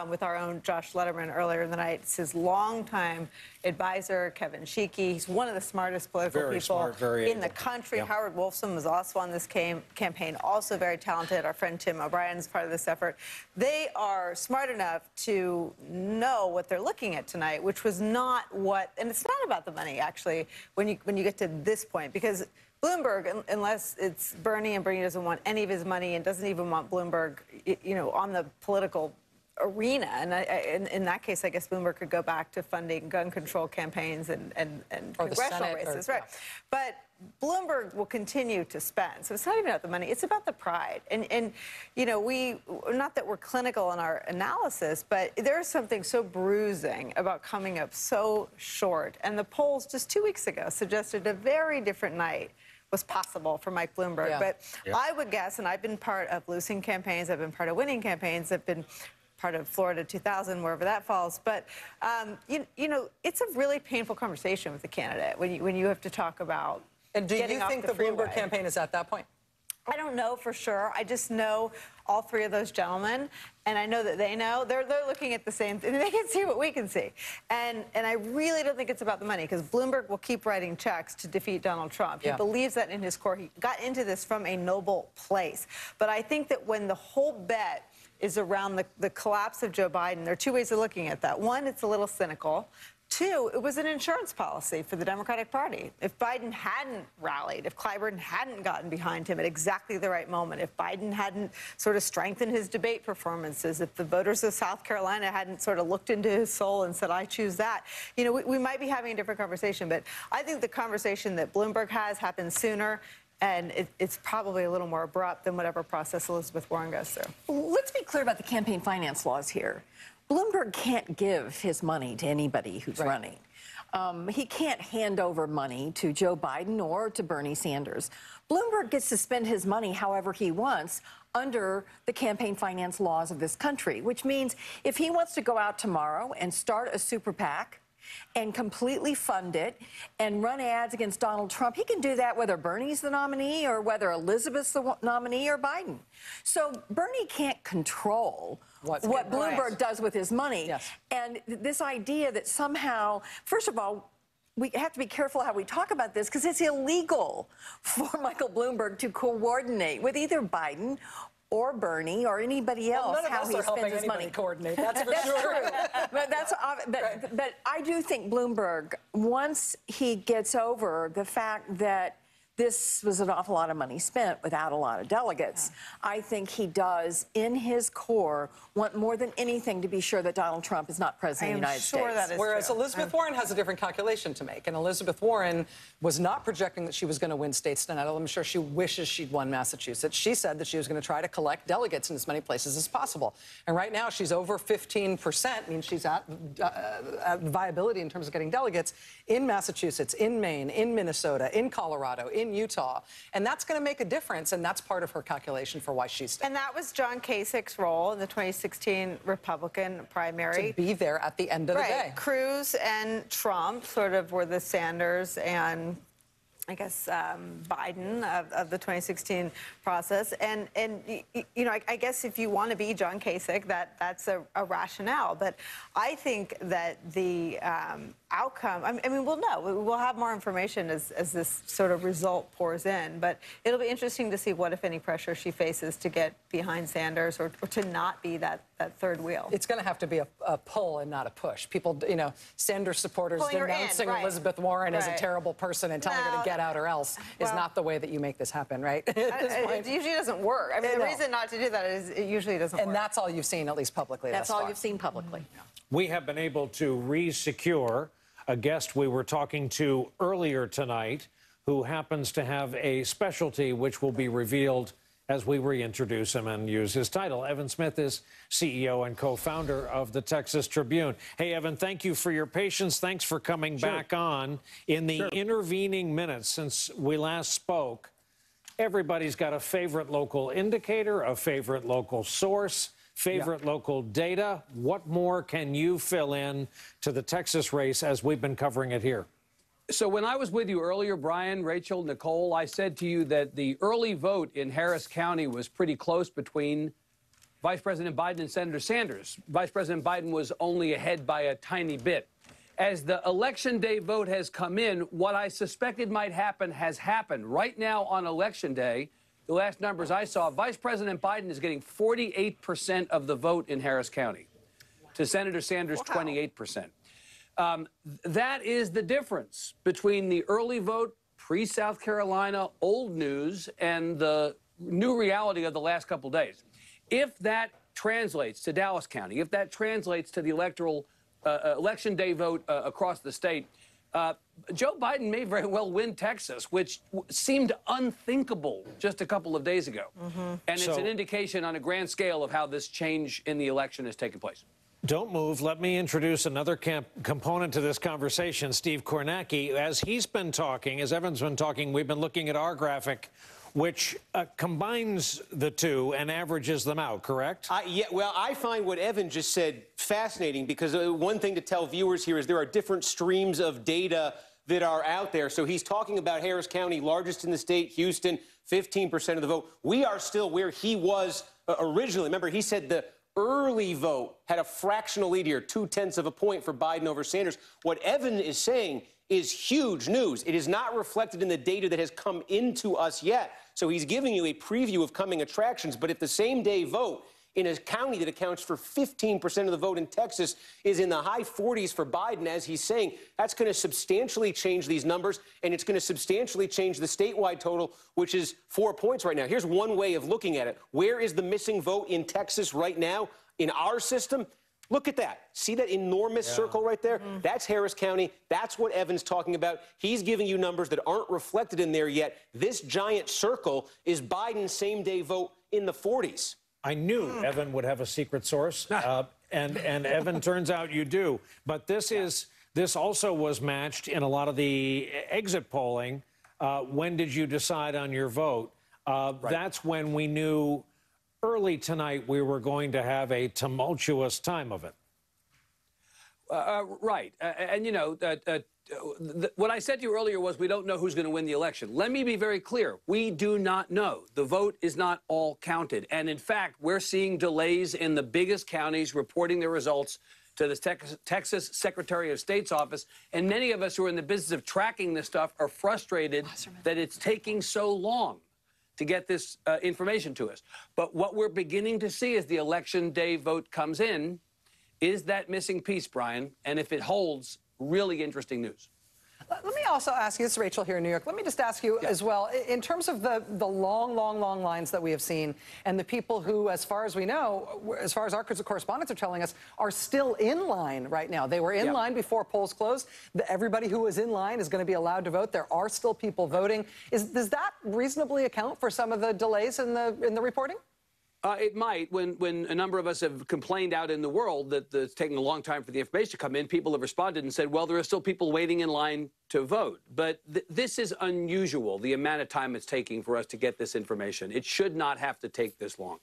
with our own Josh Letterman earlier in the night. It's his longtime advisor, Kevin Sheekey. He's one of the smartest political people in the country. Yep. Howard Wolfson was also on this campaign, also very talented. Our friend Tim O'Brien is part of this effort. They are smart enough to know what they're looking at tonight, which was not what, and it's not about the money, actually, when you get to this point, because Bloomberg, unless it's Bernie, and Bernie doesn't want any of his money and doesn't even want Bloomberg, you know, on the political arena. And in that case, I guess Bloomberg could go back to funding gun control campaigns and congressional races, right? But Bloomberg will continue to spend. So it's not even about the money. It's about the pride. And you know, not that we're clinical in our analysis, but there's something so bruising about coming up so short. And the polls just 2 weeks ago suggested a very different night was possible for Mike Bloomberg. But I would guess, and I've been part of losing campaigns, I've been part of winning campaigns, I've been part of Florida 2000, wherever that falls. But, you know, it's a really painful conversation with the candidate when you have to talk about And do you think the freeway. Bloomberg campaign is at that point? I don't know for sure. I just know all three of those gentlemen, and I know that they know. They're looking at the same thing. They can see what we can see. And I really don't think it's about the money, because Bloomberg will keep writing checks to defeat Donald Trump. He believes that in his core. He got into this from a noble place. But I think that when the whole bet is around the collapse of Joe Biden, there are two ways of looking at that. One, it's a little cynical. Two, it was an insurance policy for the Democratic Party. If Biden hadn't rallied, if Clyburn hadn't gotten behind him at exactly the right moment, if Biden hadn't sort of strengthened his debate performances, if the voters of South Carolina hadn't sort of looked into his soul and said, I choose that, you know, we might be having a different conversation. But I think the conversation that Bloomberg has happens sooner, and it's probably a little more abrupt than whatever process Elizabeth Warren goes through. Let's be clear about the campaign finance laws here. Bloomberg can't give his money to anybody who's running. He can't hand over money to Joe Biden or to Bernie Sanders. Bloomberg gets to spend his money however he wants under the campaign finance laws of this country, which means if he wants to go out tomorrow and start a super PAC and completely fund it and run ads against Donald Trump, he can do that whether Bernie's the nominee or whether Elizabeth's the nominee or Biden. So Bernie can't control what Bloomberg does with his money. And this idea that somehow, first of all, we have to be careful how we talk about this, because it's illegal for Michael Bloomberg to coordinate with either Biden or Bernie or anybody else how he spends his money. Coordinate. That's for sure. But I do think Bloomberg, once he gets over the fact that this was an awful lot of money spent without a lot of delegates, I think he does, in his core, want more than anything to be sure that Donald Trump is not president of the United States. That is Whereas Elizabeth Warren has a different calculation to make. And Elizabeth Warren was not projecting that she was going to win states tonight. I'm sure she wishes she'd won Massachusetts. She said that she was going to try to collect delegates in as many places as possible. And right now she's over 15%, means she's at viability in terms of getting delegates in Massachusetts, in Maine, in Minnesota, in Colorado, in Utah. And that's going to make a difference, and that's part of her calculation for why she's staying. And that was John Kasich's role in the 2016 Republican primary. To be there at the end of the day. Cruz and Trump sort of were the Sanders and, I guess, Biden of the 2016 process. And you know, I guess if you want to be John Kasich, that's a rationale. But I think that the outcome, I mean, we'll know. We'll have more information as this sort of result pours in. But it'll be interesting to see what, if any, pressure she faces to get behind Sanders or to not be that third wheel. It's going to have to be a pull and not a push. People, you know, Sanders supporters denouncing Elizabeth Warren as a terrible person and telling her to get out or else is not the way that you make this happen, right? It usually doesn't work. I mean, the reason not to do that is it usually doesn't work. And that's all you've seen, at least publicly. That's all you've seen publicly. We have been able to re-secure a guest we were talking to earlier tonight who happens to have a specialty which will be revealed as we reintroduce him and use his title. Evan Smith is CEO and co-founder of the Texas Tribune. Hey, Evan, thank you for your patience. Thanks for coming back on. In the intervening minutes since we last spoke, everybody's got a favorite local indicator, a favorite local source, favorite local data. What more can you fill in to the Texas race as we've been covering it here? So when I was with you earlier, Brian, Rachel, Nicole, I said to you that the early vote in Harris County was pretty close between Vice President Biden and Senator Sanders. Vice President Biden was only ahead by a tiny bit. As the Election Day vote has come in, what I suspected might happen has happened. Right now on Election Day, the last numbers I saw, Vice President Biden is getting 48% of the vote in Harris County, to Senator Sanders' 28%. That is the difference between the early vote, pre-South Carolina, old news, and the new reality of the last couple days. If that translates to Dallas County, if that translates to the Election Day vote across the state, Joe Biden may very well win Texas, which seemed unthinkable just a couple of days ago. And it's an indication on a grand scale of how this change in the election has taken place. Don't move. Let me introduce another component to this conversation, Steve Kornacki. As he's been talking, as Evan's been talking, we've been looking at our graphic, which combines the two and averages them out, correct? Yeah, well, I find what Evan just said fascinating because one thing to tell viewers here is there are different streams of data that are out there. So he's talking about Harris County, largest in the state, Houston, 15% of the vote. We are still where he was originally. Remember, he said the early vote had a fractional lead here, 0.2 of a point for Biden over Sanders. What Evan is saying is huge news. It is not reflected in the data that has come into us yet. So he's giving you a preview of coming attractions. But if the same day vote in a county that accounts for 15% of the vote in Texas is in the high 40s for Biden, as he's saying, that's going to substantially change these numbers, and it's going to substantially change the statewide total, which is 4 points right now. Here's one way of looking at it. Where is the missing vote in Texas right now in our system? Look at that. See that enormous circle right there? That's Harris County. That's what Evan's talking about. He's giving you numbers that aren't reflected in there yet. This giant circle is Biden's same-day vote in the 40s. I knew Evan would have a secret source, and Evan, turns out you do. But this also was matched in a lot of the exit polling. When did you decide on your vote? That's when we knew early tonight we were going to have a tumultuous time of it. Right. And, you know, what I said to you earlier was we don't know who's going to win the election. Let me be very clear. We do not know. The vote is not all counted. And, in fact, we're seeing delays in the biggest counties reporting their results to the Texas Secretary of State's office. And many of us who are in the business of tracking this stuff are frustrated that it's taking so long to get this information to us. But what we're beginning to see as the Election Day vote comes in is that missing piece, Brian. And if it holds, really interesting news. Let me also ask you, this is Rachel here in New York. Let me just ask you as well, in terms of the long lines that we have seen and the people who, as far as we know, as far as our correspondents are telling us, are still in line right now. They were in line before polls closed. Everybody who was in line is going to be allowed to vote. There are still people voting. Does that reasonably account for some of the delays in the reporting? It might. When a number of us have complained out in the world that it's taking a long time for the information to come in, people have responded and said, well, there are still people waiting in line to vote. But this is unusual, the amount of time it's taking for us to get this information. It should not have to take this long.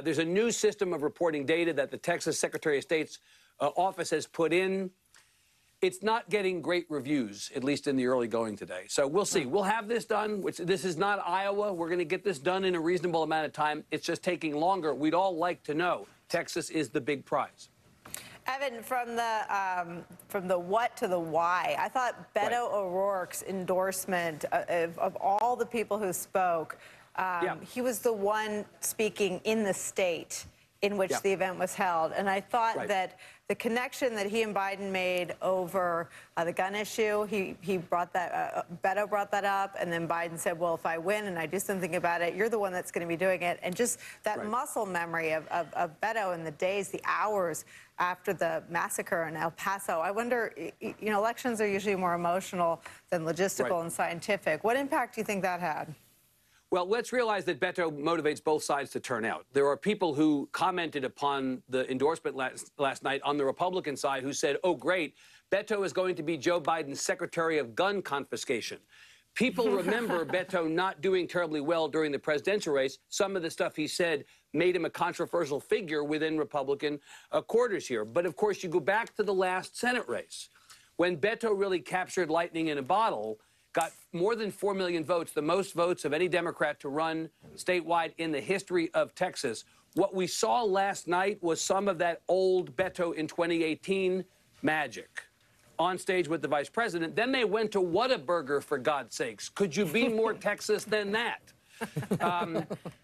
There's a new system of reporting data that the Texas Secretary of State's office has put in. It's not getting great reviews, at least in the early going today. So we'll see. We'll have this done. This is not Iowa. We're going to get this done in a reasonable amount of time. It's just taking longer. We'd all like to know. Texas is the big prize. Evan, from the what to the why, I thought Beto O'Rourke's endorsement of all the people who spoke, he was the one speaking in the state in which the event was held. And I thought that the connection that he and Biden made over the gun issue, he brought that, Beto brought that up, and then Biden said, well, if I win and I do something about it, you're the one that's going to be doing it. And just that muscle memory of Beto in the days, the hours after the massacre in El Paso. I wonder, you know, elections are usually more emotional than logistical and scientific. What impact do you think that had? Well, let's realize that Beto motivates both sides to turn out. There are people who commented upon the endorsement last night on the Republican side who said, oh, great, Beto is going to be Joe Biden's Secretary of Gun Confiscation. People remember Beto not doing terribly well during the presidential race. Some of the stuff he said made him a controversial figure within Republican quarters here. But, of course, you go back to the last Senate race, when Beto really captured lightning in a bottle, got more than 4 million votes, the most votes of any Democrat to run statewide in the history of Texas. What we saw last night was some of that old Beto in 2018 magic on stage with the vice president. Then they went to Whataburger, for God's sakes. Could you be more Texas than that?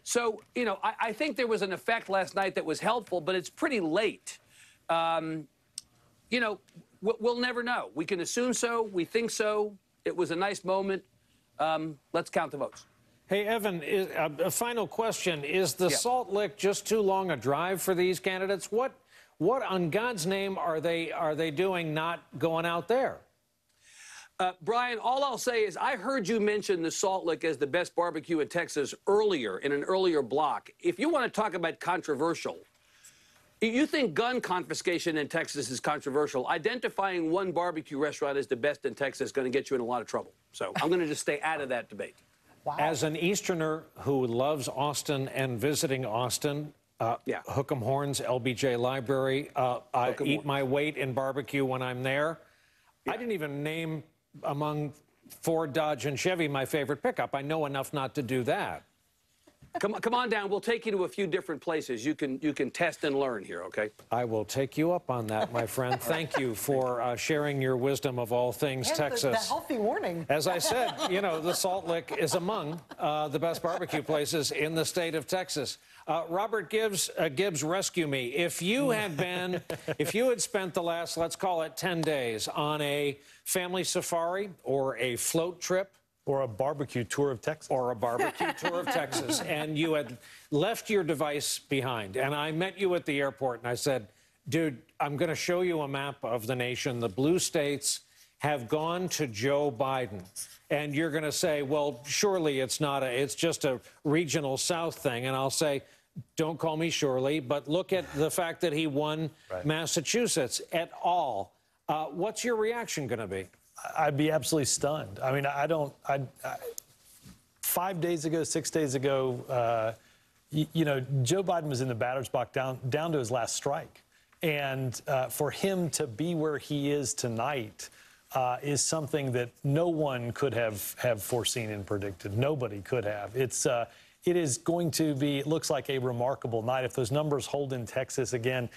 So, you know, I think there was an effect last night that was helpful, but it's pretty late. You know, we'll never know. We can assume so. We think so. It was a nice moment. Let's count the votes. Hey, Evan, a final question. Is the Salt Lick just too long a drive for these candidates? What on God's name are they doing not going out there? Brian, all I'll say is I heard you mention the Salt Lick as the best barbecue in Texas earlier, in an earlier block. If you want to talk about controversial, you think gun confiscation in Texas is controversial. Identifying one barbecue restaurant as the best in Texas is going to get you in a lot of trouble. So I'm going to just stay out of that debate. Wow. As an Easterner who loves Austin and visiting Austin, Hook 'em Horns, LBJ Library, I eat my weight in barbecue when I'm there. I didn't even name among Ford, Dodge, and Chevy my favorite pickup. I know enough not to do that. Come on down. We'll take you to a few different places. You can test and learn here, okay? I will take you up on that, my friend. Thank you for sharing your wisdom of all things Texas. The healthy warning. As I said, you know, the Salt Lick is among the best barbecue places in the state of Texas. Robert Gibbs, rescue me. If you had spent the last, let's call it 10 days on a family safari or a float trip, or a barbecue tour of Texas. Or a barbecue tour of Texas. And you had left your device behind. And I met you at the airport and I said, dude, I'm going to show you a map of the nation. The blue states have gone to Joe Biden. And you're going to say, well, surely it's just a regional South thing. And I'll say, don't call me Shirley, but look at the fact that he won Massachusetts at all. What's your reaction going to be? I'd be absolutely stunned. I mean, 5 days ago, 6 days ago, you know, Joe Biden was in the batter's box down to his last strike. And for him to be where he is tonight is something that no one could have foreseen and predicted. Nobody could have. It is going to be, it looks like a remarkable night. If those numbers hold in Texas again,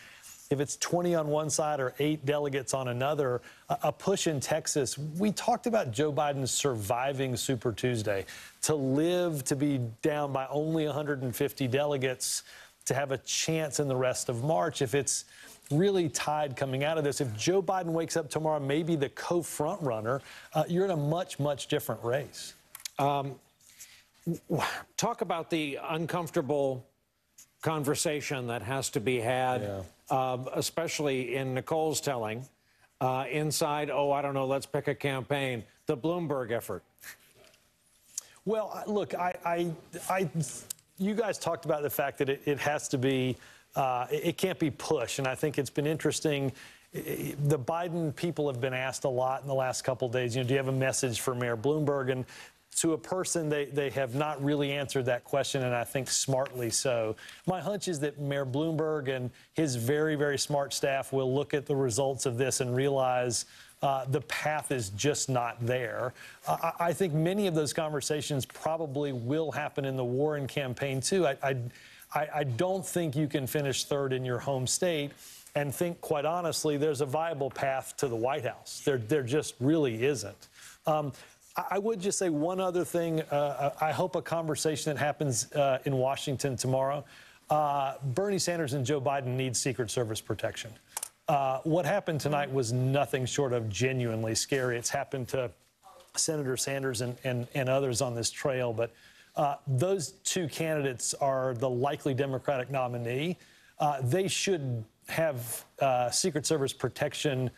if it's 20 on one side or 8 delegates on another, a push in Texas. We talked about Joe Biden surviving Super Tuesday. To live to be down by only 150 delegates, to have a chance in the rest of March, if it's really tied coming out of this. If Joe Biden wakes up tomorrow, maybe the co-front runner, you're in a much, much different race. Talk about the uncomfortable conversation that has to be had, especially in Nicole's telling, inside, I don't know, let's pick a campaign, the Bloomberg effort. Well, look, you guys talked about the fact that it has to be, it can't be push, and I think it's been interesting. The Biden people have been asked a lot in the last couple of days, you know, do you have a message for Mayor Bloomberg? And to a person, they have not really answered that question, and I think smartly so. My hunch is that Mayor Bloomberg and his very, very smart staff will look at the results of this and realize the path is just not there. I think many of those conversations probably will happen in the Warren campaign, too. I don't think you can finish third in your home state and think, quite honestly, there's a viable path to the White House. There just really isn't. I would just say one other thing. I hope a conversation that happens in Washington tomorrow. Bernie Sanders and Joe Biden need Secret Service protection. What happened tonight was nothing short of genuinely scary. It's happened to Senator Sanders and others on this trail. But those two candidates are the likely Democratic nominee. They should have Secret Service protection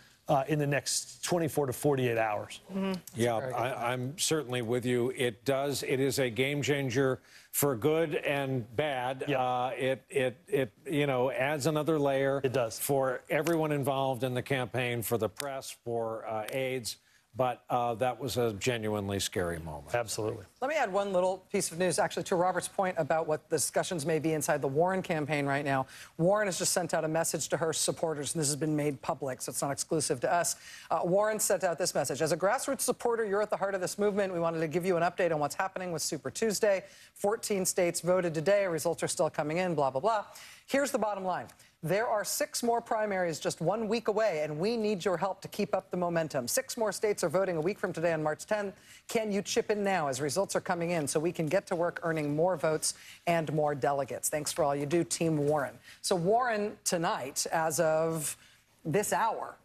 in the next 24 to 48 hours. Mm-hmm. Yeah, I'm certainly with you. It is a game changer for good and bad. It you know, adds another layer. It does. For everyone involved in the campaign, for the press, for aides. But that was a genuinely scary moment. Absolutely. Let me add one little piece of news, actually, to Robert's point about what the discussions may be inside the Warren campaign right now. Warren has just sent out a message to her supporters, and this has been made public, so it's not exclusive to us. Warren sent out this message. As a grassroots supporter, you're at the heart of this movement. We wanted to give you an update on what's happening with Super Tuesday. 14 states voted today. Results are still coming in, blah, blah, blah. Here's the bottom line. There are 6 more primaries just 1 week away, and we need your help to keep up the momentum. 6 more states are voting a week from today on March 10th. Can you chip in now as results are coming in so we can get to work earning more votes and more delegates? Thanks for all you do, Team Warren. So Warren tonight, as of this hour,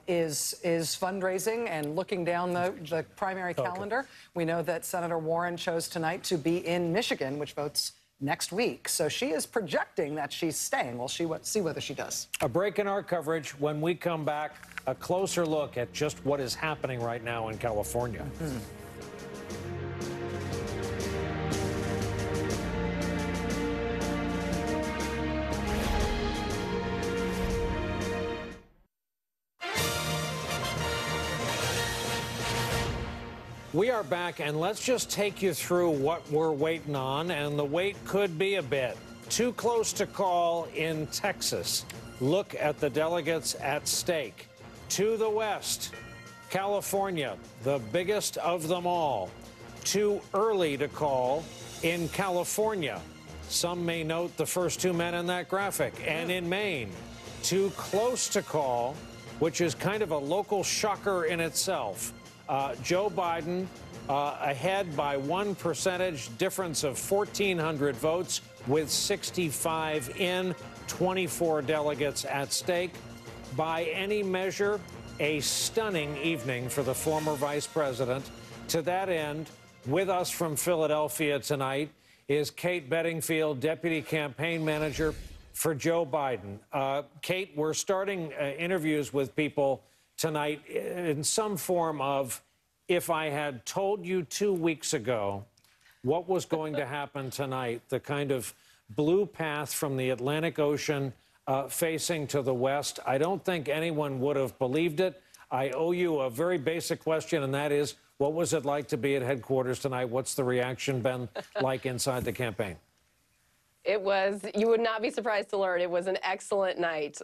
is fundraising and looking down the primary calendar. We know that Senator Warren chose tonight to be in Michigan, which votes next week. So she is projecting that she's staying. We'll see whether she does. A break in our coverage. When we come back, a closer look at just what is happening right now in California. We are back, and let's just take you through what we're waiting on, and the wait could be a bit. Too close to call in Texas. Look at the delegates at stake. To the west, California, the biggest of them all. Too early to call in California. Some may note the first 2 men in that graphic. And in Maine, too close to call, which is kind of a local shocker in itself. Joe Biden ahead by 1 percentage difference of 1,400 votes with 65 in, 24 delegates at stake. By any measure, a stunning evening for the former vice president. To that end, with us from Philadelphia tonight is Kate Bedingfield, deputy campaign manager for Joe Biden. Kate, we're starting interviews with people tonight in some form of, if I had told you 2 weeks ago what was going to happen tonight, the kind of blue path from the Atlantic Ocean facing to the west, I don't think anyone would have believed it. I owe you a very basic question, and that is, what was it like to be at headquarters tonight? What's the reaction been like inside the campaign? It was, you would not be surprised to learn, it was an excellent night.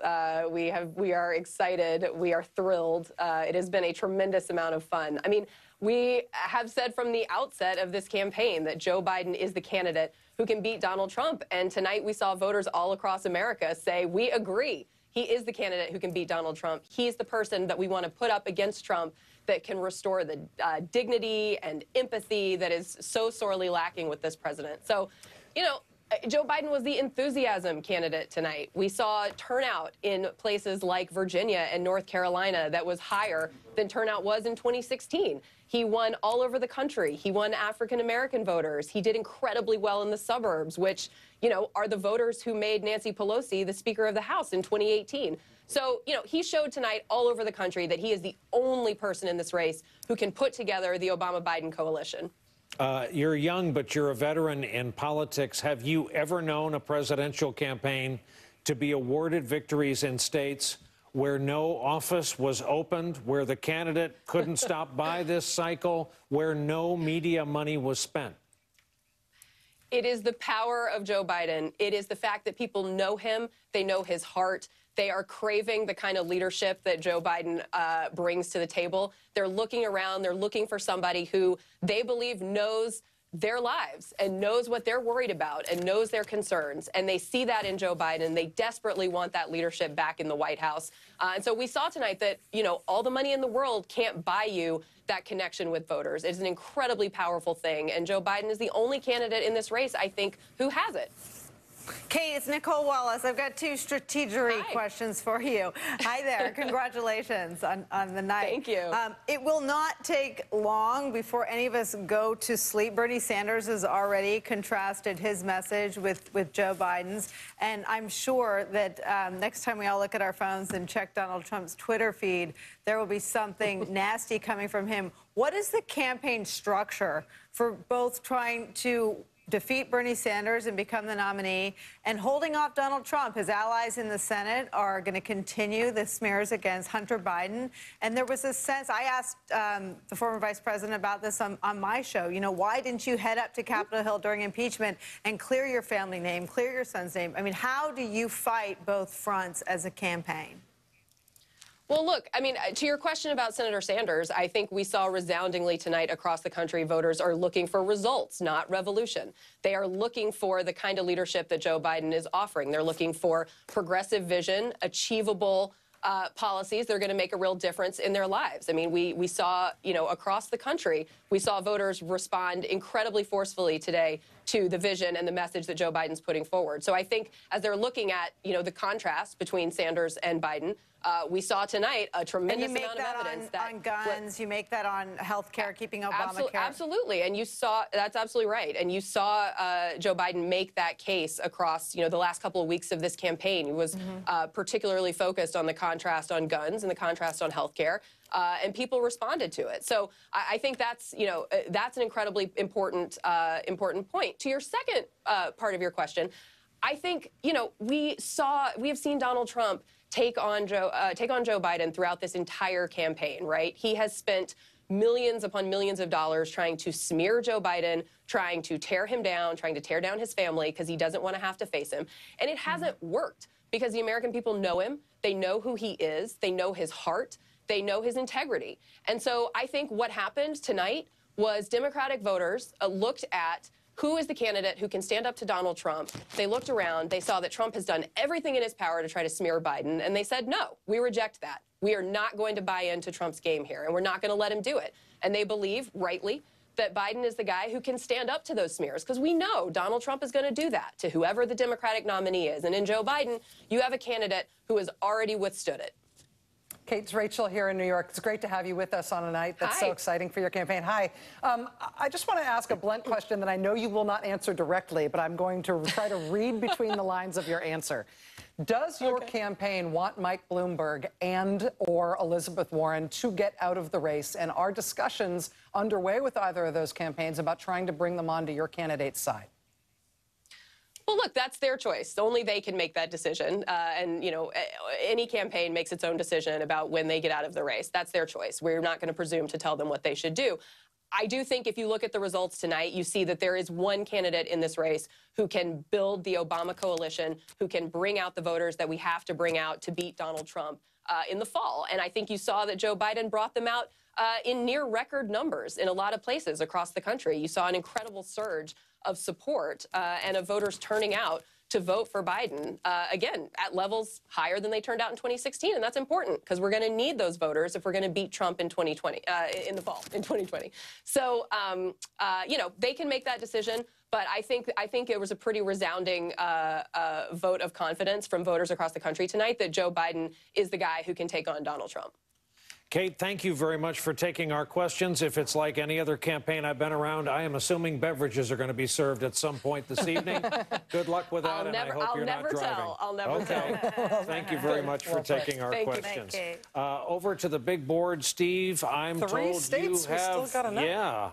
We are excited. We are thrilled. It has been a tremendous amount of fun. I mean, we have said from the outset of this campaign that Joe Biden is the candidate who can beat Donald Trump. And tonight we saw voters all across America say, we agree. He is the candidate who can beat Donald Trump. He's the person that we want to put up against Trump that can restore the dignity and empathy that is so sorely lacking with this president. So, you know, Joe Biden was the enthusiasm candidate tonight. We saw turnout in places like Virginia and North Carolina that was higher than turnout was in 2016. He won all over the country. He won African-American voters. He did incredibly well in the suburbs, which, you know, are the voters who made Nancy Pelosi the Speaker of the House in 2018. So, you know, he showed tonight all over the country that he is the only person in this race who can put together the Obama-Biden coalition. You're young, but you're a veteran in politics. Have you ever known a presidential campaign to be awarded victories in states where no office was opened, where the candidate couldn't stop by this cycle, where no media money was spent? It is the power of Joe Biden. It is the fact that people know him. They know his heart. They are craving the kind of leadership that Joe Biden brings to the table. They're looking around. They're looking for somebody who they believe knows their lives and knows what they're worried about and knows their concerns. And they see that in Joe Biden. They desperately want that leadership back in the White House. And so we saw tonight that, you know, all the money in the world can't buy you that connection with voters. It's an incredibly powerful thing. And Joe Biden is the only candidate in this race, I think, who has it. Kate, it's Nicole Wallace. I've got 2 strategery questions for you. Hi there. Congratulations on the night. Thank you. It will not take long before any of us go to sleep. Bernie Sanders has already contrasted his message with Joe Biden's. And I'm sure that next time we all look at our phones and check Donald Trump's Twitter feed, there will be something nasty coming from him. What is the campaign structure for both trying to defeat Bernie Sanders and become the nominee, and holding off Donald Trump. His allies in the Senate are going to continue the smears against Hunter Biden. And there was a sense, I asked the former vice president about this on my show, you know, why didn't you head up to Capitol Hill during impeachment and clear your family name, clear your son's name? I mean, how do you fight both fronts as a campaign? Well, look, I mean, to your question about Senator Sanders, I think we saw resoundingly tonight across the country, voters are looking for results, not revolution. They are looking for the kind of leadership that Joe Biden is offering. They're looking for progressive vision, achievable policies that are going to make a real difference in their lives. I mean, we saw, you know, across the country, we saw voters respond incredibly forcefully today to the vision and the message that Joe Biden's putting forward. So I think as they're looking at, you know, the contrast between Sanders and Biden, we saw tonight a tremendous amount of evidence that on guns, you make that on health care, keeping Obamacare. Absolutely, and you saw, that's absolutely right, and you saw Joe Biden make that case across, you know, the last couple of weeks of this campaign. He was particularly focused on the contrast on guns and the contrast on health care. And people responded to it. So I think that's, you know, that's an incredibly important point. To your second part of your question, I think, you know, we have seen Donald Trump take on Joe Biden throughout this entire campaign, right? He has spent millions upon millions of dollars trying to smear Joe Biden, trying to tear him down, trying to tear down his family because he doesn't want to have to face him. And it hasn't worked because the American people know him. They know who he is. They know his heart. They know his integrity. And so I think what happened tonight was Democratic voters looked at who is the candidate who can stand up to Donald Trump. They looked around. They saw that Trump has done everything in his power to try to smear Biden. And they said, no, we reject that. We are not going to buy into Trump's game here, and we're not going to let him do it. And they believe, rightly, that Biden is the guy who can stand up to those smears, because we know Donald Trump is going to do that to whoever the Democratic nominee is. And in Joe Biden, you have a candidate who has already withstood it. Kate, it's Rachel here in New York. It's great to have you with us on a night that's so exciting for your campaign. Hi. I just want to ask a blunt question that I know you will not answer directly, but I'm going to try to read between the lines of your answer. Does your campaign want Mike Bloomberg and or Elizabeth Warren to get out of the race? And are discussions underway with either of those campaigns about trying to bring them onto your candidate's side? Well, look, that's their choice. Only they can make that decision. And, you know, any campaign makes its own decision about when they get out of the race. That's their choice. We're not going to presume to tell them what they should do. I do think if you look at the results tonight, you see that there is one candidate in this race who can build the Obama coalition, who can bring out the voters that we have to bring out to beat Donald Trump in the fall. And I think you saw that Joe Biden brought them out in near record numbers in a lot of places across the country. You saw an incredible surge of support and of voters turning out to vote for Biden, again, at levels higher than they turned out in 2016. And that's important because we're going to need those voters if we're going to beat Trump in 2020, in the fall, in 2020. So, you know, they can make that decision. But I think it was a pretty resounding vote of confidence from voters across the country tonight that Joe Biden is the guy who can take on Donald Trump. Kate, thank you very much for taking our questions. If it's like any other campaign I've been around, I am assuming beverages are going to be served at some point this evening. Good luck with that, and I hope you're not driving. I'll never tell. Thank you very much for taking our questions. Over to the big board, Steve. I'm told you have... 3 states, we still got enough. Yeah.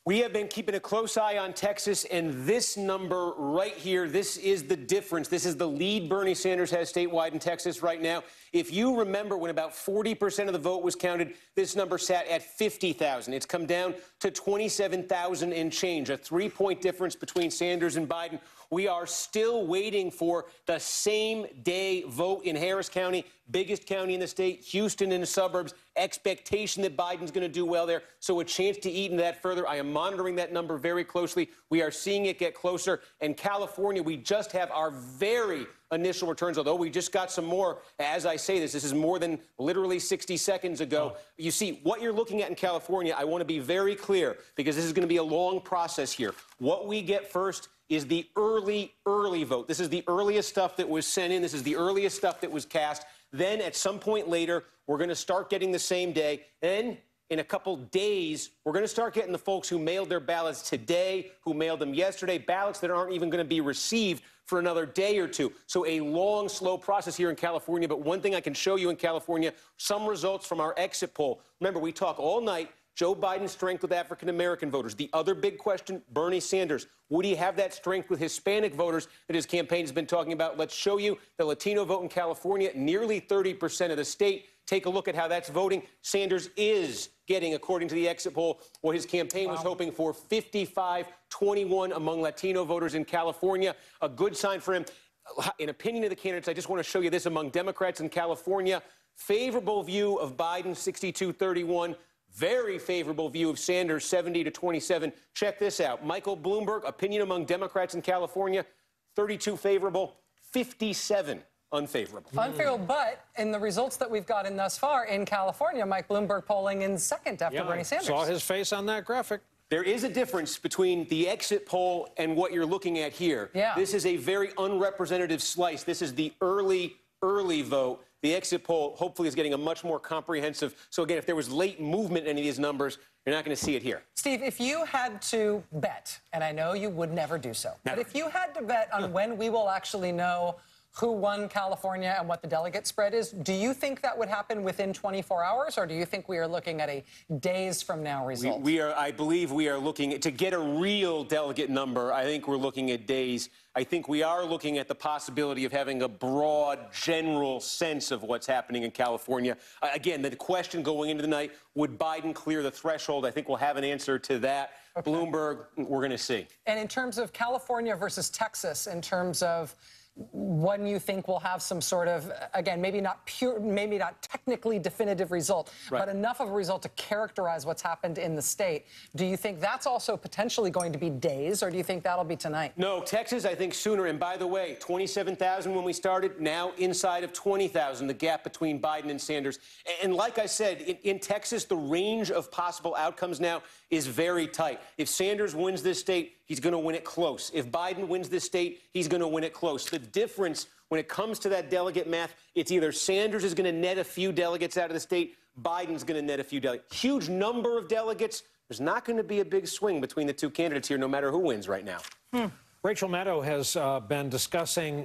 We have been keeping a close eye on Texas, and this number right here, this is the difference. This is the lead Bernie Sanders has statewide in Texas right now. If you remember when about 40% of the vote was counted, this number sat at 50,000. It's come down to 27,000 and change, a 3-point difference between Sanders and Biden. We are still waiting for the same-day vote in Harris County, biggest county in the state, Houston in the suburbs, expectation that Biden's going to do well there. So a chance to eat into that further. I am monitoring that number very closely. We are seeing it get closer. And California, we just have our very initial returns, although we just got some more. As I say this is more than literally 60 seconds ago. You see, what you're looking at in California, I want to be very clear, because this is going to be a long process here. What we get first is the early vote. This is the earliest stuff that was sent in. This is the earliest stuff that was cast. Then at some point later, we're going to start getting the same day. Then in a couple days, we're going to start getting the folks who mailed their ballots today, who mailed them yesterday, ballots that aren't even going to be received for another day or two. So a long, slow process here in California. But one thing I can show you in California, some results from our exit poll. Remember, we talk all night. Joe Biden's strength with African-American voters. The other big question, Bernie Sanders. Would he have that strength with Hispanic voters that his campaign has been talking about? Let's show you the Latino vote in California, nearly 30% of the state. Take a look at how that's voting. Sanders is getting, according to the exit poll, what his campaign was hoping for, 55-21 among Latino voters in California. A good sign for him. In opinion of the candidates, I just want to show you this among Democrats in California. Favorable view of Biden, 62-31. Very favorable view of Sanders, 70-27. Check this out. Michael Bloomberg, opinion among Democrats in California, 32 favorable, 57 unfavorable. Unfavorable, but in the results that we've gotten thus far in California, Mike Bloomberg polling in second after Bernie Sanders. Saw his face on that graphic. There is a difference between the exit poll and what you're looking at here. Yeah. This is a very unrepresentative slice. This is the early vote. The exit poll hopefully is getting a much more comprehensive. So again, if there was late movement in any of these numbers, you're not going to see it here. Steve, if you had to bet, and I know you would never do so, Never. but if you had to bet on when we will actually know who won California and what the delegate spread is, do you think that would happen within 24 hours, or do you think we are looking at a days from now result? I believe we are looking to get a real delegate number. I think we're looking at days. I think we are looking at the possibility of having a broad, general sense of what's happening in California. Again, the question going into the night, would Biden clear the threshold? I think we'll have an answer to that. Okay. Bloomberg, we're going to see. And in terms of California versus Texas, in terms of when you think we'll have some sort of, again, maybe not technically definitive result, but enough of a result to characterize what's happened in the state. Do you think that's also potentially going to be days, or do you think that'll be tonight? No, Texas, I think sooner. And by the way, 27,000 when we started, now inside of 20,000, the gap between Biden and Sanders. And like I said, in Texas, the range of possible outcomes now is very tight. If Sanders wins this state, he's going to win it close. If Biden wins this state, he's going to win it close. The difference when it comes to that delegate math, it's either Sanders is going to net a few delegates out of the state, Biden's going to net a few delegates. Huge number of delegates. There's not going to be a big swing between the two candidates here, no matter who wins right now. Rachel Maddow has been discussing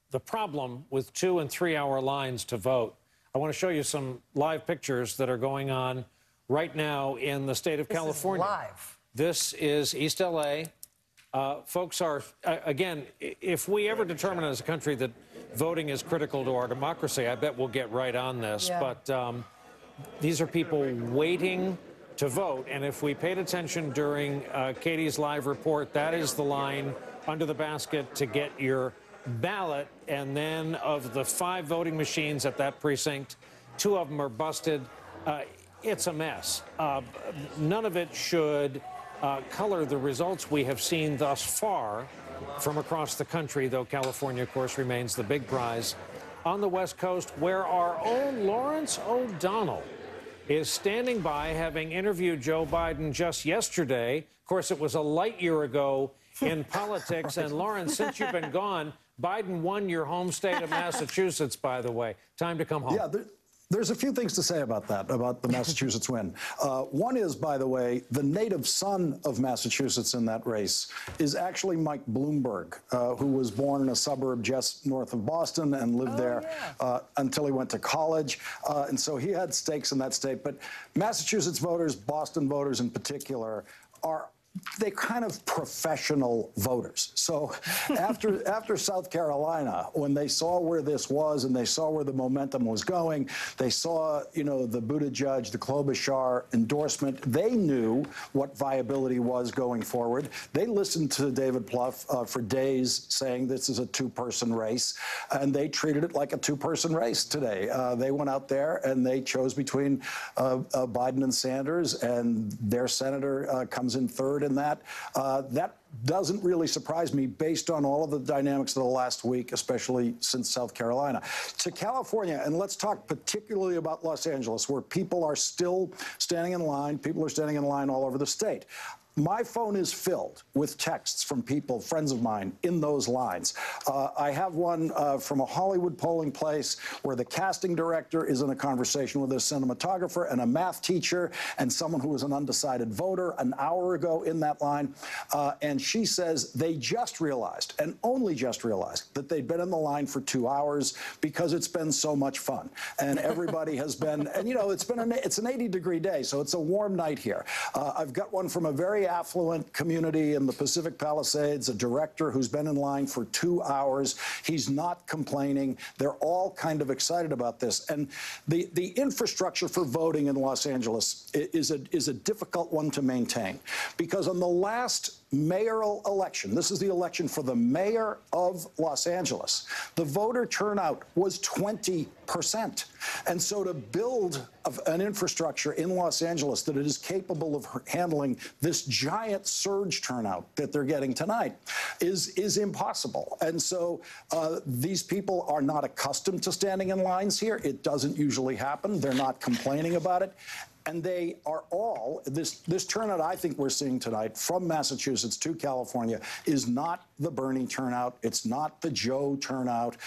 the problem with 2- and 3-hour lines to vote. I want to show you some live pictures that are going on right now in the state of California. This is live. This is East LA. Folks are, again, if we ever determine as a country that voting is critical to our democracy, I bet we'll get right on this. Yeah. But these are people waiting to vote. And if we paid attention during Katie's live report, that is the line under the basket to get your ballot. And then of the 5 voting machines at that precinct, 2 of them are busted. It's a mess. None of it should color the results we have seen thus far from across the country, though California, of course, remains the big prize. On the West Coast, where our own Lawrence O'Donnell is standing by, having interviewed Joe Biden just yesterday. Of course, it was a light year ago in politics. And Lawrence, since you've been gone, Biden won your home state of Massachusetts, by the way. Time to come home. Yeah, there's a few things to say about that, about the Massachusetts win. One is, by the way, the native son of Massachusetts in that race is actually Mike Bloomberg, who was born in a suburb just north of Boston and lived there until he went to college. And so he had stakes in that state. But Massachusetts voters, Boston voters in particular, they're kind of professional voters. So after South Carolina, when they saw where this was and they saw where the momentum was going, they saw, the Buttigieg, the Klobuchar endorsement, they knew what viability was going forward. They listened to David Plouffe for days saying this is a 2-person race, and they treated it like a 2-person race today. They went out there and they chose between Biden and Sanders, and their senator comes in third in that. That doesn't really surprise me based on all of the dynamics of the last week, especially since South Carolina. To California, and let's talk particularly about Los Angeles, where people are still standing in line. People are standing in line all over the state. My phone is filled with texts from people, friends of mine, in those lines. I have one from a Hollywood polling place where the casting director is in a conversation with a cinematographer and a math teacher and someone who was an undecided voter an hour ago in that line. And she says they just realized, and only just realized, that they'd been in the line for 2 hours because it's been so much fun. And everybody has been, and you know, it's an 80-degree day, so it's a warm night here. I've got one from a very affluent community in the Pacific Palisades, a director who's been in line for 2 hours. He's not complaining. They're all kind of excited about this. And the infrastructure for voting in Los Angeles is a difficult one to maintain, because on the last mayoral election, this is the election for the mayor of Los Angeles, the voter turnout was 20%. And so to build an infrastructure in Los Angeles that is capable of handling this giant surge turnout that they're getting tonight is impossible. And so these people are not accustomed to standing in lines here. It doesn't usually happen. They're not complaining about it. And they are all, this turnout I think we're seeing tonight from Massachusetts to California is not the Bernie turnout. It's not the Joe turnout.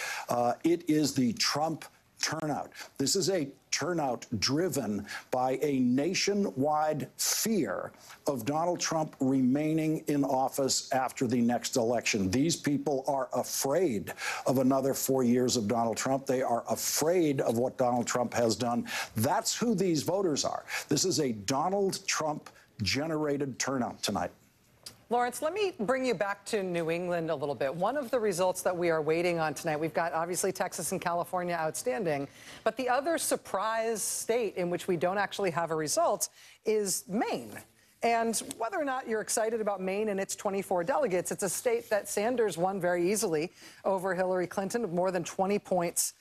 It is the Trump turnout. This is a turnout driven by a nationwide fear of Donald Trump remaining in office after the next election. These people are afraid of another 4 years of Donald Trump. They are afraid of what Donald Trump has done. That's who these voters are. This is a Donald Trump-generated turnout tonight. Lawrence, let me bring you back to New England a little bit. One of the results that we are waiting on tonight, we've got obviously Texas and California outstanding, but the other surprise state in which we don't actually have a result is Maine. And whether or not you're excited about Maine and its 24 delegates, it's a state that Sanders won very easily over Hillary Clinton, with more than 20 points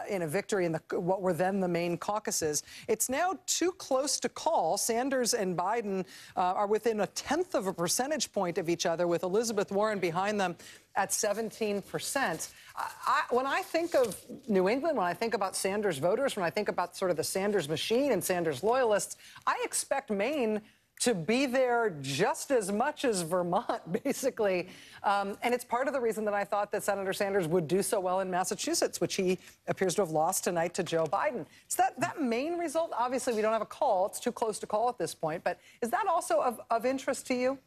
in a victory in what were then the main caucuses. It's now too close to call. Sanders and Biden are within 1/10 of a percentage point of each other, with Elizabeth Warren behind them at 17%. When I think of New England, when I think about Sanders voters, when I think about sort of the Sanders machine and Sanders loyalists, I expect Maine to be there just as much as Vermont, basically. And it's part of the reason that I thought that Senator Sanders would do so well in Massachusetts, which he appears to have lost tonight to Joe Biden. So that Maine result, obviously we don't have a call. It's too close to call at this point. But is that also of interest to you?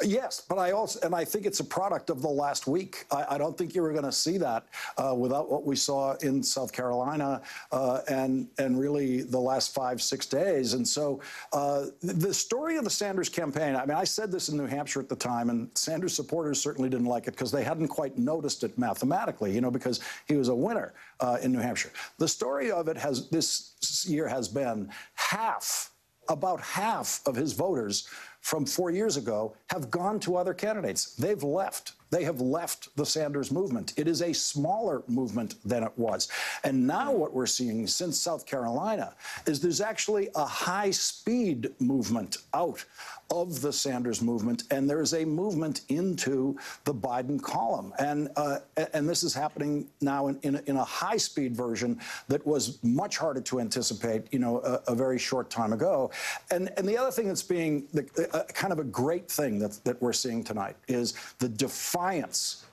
Yes, but I think it's a product of the last week. I don't think you were going to see that without what we saw in South Carolina and really the last 5-6 days. And so the story of the Sanders campaign, I mean, I said this in New Hampshire at the time, and Sanders supporters certainly didn't like it because they hadn't quite noticed it mathematically, you know, because he was a winner in New Hampshire. The story of it this year has been about half of his voters from 4 years ago have gone to other candidates. They've left. They have left the Sanders movement. It is a smaller movement than it was. And now what we're seeing since South Carolina is there's actually a high-speed movement out of the Sanders movement, and there's a movement into the Biden column. And this is happening now in a high-speed version that was much harder to anticipate, you know, a very short time ago. And the other thing that's being kind of a great thing that we're seeing tonight is the defiance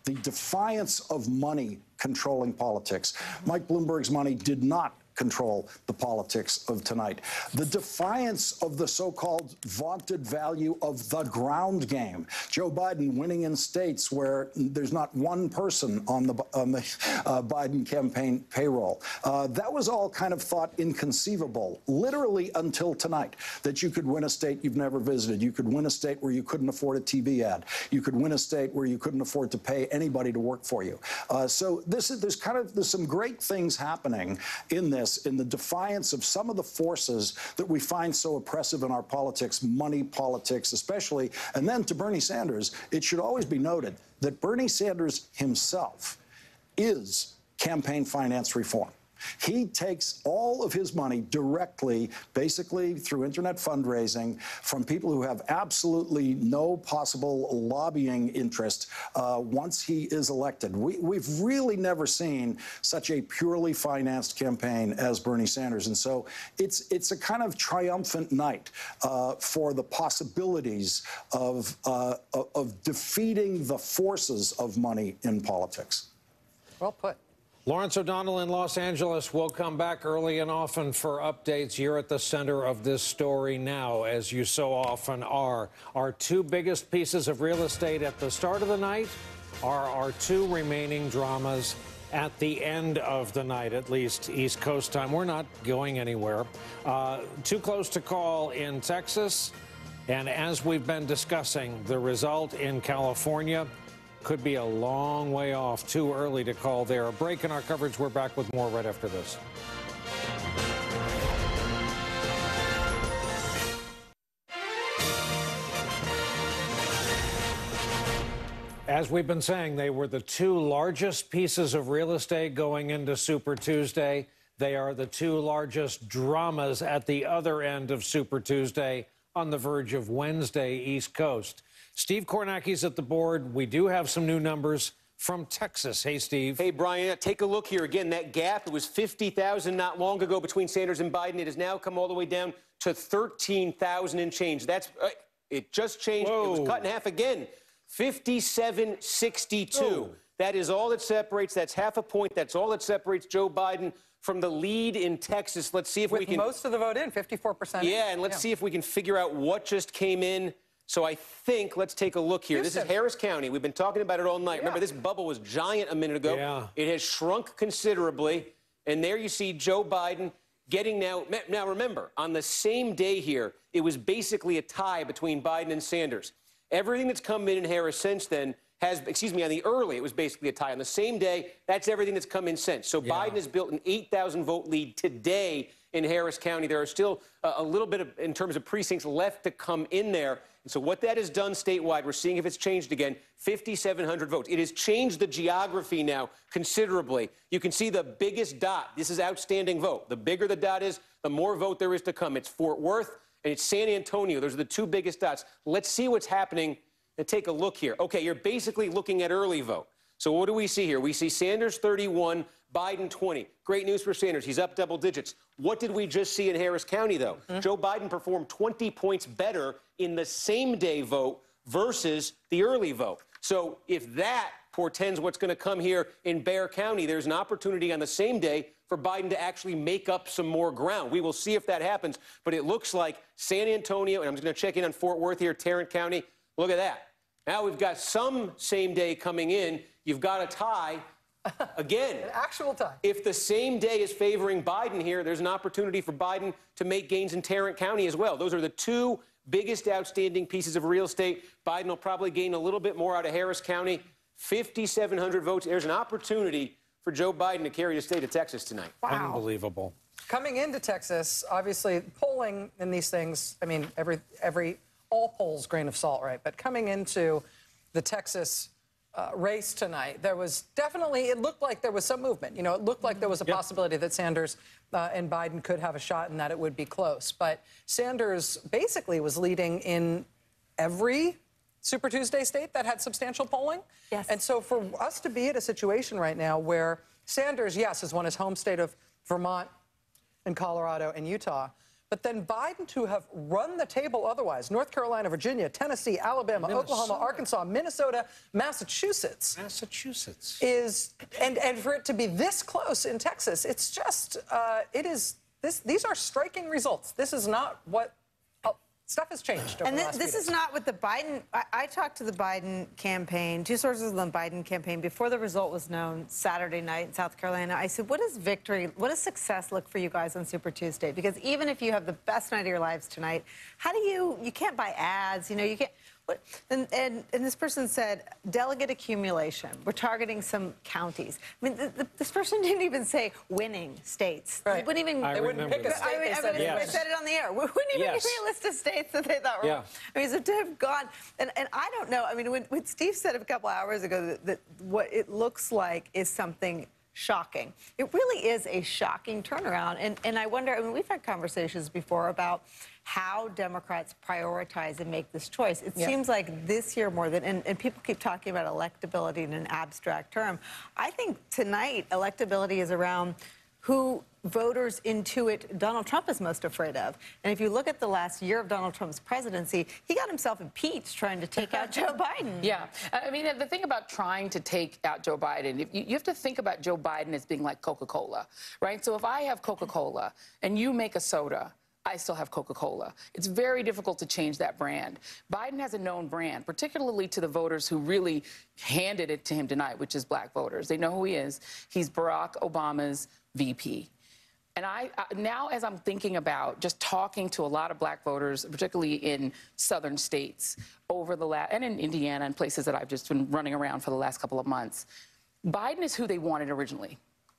of money controlling politics. Mike Bloomberg's money did not control the politics of tonight. The defiance of the so-called vaunted value of the ground game. Joe Biden winning in states where there's not one person on the Biden campaign payroll. That was all kind of thought inconceivable, literally until tonight, that you could win a state you've never visited. You could win a state where you couldn't afford a TV ad. You could win a state where you couldn't afford to pay anybody to work for you. So there's some great things happening in this, in the defiance of some of the forces that we find so oppressive in our politics, money politics especially. And then to Bernie Sanders, it should always be noted that Bernie Sanders himself is campaign finance reform. He takes all of his money directly, basically through internet fundraising, from people who have absolutely no possible lobbying interest once he is elected. We've really never seen such a purely financed campaign as Bernie Sanders. And so it's a kind of triumphant night for the possibilities of defeating the forces of money in politics. Well put. Lawrence O'Donnell in Los Angeles will come back early and often for updates. You're at the center of this story now, as you so often are. Our two biggest pieces of real estate at the start of the night are our two remaining dramas at the end of the night, at least East Coast time. We're not going anywhere. Too close to call in Texas. And as we've been discussing, the result in California could be a long way off. Too early to call there. A break in our coverage. We're back with more right after this. As we've been saying, they were the two largest pieces of real estate going into Super Tuesday. They are the two largest dramas at the other end of Super Tuesday, on the verge of Wednesday, East Coast. Steve Kornacki's at the board. We do have some new numbers from Texas. Hey, Steve. Hey, Brian, take a look here. Again, that gap, it was 50,000 not long ago between Sanders and Biden. It has now come all the way down to 13,000 and change. That's it just changed. Whoa. It was cut in half again. 57-62. Oh. That is all that separates. That's half a point. That's all that separates Joe Biden from the lead in Texas. Let's see if we can... With most of the vote in, 54%. Yeah, and let's see if we can figure out what just came in. So I think, let's take a look here. Houston. This is Harris County. We've been talking about it all night. Yeah. Remember, this bubble was giant a minute ago. Yeah. It has shrunk considerably. And there you see Joe Biden getting now... Now, remember, on the same day here, it was basically a tie between Biden and Sanders. Everything that's come in Harris since then has... Excuse me, on the early, it was basically a tie. On the same day, that's everything that's come in since. So Biden has built an 8,000-vote lead today in Harris County. There are still a little bit of, in terms of precincts, left to come in there. And so what that has done statewide, we're seeing if it's changed again, 5,700 votes. It has changed the geography now considerably. You can see the biggest dot. This is outstanding vote. The bigger the dot is, the more vote there is to come. It's Fort Worth and it's San Antonio. Those are the two biggest dots. Let's see what's happening and take a look here. Okay, you're basically looking at early vote. So what do we see here? We see Sanders 31, Biden 20. Great news for Sanders. He's up double digits. What did we just see in Harris County, though? Joe Biden performed 20 points better in the same-day vote versus the early vote. So if that portends what's going to come here in Bexar County, there's an opportunity on the same day for Biden to actually make up some more ground. We will see if that happens. But it looks like San Antonio, and I'm just going to check in on Fort Worth here, Tarrant County. Look at that. Now we've got some same day coming in. You've got a tie again. An actual tie. If the same day is favoring Biden here, there's an opportunity for Biden to make gains in Tarrant County as well. Those are the two biggest outstanding pieces of real estate. Biden will probably gain a little bit more out of Harris County. 5,700 votes. There's an opportunity for Joe Biden to carry the state of Texas tonight. Wow. Unbelievable. Coming into Texas, obviously, polling in these things, I mean, all polls, grain of salt, right? But coming into the Texas race tonight, there was definitely, it looked like there was some movement. You know, it looked like there was a possibility that Sanders and Biden could have a shot and that it would be close. But Sanders basically was leading in every Super Tuesday state that had substantial polling. Yes. And so for us to be at a situation right now where Sanders, yes, has won his home state of Vermont and Colorado and Utah, but then Biden to have run the table otherwise, North Carolina, Virginia, Tennessee, Alabama, Oklahoma, Arkansas, Minnesota, Massachusetts. Is, and for it to be this close in Texas, it's just, these are striking results. This is not what, stuff has changed over the last few days. This is not what the Biden, I talked to the Biden campaign, two sources of the Biden campaign, before the result was known Saturday night in South Carolina. I said, what does victory, what does success look for you guys on Super Tuesday? Because even if you have the best night of your lives tonight, how do you can't buy ads, you know, you can't, and this person said, delegate accumulation. We're targeting some counties. I mean, this person didn't even say winning states. Right. They wouldn't even, they wouldn't pick a state. They said it on the air. We wouldn't even give you a list of states that they thought were. I mean, so to have gone, and I don't know. I mean, when Steve said a couple hours ago that what it looks like is something shocking. It really is a shocking turnaround. And I wonder, I mean, we've had conversations before about how Democrats prioritize and make this choice. It seems like this year more than, and people keep talking about electability in an abstract term. I think tonight electability is around who voters intuit Donald Trump is most afraid of. And if you look at the last year of Donald Trump's presidency, he got himself impeached trying to take out Joe Biden. Yeah. I mean, the thing about trying to take out Joe Biden, you have to think about Joe Biden as being like Coca-Cola, right? So if I have Coca-Cola and you make a soda, I still have Coca-Cola. It's very difficult to change that brand. Biden has a known brand, particularly to the voters who really handed it to him tonight, which is black voters. They know who he is. He's Barack Obama's VP. And now as I'm thinking about just talking to a lot of black voters, particularly in southern states over the and in Indiana and places that I've just been running around for the last couple of months, Biden is who they wanted originally.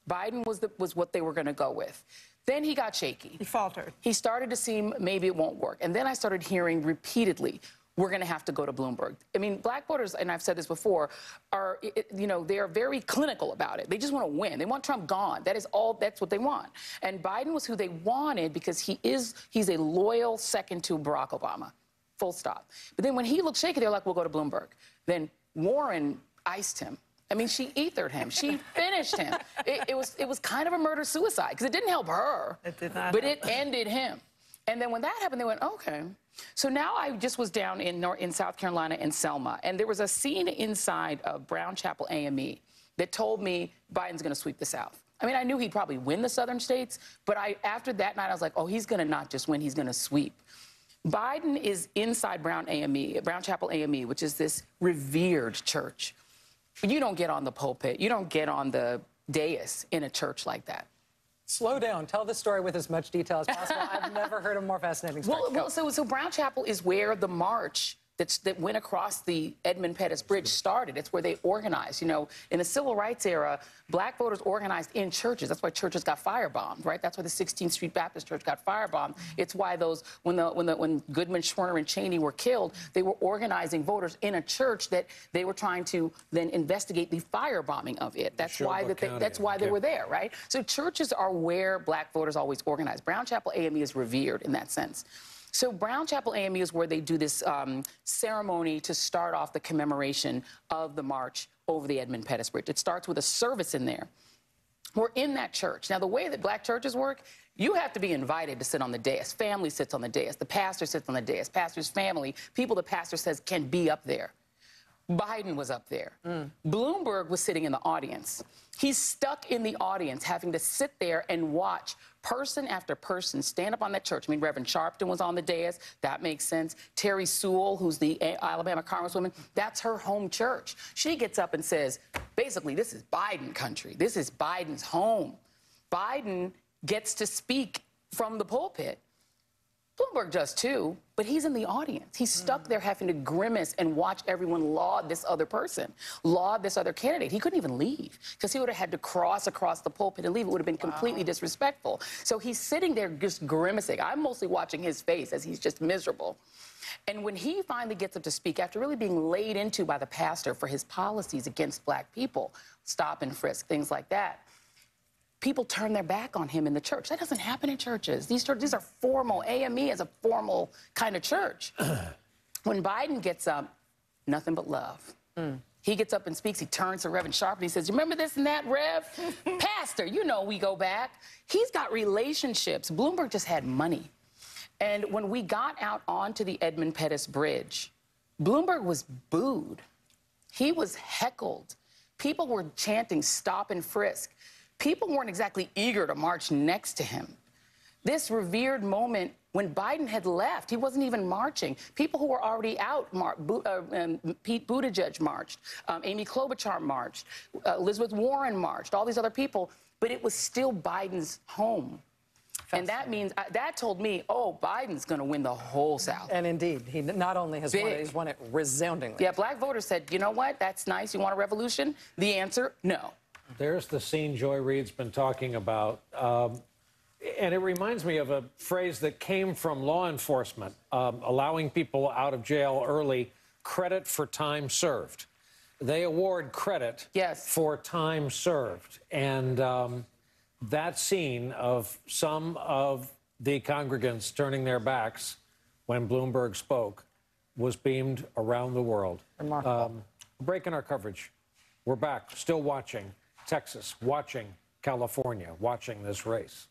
Biden was what they were going to go with. Then he got shaky. He faltered. He started to seem maybe it won't work. And then I started hearing repeatedly, we're going to have to go to Bloomberg. I mean, black voters, and I've said this before, are, you know, they are very clinical about it. They just want to win. They want Trump gone. That is all, that's what they want. And Biden was who they wanted because he's a loyal second to Barack Obama, full stop. But then when he looked shaky, they're like, we'll go to Bloomberg. Then Warren iced him. I mean, she ethered him. She finished him. It was kind of a murder-suicide because it didn't help her. It did not. But it ended him. And then when that happened, they went, okay. So now I just was down in South Carolina in Selma, and there was a scene inside of Brown Chapel AME that told me Biden's going to sweep the South. I mean, I knew he'd probably win the southern states, but after that night, I was like, oh, he's going to not just win, he's going to sweep. Biden is inside Brown Chapel AME, which is this revered church. You don't get on the pulpit. You don't get on the dais in a church like that. Slow down. Tell the story with as much detail as possible. I've never heard a more fascinating story. So Brown Chapel is where the march that went across the Edmund Pettus Bridge started. It's where they organized. You know, in the civil rights era, black voters organized in churches. That's why churches got firebombed, right? That's why the 16th Street Baptist Church got firebombed. It's why when Goodman, Schwerner, and Cheney were killed, they were organizing voters in a church that they were trying to then investigate the firebombing of it. That's why they were there, right? So churches are where black voters always organize. Brown Chapel AME is revered in that sense. So Brown Chapel AME is where they do this ceremony to start off the commemoration of the march over the Edmund Pettus Bridge. It starts with a service in there. We're in that church. Now, the way that black churches work, you have to be invited to sit on the dais. Family sits on the dais. The pastor sits on the dais. Pastor's family, people the pastor says can be up there. Biden was up there. Bloomberg was sitting in the audience. He's stuck in the audience, having to sit there and watch person after person stand up on that church. I mean, Reverend Sharpton was on the dais. That makes sense. Terry Sewell, who's the Alabama congresswoman, that's her home church. She gets up and says, basically, this is Biden country. This is Biden's home. Biden gets to speak from the pulpit. Bloomberg does too, but he's in the audience. He's stuck there having to grimace and watch everyone laud this other person, laud this other candidate. He couldn't even leave because he would have had to cross across the pulpit and leave. It would have been completely disrespectful. So he's sitting there just grimacing. I'm mostly watching his face as he's just miserable. And when he finally gets up to speak, after really being laid into by the pastor for his policies against black people, stop and frisk, things like that, people turn their back on him in the church. That doesn't happen in churches. These are formal. AME is a formal kind of church. When Biden gets up, nothing but love. He gets up and speaks. He turns to Reverend Sharpton. He says, you remember this and that, Rev? Pastor, you know we go back. He's got relationships. Bloomberg just had money. And when we got out onto the Edmund Pettus Bridge, Bloomberg was booed. He was heckled. People were chanting, stop and frisk. People weren't exactly eager to march next to him. This revered moment, when Biden had left, he wasn't even marching. People who were already out, Pete Buttigieg marched, Amy Klobuchar marched, Elizabeth Warren marched, all these other people, but it was still Biden's home. And that means, that told me, oh, Biden's going to win the whole South. And indeed, he not only has won it, he's won it resoundingly. Yeah, black voters said, you know what, that's nice, you want a revolution? The answer, no. There's the scene Joy Reid's been talking about. And it reminds me of a phrase that came from law enforcement, allowing people out of jail early credit for time served. they award credit for time served. And that scene of some of the congregants turning their backs when Bloomberg spoke was beamed around the world. Remarkable. Breaking our coverage. We're back, still watching Texas, watching California, watching this race.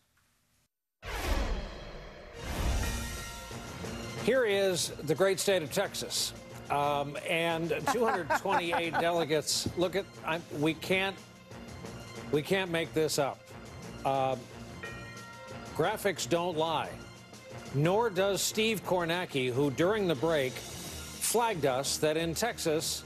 Here is the great state of Texas. And 228 delegates. Look at, we can't make this up. Graphics don't lie. Nor does Steve Kornacki, who during the break flagged us that in Texas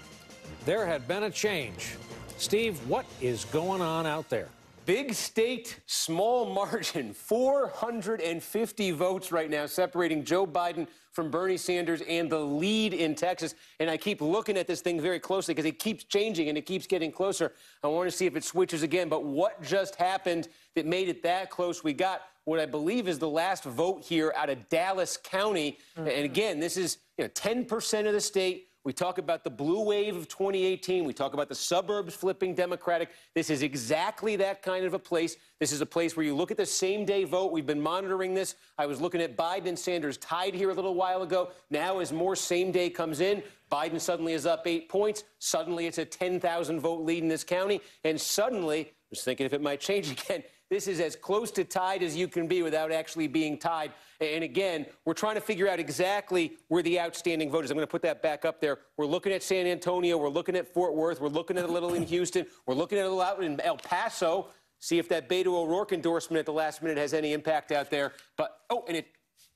there had been a change. Steve, what is going on out there? Big state, small margin, 450 votes right now separating Joe Biden from Bernie Sanders and the lead in Texas. And I keep looking at this thing very closely because it keeps changing and it keeps getting closer. I want to see if it switches again. But what just happened that made it that close? We got what I believe is the last vote here out of Dallas County. And again, this is 10% of the state. We talk about the blue wave of 2018. We talk about the suburbs flipping Democratic. This is exactly that kind of a place. This is a place where you look at the same-day vote. We've been monitoring this. I was looking at Biden and Sanders tied here a little while ago. Now, as more same-day comes in, Biden suddenly is up 8 points. Suddenly, it's a 10,000-vote lead in this county. And suddenly, I was thinking if it might change again, this is as close to tied as you can be without actually being tied. And again, we're trying to figure out exactly where the outstanding vote is. I'm going to put that back up there. We're looking at San Antonio. We're looking at Fort Worth. We're looking at a little in Houston. We're looking at a little out in El Paso. See if that Beto O'Rourke endorsement at the last minute has any impact out there. But, oh, and it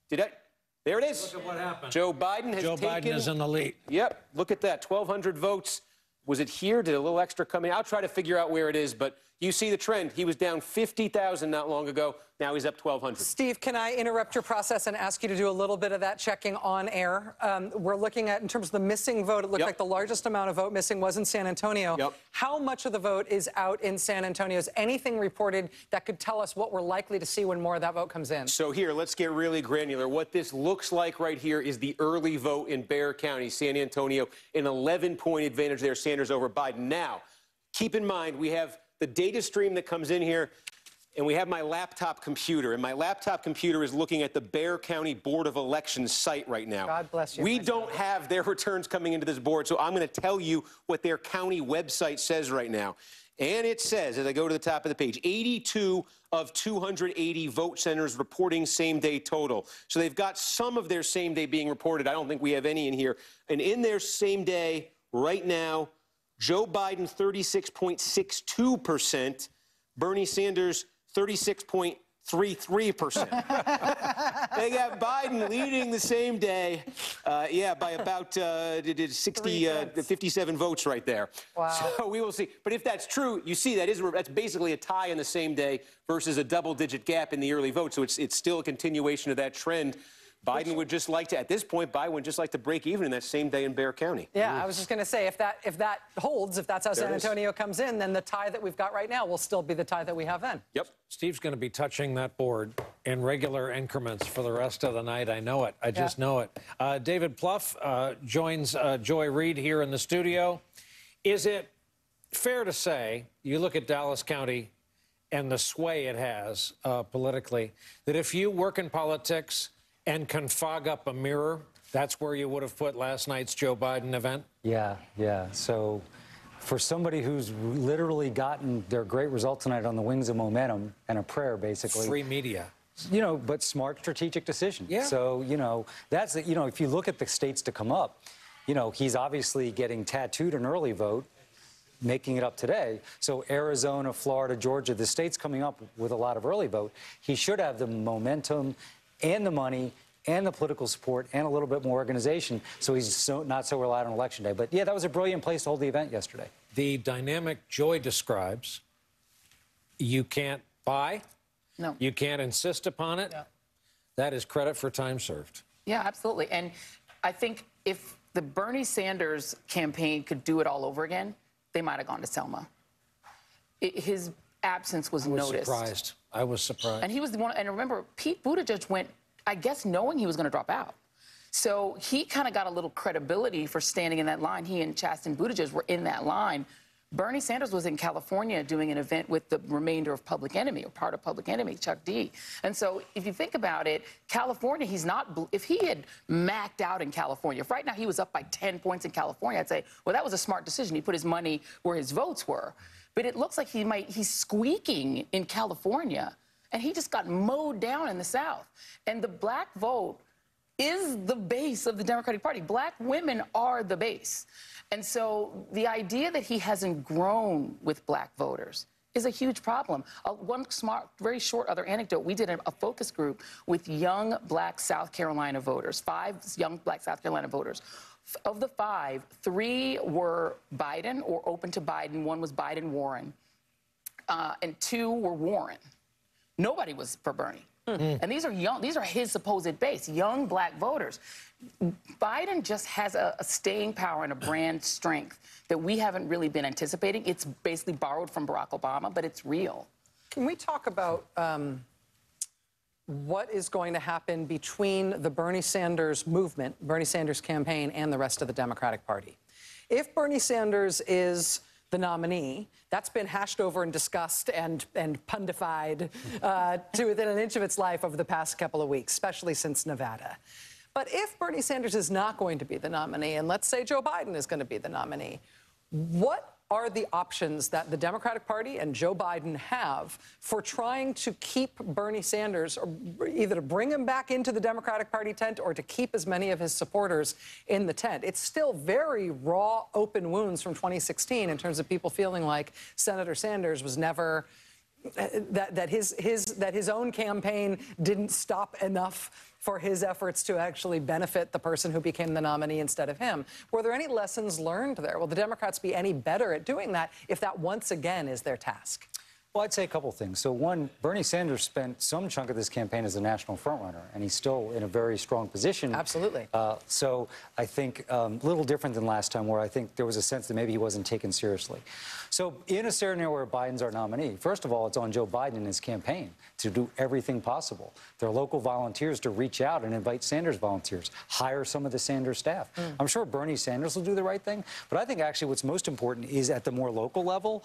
did it. There it is. Look at what happened. Joe Biden has taken. Joe Biden is in the lead. Yep. Look at that. 1,200 votes. Was it here? Did a little extra come in? I'll try to figure out where it is, but you see the trend. He was down 50,000 not long ago. Now he's up 1,200. Steve, can I interrupt your process and ask you to do a little bit of that checking on air? We're looking at, in terms of the missing vote, it looked like the largest amount of vote missing was in San Antonio. How much of the vote is out in San Antonio? Is anything reported that could tell us what we're likely to see when more of that vote comes in? So here, let's get really granular. What this looks like right here is the early vote in Bexar County, San Antonio, an 11-point advantage there, Sanders over Biden. Now, keep in mind, we have the data stream that comes in here, and we have my laptop computer, and my laptop computer is looking at the Bexar County Board of Elections site right now. God bless you. We don't have their returns coming into this board, so I'm going to tell you what their county website says right now. And it says, as I go to the top of the page, 82 of 280 vote centers reporting same-day total. So they've got some of their same-day being reported. I don't think we have any in here. And in their same-day right now, Joe Biden, 36.62%. Bernie Sanders, 36.33%. They got Biden leading the same day, by about 57 votes right there. Wow. So we will see. But if that's true, you see that's basically a tie in the same day versus a double-digit gap in the early vote. So it's still a continuation of that trend. Biden would just like to, at this point, Biden would just like to break even in that same day in Bexar County. Yeah, I was just going to say, if that holds, if that's how San Antonio comes in, then the tie that we've got right now will still be the tie that we have then. Yep. Steve's going to be touching that board in regular increments for the rest of the night. I know it. I just know it. David Plouffe joins Joy Reid here in the studio. Is it fair to say, you look at Dallas County and the sway it has politically, that if you work in politics and can fog up a mirror, that's where you would have put last night's Joe Biden event? Yeah. So for somebody who's literally gotten their great result tonight on the wings of momentum and a prayer, basically. Free media. But smart strategic decision. Yeah. So, that's, if you look at the states to come up, he's obviously getting tattooed an early vote, making it up today. So Arizona, Florida, Georgia, the states coming up with a lot of early vote, he should have the momentum and the money and the political support and a little bit more organization, so he's not so reliant on Election Day. But, yeah, that was a brilliant place to hold the event yesterday. The dynamic Joy describes, you can't buy. No. You can't insist upon it. No. That is credit for time served. Yeah, absolutely. And I think if the Bernie Sanders campaign could do it all over again, they might have gone to Selma. His absence was noticed. I was surprised. And he was the one, and remember, Pete Buttigieg went, I guess, knowing he was going to drop out. So he kind of got a little credibility for standing in that line. He and Chasten Buttigieg were in that line. Bernie Sanders was in California doing an event with the remainder of Public Enemy, or part of Public Enemy, Chuck D. And so if you think about it, California, he's not, if he had macked out in California, if right now he was up by 10 points in California, I'd say, well, that was a smart decision. He put his money where his votes were. But it looks like he's squeaking in California, and he just got mowed down in the South. And the black vote is the base of the Democratic Party. Black women are the base. And so the idea that he hasn't grown with black voters is a huge problem. One smart, very short other anecdote, we did a focus group with young black South Carolina voters, 5 young black South Carolina voters. Of the 5, 3 were Biden or open to Biden. 1 was Biden-Warren, and 2 were Warren. Nobody was for Bernie. And these are young, these are his supposed base, young black voters. Biden just has a staying power and a brand strength that we haven't really been anticipating. It's basically borrowed from Barack Obama, but it's real. Can we talk about what is going to happen between the Bernie Sanders movement, Bernie Sanders campaign, and the rest of the Democratic Party? If Bernie Sanders is the nominee, that's been hashed over and discussed and pundified to within an inch of its life over the past couple of weeks, especially since Nevada. But if Bernie Sanders is not going to be the nominee, and let's say Joe Biden is going to be the nominee, what are the options that the Democratic Party and Joe Biden have for trying to keep Bernie Sanders, or either to bring him back into the Democratic Party tent or to keep as many of his supporters in the tent? It's still very raw, open wounds from 2016 in terms of people feeling like Senator Sanders was never, that his own campaign didn't stop enough for his efforts to actually benefit the person who became the nominee instead of him. Were there any lessons learned there? Will the Democrats be any better at doing that if that once again is their task? Well, I'd say a couple things. So one, Bernie Sanders spent some chunk of this campaign as a national frontrunner, and he's still in a very strong position. Absolutely. So I think a little different than last time, where I think there was a sense that maybe he wasn't taken seriously. So in a scenario where Biden's our nominee, first of all, it's on Joe Biden and his campaign to do everything possible. There are local volunteers to reach out and invite Sanders volunteers, hire some of the Sanders staff. I'm sure Bernie Sanders will do the right thing, but I think actually what's most important is at the more local level,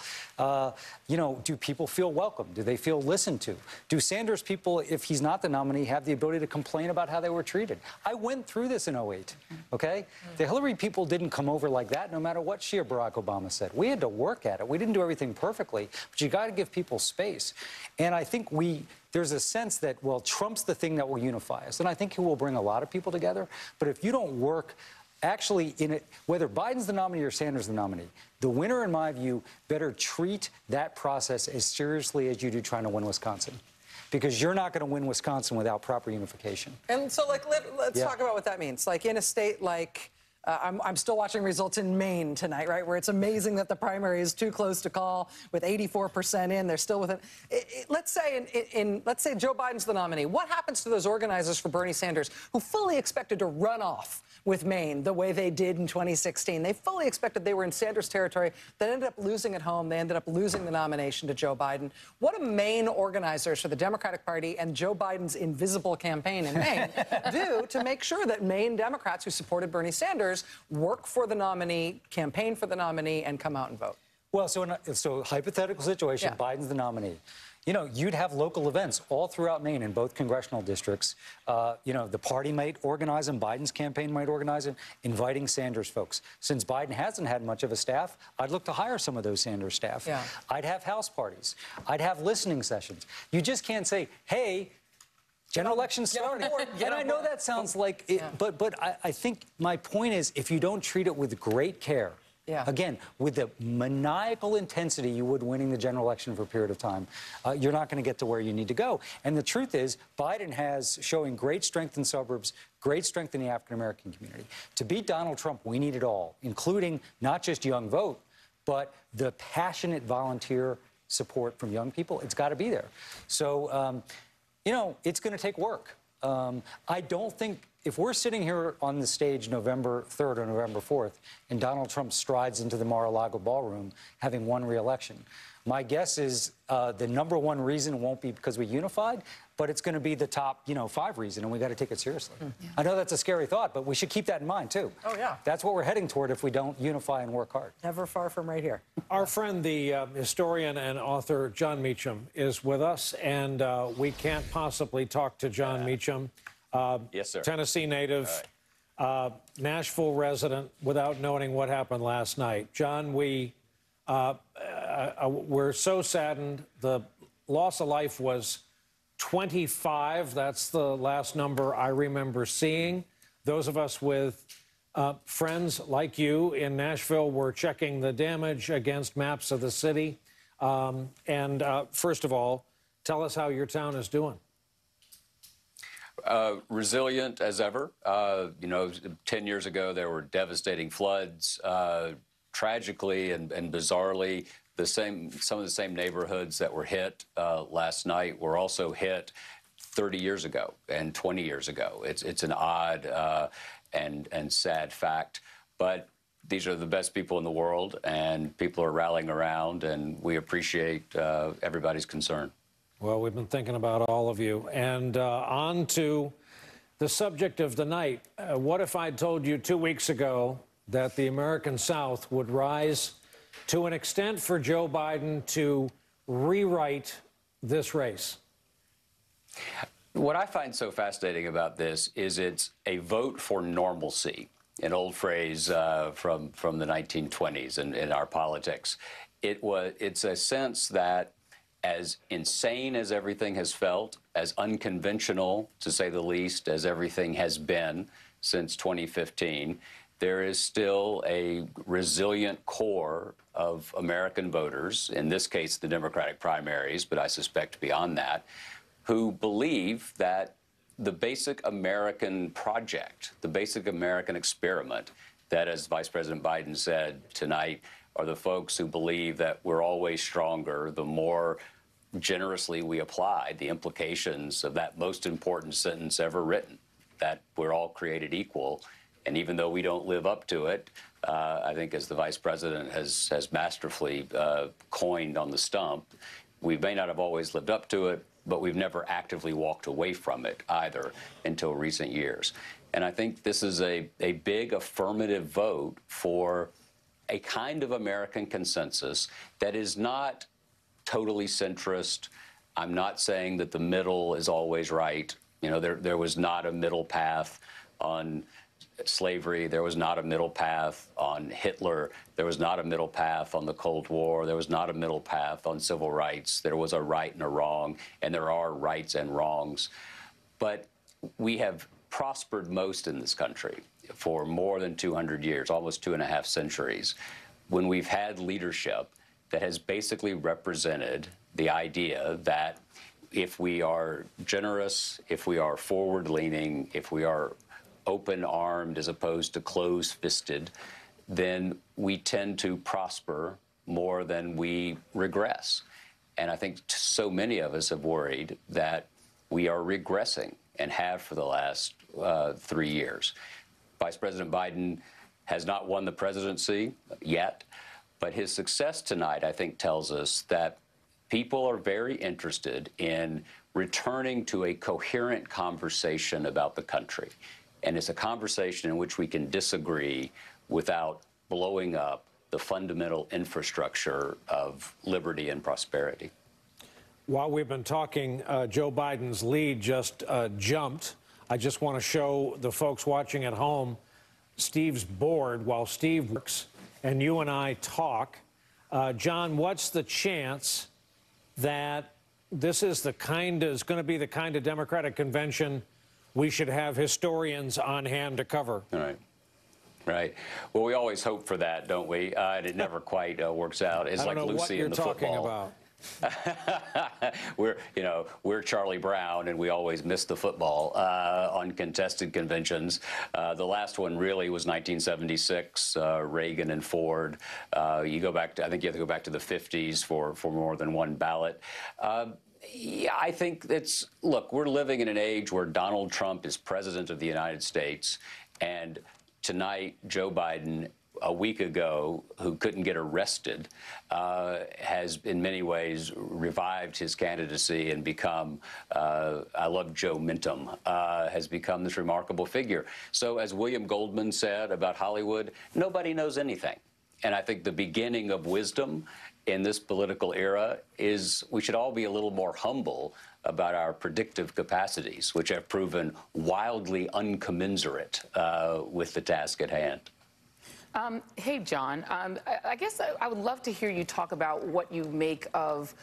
you know, do people feel welcome? Do they feel listened to? Do Sanders people, if he's not the nominee, have the ability to complain about how they were treated? I went through this in 08, okay? The Hillary people didn't come over like that no matter what she or Barack Obama said. We had to work at it. We didn't do everything perfectly, but you got to give people space. And I think there's a sense that, well, Trump's the thing that will unify us. And I think he will bring a lot of people together. But if you don't work actually in it, whether Biden's the nominee or Sanders the nominee, the winner, in my view, better treat that process as seriously as you do trying to win Wisconsin. Because you're not going to win Wisconsin without proper unification. And so, like, let's talk about what that means. Like, in a state like, I'm still watching results in Maine tonight, right, where it's amazing that the primary is too close to call with 84% in. They're still within. Let's say let's say Joe Biden's the nominee. What happens to those organizers for Bernie Sanders who fully expected to run off with Maine the way they did in 2016? They fully expected they were in Sanders territory. They ended up losing at home. They ended up losing the nomination to Joe Biden. What do Maine organizers for the Democratic Party and Joe Biden's invisible campaign in Maine do to make sure that Maine Democrats who supported Bernie Sanders work for the nominee, campaign for the nominee, and come out and vote? Well, so hypothetical situation, Biden's the nominee. You know, you'd have local events all throughout Maine in both congressional districts. You know, the party might organize them, Biden's campaign might organize them, inviting Sanders folks. Since Biden hasn't had much of a staff, I'd look to hire some of those Sanders staff. I'd have house parties. I'd have listening sessions. You just can't say, hey, general election started. And I know that sounds like it, but I think my point is, if you don't treat it with great care, again, with the maniacal intensity you would winning the general election for a period of time, you're not going to get to where you need to go. And the truth is, Biden has showing great strength in suburbs, great strength in the African-American community. To beat Donald Trump, we need it all, including not just young vote, but the passionate volunteer support from young people. It's got to be there. So, you know, it's going to take work. I don't think, if we're sitting here on the stage November 3rd or November 4th, and Donald Trump strides into the Mar-a-Lago ballroom having won re-election, my guess is the #1 reason won't be because we unified, but but it's going to be the top, 5 reason, and we got to take it seriously. I know that's a scary thought, but we should keep that in mind, too. Oh, yeah. That's what we're heading toward if we don't unify and work hard. Never far from right here. Our friend, the historian and author John Meacham, is with us, and we can't possibly talk to John Meacham, yes, sir. Tennessee native, Nashville resident, without knowing what happened last night. John, we're so saddened. The loss of life was 25. That's the last number I remember seeing. Those of us with friends like you in Nashville were checking the damage against maps of the city. First of all, tell us how your town is doing. Resilient as ever. 10 years ago, there were devastating floods. Tragically and bizarrely, some of the same neighborhoods that were hit last night were also hit 30 years ago and 20 years ago. It's an odd and sad fact, but these are the best people in the world, and people are rallying around, and we appreciate everybody's concern. Well, we've been thinking about all of you. And on to the subject of the night. What if I'd told you 2 weeks ago that the American South would rise to an extent for Joe Biden to rewrite this race? What I find so fascinating about this is it's a vote for normalcy, an old phrase from the 1920s in our politics. It's a sense that as insane as everything has felt, as unconventional, to say the least, as everything has been since 2015, there is still a resilient core of American voters, in this case the Democratic primaries, but I suspect beyond that, who believe that the basic American project, the basic American experiment, that, as Vice President Biden said tonight, are the folks who believe that we're always stronger the more generously we apply the implications of that most important sentence ever written, that we're all created equal. And even though we don't live up to it, I think, as the Vice President has masterfully coined on the stump, we may not have always lived up to it, but we've never actively walked away from it either until recent years. And I think this is a big affirmative vote for a kind of American consensus that is not totally centrist. I'm not saying that the middle is always right. There was not a middle path on slavery. There was not a middle path on Hitler. There was not a middle path on the Cold War. There was not a middle path on civil rights. There was a right and a wrong, and there are rights and wrongs. But we have prospered most in this country for more than 200 years, almost 2.5 centuries, when we've had leadership that has basically represented the idea that if we are generous, if we are forward-leaning, if we are open-armed as opposed to closed-fisted, then we tend to prosper more than we regress. And I think so many of us have worried that we are regressing and have for the last 3 years. Vice President Biden has not won the presidency yet, but his success tonight, I think, tells us that people are very interested in returning to a coherent conversation about the country. And it's a conversation in which we can disagree without blowing up the fundamental infrastructure of liberty and prosperity. While we've been talking, Joe Biden's lead just jumped. I just want to show the folks watching at home, Steve's board while Steve works and you and I talk. John, what's the chance that this is going to be the kind of Democratic convention we should have historians on hand to cover? All right. Right. Well, we always hope for that, don't we? And it never quite works out. It's like Lucy in the football. We're Charlie Brown, and we always miss the football on contested conventions. The last one really was 1976, Reagan and Ford. You go back to, I think you have to go back to the 50s for more than one ballot. Yeah, I think look, we're living in an age where Donald Trump is president of the United States, and tonight Joe Biden a week ago who couldn't get arrested has in many ways revived his candidacy and become, I love Joe Mintum, has become this remarkable figure. So as William Goldman said about Hollywood, nobody knows anything. And I think the beginning of wisdom in this political era is we should all be a little more humble about our predictive capacities, which have proven wildly uncommensurate with the task at hand. Hey, John, I guess I would love to hear you talk about what you make of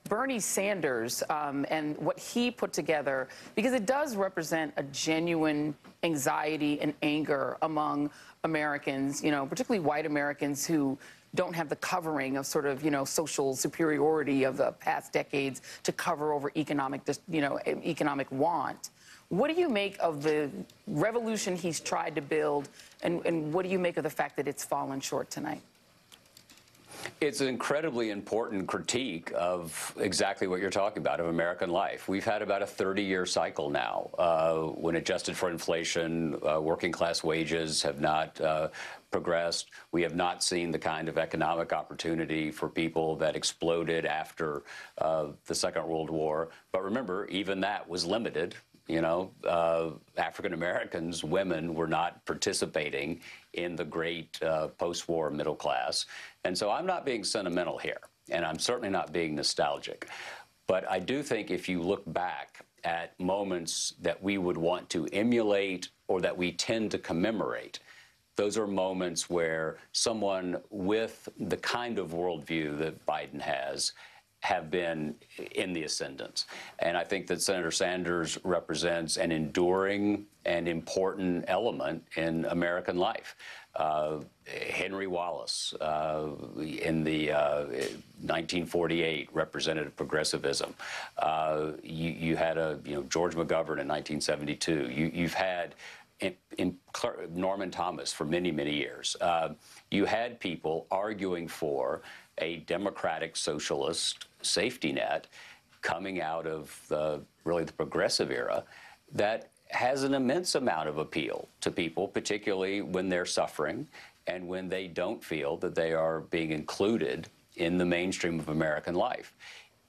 Bernie Sanders and what he put together, because it does represent a genuine anxiety and anger among Americans, you know, particularly white Americans who don't have the covering of sort of, you know, social superiority of the past decades to cover over economic, you know, economic want. What do you make of the revolution he's tried to build, and what do you make of the fact that it's fallen short tonight? It's an incredibly important critique of exactly what you're talking about, of American life. We've had about a 30-year cycle now. When adjusted for inflation, working class wages have not progressed. We have not seen the kind of economic opportunity for people that exploded after the Second World War. But remember, even that was limited. You know, African Americans, women were not participating in the great post-war middle class. And so I'm not being sentimental here, and I'm certainly not being nostalgic. But I do think if you look back at moments that we would want to emulate or that we tend to commemorate, those are moments where someone with the kind of worldview that Biden has have been in the ascendant. And I think that Senator Sanders represents an enduring and important element in American life. Henry Wallace in the 1948 represented progressivism. You had George McGovern in 1972. You've had Norman Thomas for many, many years. You had people arguing for a democratic socialist safety net coming out of really the progressive era that has an immense amount of appeal to people, particularly when they're suffering and when they don't feel that they are being included in the mainstream of American life.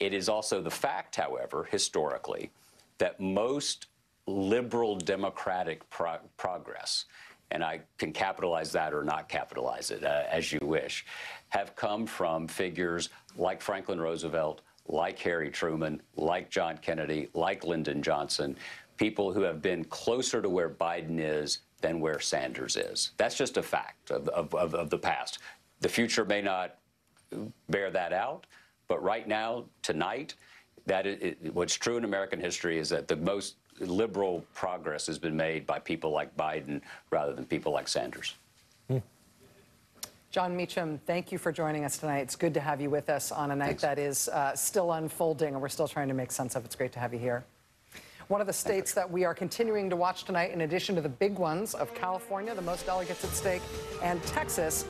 It is also the fact, however, historically, that most liberal democratic progress, and I can capitalize that or not capitalize it as you wish, have come from figures like Franklin Roosevelt, like Harry Truman, like John Kennedy, like Lyndon Johnson, people who have been closer to where Biden is than where Sanders is. That's just a fact of the past. The future may not bear that out, but right now, tonight, what's true in American history is that the most liberal progress has been made by people like Biden rather than people like Sanders. John Meacham, thank you for joining us tonight. It's good to have you with us on a night that is still unfolding, and we're still trying to make sense of. It's great to have you here. One of the states that we are continuing to watch tonight, in addition to the big ones of California, the most delegates at stake, and Texas,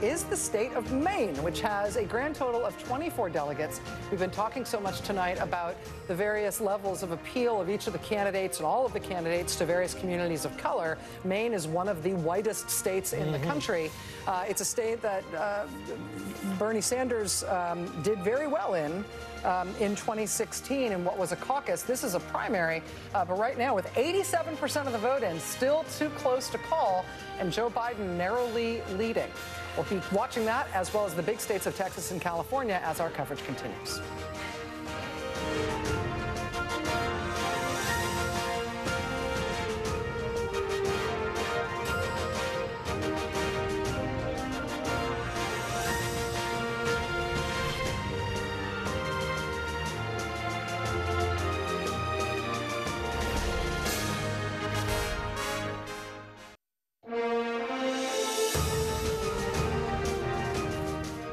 is the state of Maine, which has a grand total of 24 delegates. We've been talking so much tonight about the various levels of appeal of each of the candidates and all of the candidates to various communities of color. Maine is one of the whitest states in the country. It's a state that Bernie Sanders did very well in 2016 in what was a caucus. This is a primary, but right now with 87% of the vote in, still too close to call, and Joe Biden narrowly leading. We'll keep watching that, as well as the big states of Texas and California, as our coverage continues.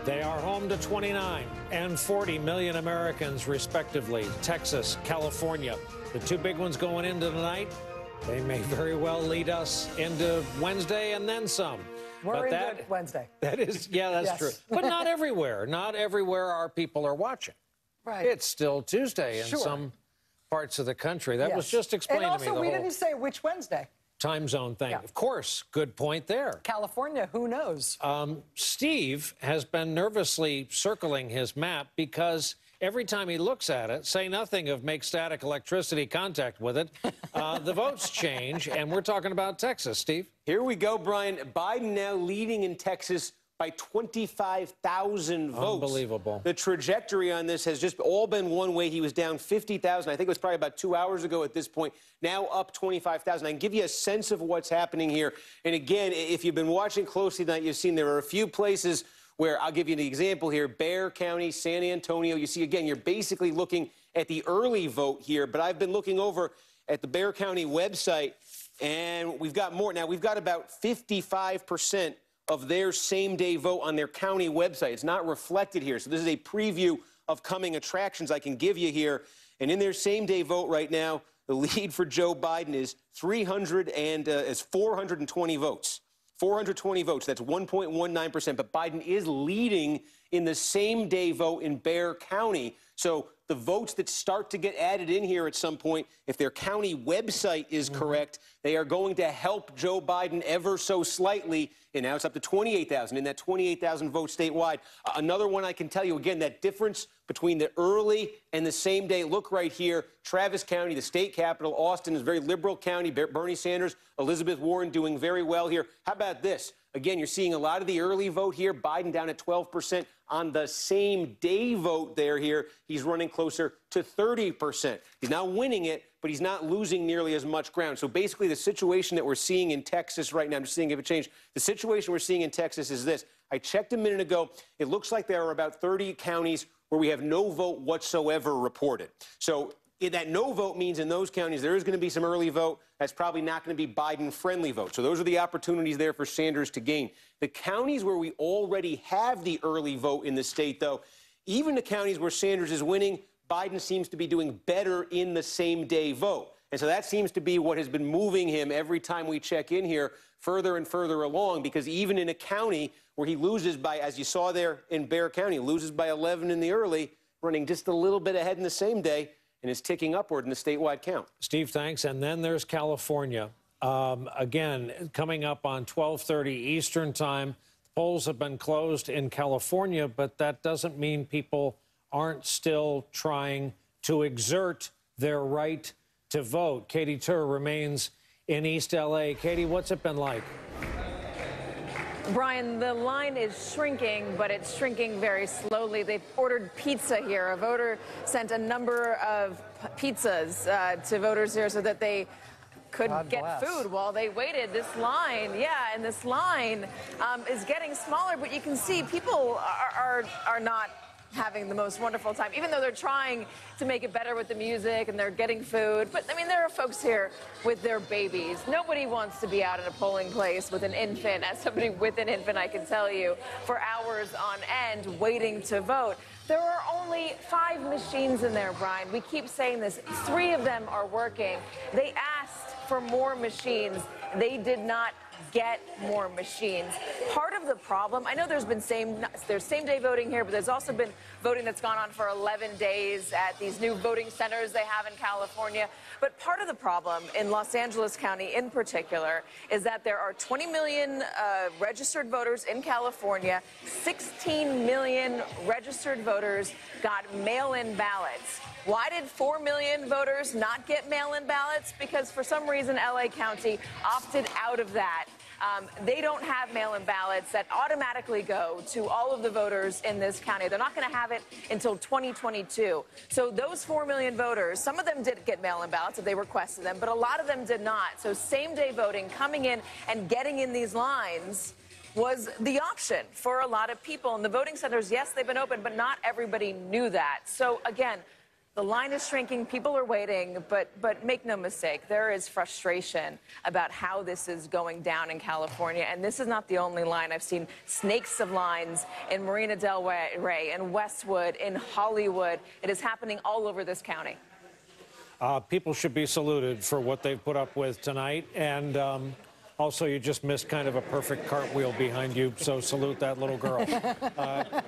They are home to 29 and 40 million Americans, respectively. Texas, California, the two big ones going into tonight. They may very well lead us into Wednesday and then some. We're into Wednesday. That is, yeah, that's Yes. true. But not everywhere. Not everywhere our people are watching. Right. It's still Tuesday in Sure. some parts of the country. That was just explained and to me. also, we didn't say which Wednesday. time zone thing. Yeah. Of course, good point there. California, who knows? Steve has been nervously circling his map because every time he looks at it, say nothing of make static electricity contact with it, the votes change, and we're talking about Texas, Steve. Here we go, Brian. Biden now leading in Texas by 25,000 votes. Unbelievable. The trajectory on this has just all been one way. He was down 50,000. I think it was probably about 2 hours ago at this point. Now up 25,000. I can give you a sense of what's happening here. And again, if you've been watching closely tonight, you've seen there are a few places where, I'll give you an example here, Bexar County, San Antonio. You see, again, you're basically looking at the early vote here. But I've been looking over at the Bexar County website, and we've got more. Now, we've got about 55% of their same-day vote on their county website. It's not reflected here. So this is a preview of coming attractions I can give you here. And in their same-day vote right now, the lead for Joe Biden is 420 votes. 420 votes. That's 1.19%. But Biden is leading in the same-day vote in Bexar County. So the votes that start to get added in here at some point, if their county website is correct, they are going to help Joe Biden ever so slightly. And now it's up to 28,000 in that 28,000 votes statewide. Another one I can tell you, again, that difference between the early and the same day. Look right here. Travis County, the state capital. Austin is a very liberal county. Bernie Sanders, Elizabeth Warren doing very well here. How about this? Again, you're seeing a lot of the early vote here. Biden down at 12%. On the same day vote there here, he's running closer to 30%. He's not winning it, but he's not losing nearly as much ground. So basically the situation that we're seeing in Texas right now, I'm just seeing if it changed. The situation we're seeing in Texas is this. I checked a minute ago. It looks like there are about 30 counties where we have no vote whatsoever reported. So that no vote means in those counties there is going to be some early vote. That's probably not going to be Biden-friendly vote. So those are the opportunities there for Sanders to gain. The counties where we already have the early vote in the state, though, even the counties where Sanders is winning, Biden seems to be doing better in the same-day vote. And so that seems to be what has been moving him every time we check in here further and further along, because even in a county where he loses by, as you saw there in Bexar County, loses by 11 in the early, running just a little bit ahead in the same day, and is ticking upward in the statewide count. Steve, thanks. And then there's California. Again, coming up on 12:30 Eastern time. Polls have been closed in California, but that doesn't mean people aren't still trying to exert their right to vote. Katie Tur remains in East L.A. Katie, what's it been like? Brian, the line is shrinking, but it's shrinking very slowly. They've ordered pizza here. A voter sent a number of pizzas to voters here so that they could get food while they waited. This line, and this line is getting smaller, but you can see people are not having the most wonderful time, even though they're trying to make it better with the music and they're getting food. But, I mean, there are folks here with their babies. Nobody wants to be out at a polling place with an infant. As somebody with an infant, I can tell you, for hours on end waiting to vote. There are only 5 machines in there, Brian. We keep saying this. 3 of them are working. They asked for more machines. They did not get more machines. Part of the problem, I know there's same-day voting here, but there's also been voting that's gone on for 11 days at these new voting centers they have in California. But part of the problem in Los Angeles County in particular is that there are 20 million registered voters in California. 16 million registered voters got mail-in ballots. Why did 4 million voters not get mail-in ballots? Because for some reason, LA County opted out of that. They don't have mail-in ballots that automatically go to all of the voters in this county. They're not going to have it until 2022. So those 4 million voters, some of them did get mail-in ballots if they requested them, but a lot of them did not. So same-day voting, coming in and getting in these lines, was the option for a lot of people. And the voting centers, yes, they've been open, but not everybody knew that. So again, the line is shrinking, people are waiting, but make no mistake, there is frustration about how this is going down in California, and this is not the only line. I've seen snakes of lines in Marina del Rey, in Westwood, in Hollywood. It is happening all over this county. People should be saluted for what they've put up with tonight, and Also, you just missed kind of a perfect cartwheel behind you, so salute that little girl.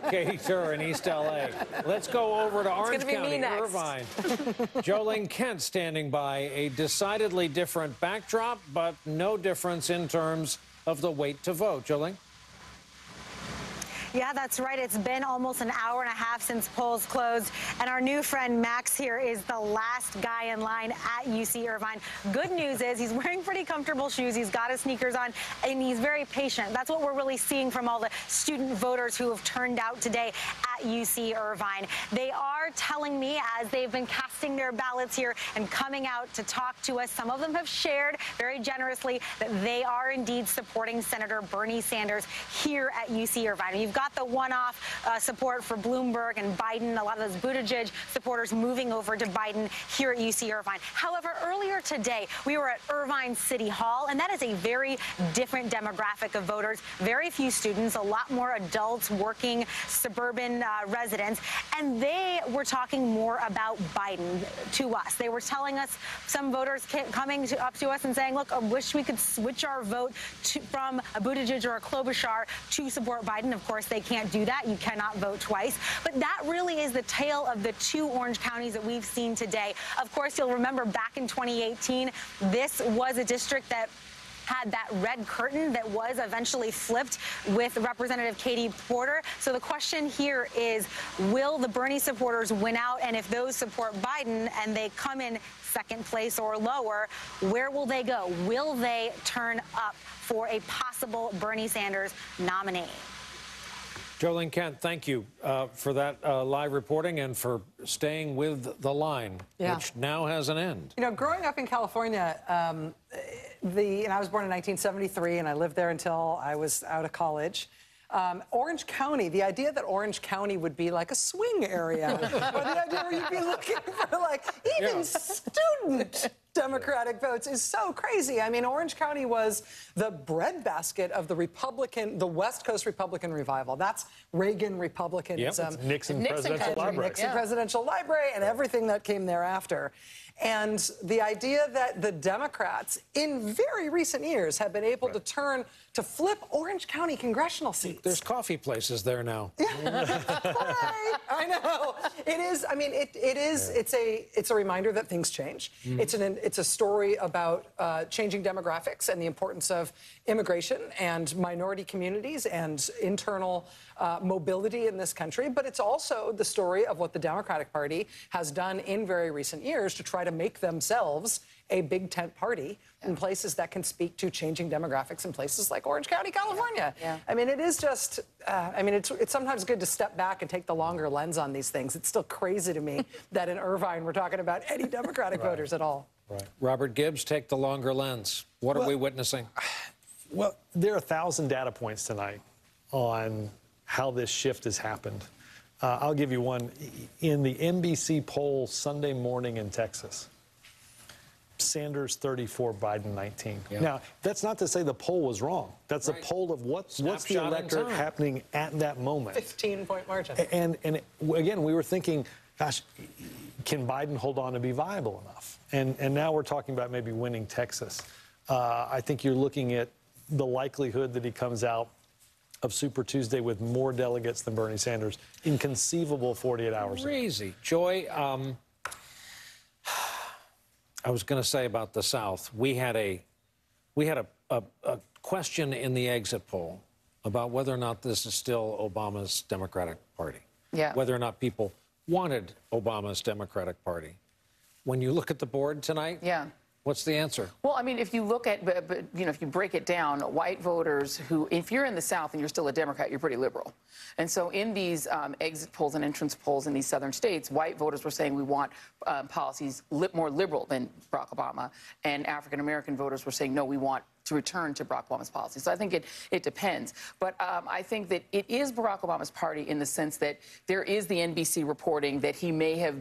Katie Tur in East L.A. Let's go over to Orange County, Irvine. Jolene Kent standing by. A decidedly different backdrop, but no difference in terms of the wait to vote. Jolene? Yeah, that's right. It's been almost an hour and a half since polls closed, and our new friend Max here is the last guy in line at UC Irvine. Good news is he's wearing pretty comfortable shoes. He's got his sneakers on, and he's very patient. That's what we're really seeing from all the student voters who have turned out today at UC Irvine. They are telling me, as they've been casting their ballots here and coming out to talk to us, some of them have shared very generously that they are indeed supporting Senator Bernie Sanders here at UC Irvine. You've got the one-off support for Bloomberg and Biden, a lot of those Buttigieg supporters moving over to Biden here at UC Irvine. However, earlier today, we were at Irvine City Hall, and that is a very different demographic of voters. Very few students, a lot more adults, working suburban residents, and they were talking more about Biden to us. They were telling us, some voters coming up to us and saying, look, I wish we could switch our vote from a Buttigieg or a Klobuchar to support Biden. Of course, they can't do that. You cannot vote twice. But that really is the tale of the two orange counties that we've seen today. Of course, you'll remember back in 2018, this was a district that had that red curtain that was eventually flipped with Representative Katie Porter. So the question here is, will the Bernie supporters win out? And if those support Biden and they come in second place or lower, where will they go? Will they turn up for a possible Bernie Sanders nominee? Jolene Kent, thank you for that live reporting and for staying with the line, which now has an end. You know, growing up in California, and I was born in 1973, and I lived there until I was out of college. Orange County, the idea that Orange County would be like a swing area, or the idea where you'd be looking for, like, even student Democratic votes is so crazy. I mean, Orange County was the breadbasket of the West Coast Republican revival. That's Reagan Republicanism. Yep, Nixon Presidential Library. Nixon Presidential Library and everything that came thereafter. And the idea that the Democrats, in very recent years, have been able to flip Orange County congressional seats. There's coffee places there now. I know. It is. I mean, it's a reminder that things change. It's a story about changing demographics and the importance of immigration and minority communities and internal mobility in this country. But it's also the story of what the Democratic Party has done in very recent years to try to make themselves a big tent party in places that can speak to changing demographics in places like Orange County, California. I mean, it is just, I mean, it's sometimes good to step back and take the longer lens on these things. It's still crazy to me that in Irvine we're talking about any Democratic voters at all. Robert Gibbs, take the longer lens. What are we witnessing? Well, there are 1,000 data points tonight on how this shift has happened. I'll give you one. In the NBC poll Sunday morning in Texas, Sanders 34, Biden 19. Now, that's not to say the poll was wrong. That's a poll of what's the electorate happening at that moment. 15-point margin. And again, we were thinking, gosh, can Biden hold on to be viable enough? And now we're talking about maybe winning Texas. I think you're looking at the likelihood that he comes out of Super Tuesday with more delegates than Bernie Sanders. Inconceivable 48 hours ago. Crazy. Joy, I was going to say about the South, we had a question in the exit poll about whether or not this is still Obama's Democratic Party. Whether or not people wanted Obama's Democratic Party. When you look at the board tonight, what's the answer? Well, I mean, if you look at, you know, if you break it down, white voters who, if you're in the South and you're still a Democrat, you're pretty liberal. And so in these exit polls and entrance polls in these southern states, white voters were saying we want policies more liberal than Barack Obama. And African-American voters were saying, no, we want to return to Barack Obama's policy. So I think it depends. But I think that it is Barack Obama's party in the sense that there is the NBC reporting that he may have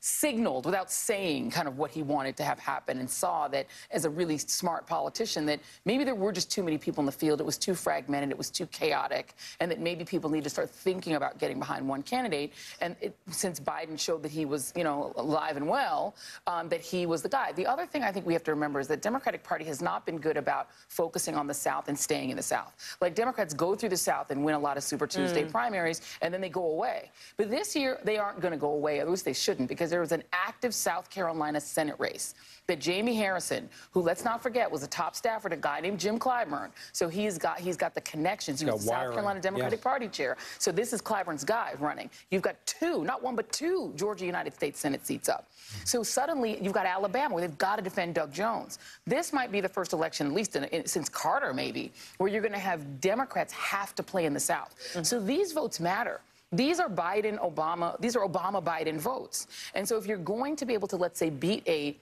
signaled without saying kind of what he wanted to have happen, and saw that as a really smart politician that maybe there were just too many people in the field, it was too fragmented, it was too chaotic, and that maybe people need to start thinking about getting behind one candidate. And since Biden showed that he was, you know, alive and well, that he was the guy. The other thing I think we have to remember is that the Democratic Party has not been good about focusing on the South and staying in the South. Like, Democrats go through the South and win a lot of Super Tuesday primaries, and then they go away. But this year, they aren't going to go away, at least they shouldn't, because there was an active South Carolina Senate race that Jamie Harrison, who, let's not forget, was a top staffer to a guy named Jim Clyburn. So he's got the connections. He was the South Carolina Democratic Party chair. So this is Clyburn's guy running. You've got two, not one, but two Georgia United States Senate seats up. So suddenly you've got Alabama, where they've got to defend Doug Jones. This might be the first election, at least since Carter maybe, where you're going to have Democrats have to play in the South. So these votes matter. These are Obama-Biden votes. And so if you're going to be able to, let's say, beat a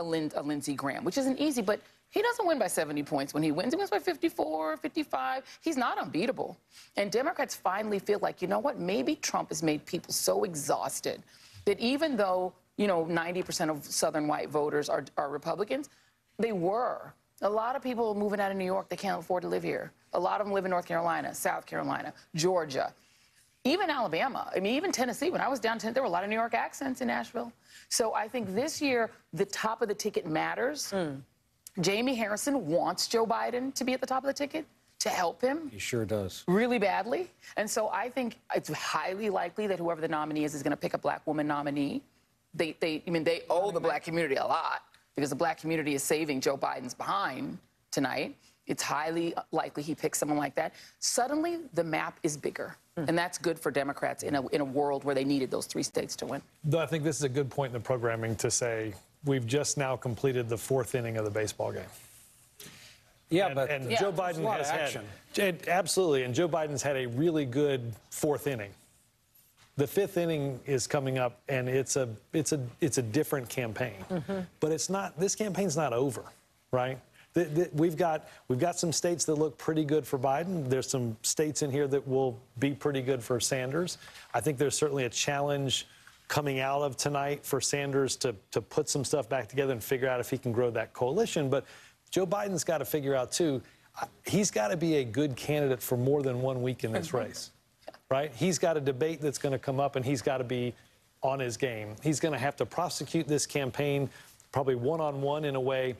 Lindsey Graham, which isn't easy, but he doesn't win by 70 points when he wins. He wins by 54, 55. He's not unbeatable. And Democrats finally feel like, you know what, maybe Trump has made people so exhausted that even though, you know, 90% of Southern white voters are Republicans, they were. A lot of people moving out of New York, they can't afford to live here. A lot of them live in North Carolina, South Carolina, Georgia. Even Alabama, I mean, even Tennessee. When I was down, there were a lot of New York accents in Nashville. So I think this year, the top of the ticket matters. Jamie Harrison wants Joe Biden to be at the top of the ticket to help him. He sure does. Really badly. And so I think it's highly likely that whoever the nominee is going to pick a black woman nominee. I mean, they owe the black community a lot because the black community is saving Joe Biden's behind tonight. It's highly likely he picks someone like that. Suddenly, the map is bigger. And that's good for Democrats in a world where they needed those 3 states to win. Though I think this is a good point in the programming to say we've just now completed the 4th inning of the baseball game. Yeah, and Joe Biden has had absolutely, and Joe Biden's had a really good 4th inning. The 5th inning is coming up, and it's a different campaign. But it's not. This campaign's not over, right? We've got some states that look pretty good for Biden. There's some states in here that will be pretty good for Sanders. I think there's certainly a challenge coming out of tonight for Sanders to put some stuff back together and figure out if he can grow that coalition. But Joe Biden's got to figure out, too, he's got to be a good candidate for more than 1 week in this race, right? He's got a debate that's going to come up, and he's got to be on his game. He's going to have to prosecute this campaign probably one-on-one in a way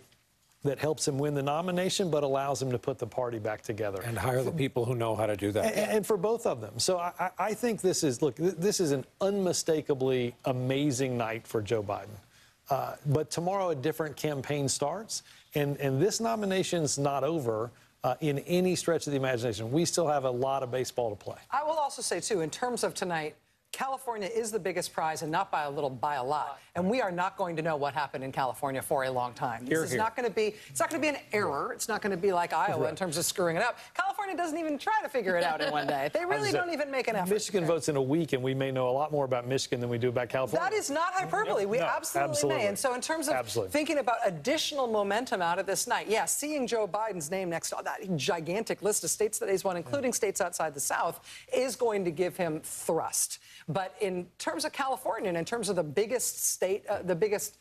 that helps him win the nomination, but allows him to put the party back together. And hire the people who know how to do that. And for both of them. So I think this is, look, this is an unmistakably amazing night for Joe Biden. But tomorrow a different campaign starts, and this nomination's not over in any stretch of the imagination. We still have a lot of baseball to play. I will also say, too, in terms of tonight, California is the biggest prize, and not by a little, by a lot. And we are not going to know what happened in California for a long time. This is not going to be. It's not going to be an error. It's not going to be like Iowa in terms of screwing it up. California doesn't even try to figure it out in one day. They really don't even make an effort. Michigan votes in a week, and we may know a lot more about Michigan than we do about California. That is not hyperbole. We absolutely may. And so in terms of thinking about additional momentum out of this night, yeah, seeing Joe Biden's name next to that gigantic list of states that he's won, including states outside the South, is going to give him thrust. But in terms of California and in terms of the biggest state, the biggest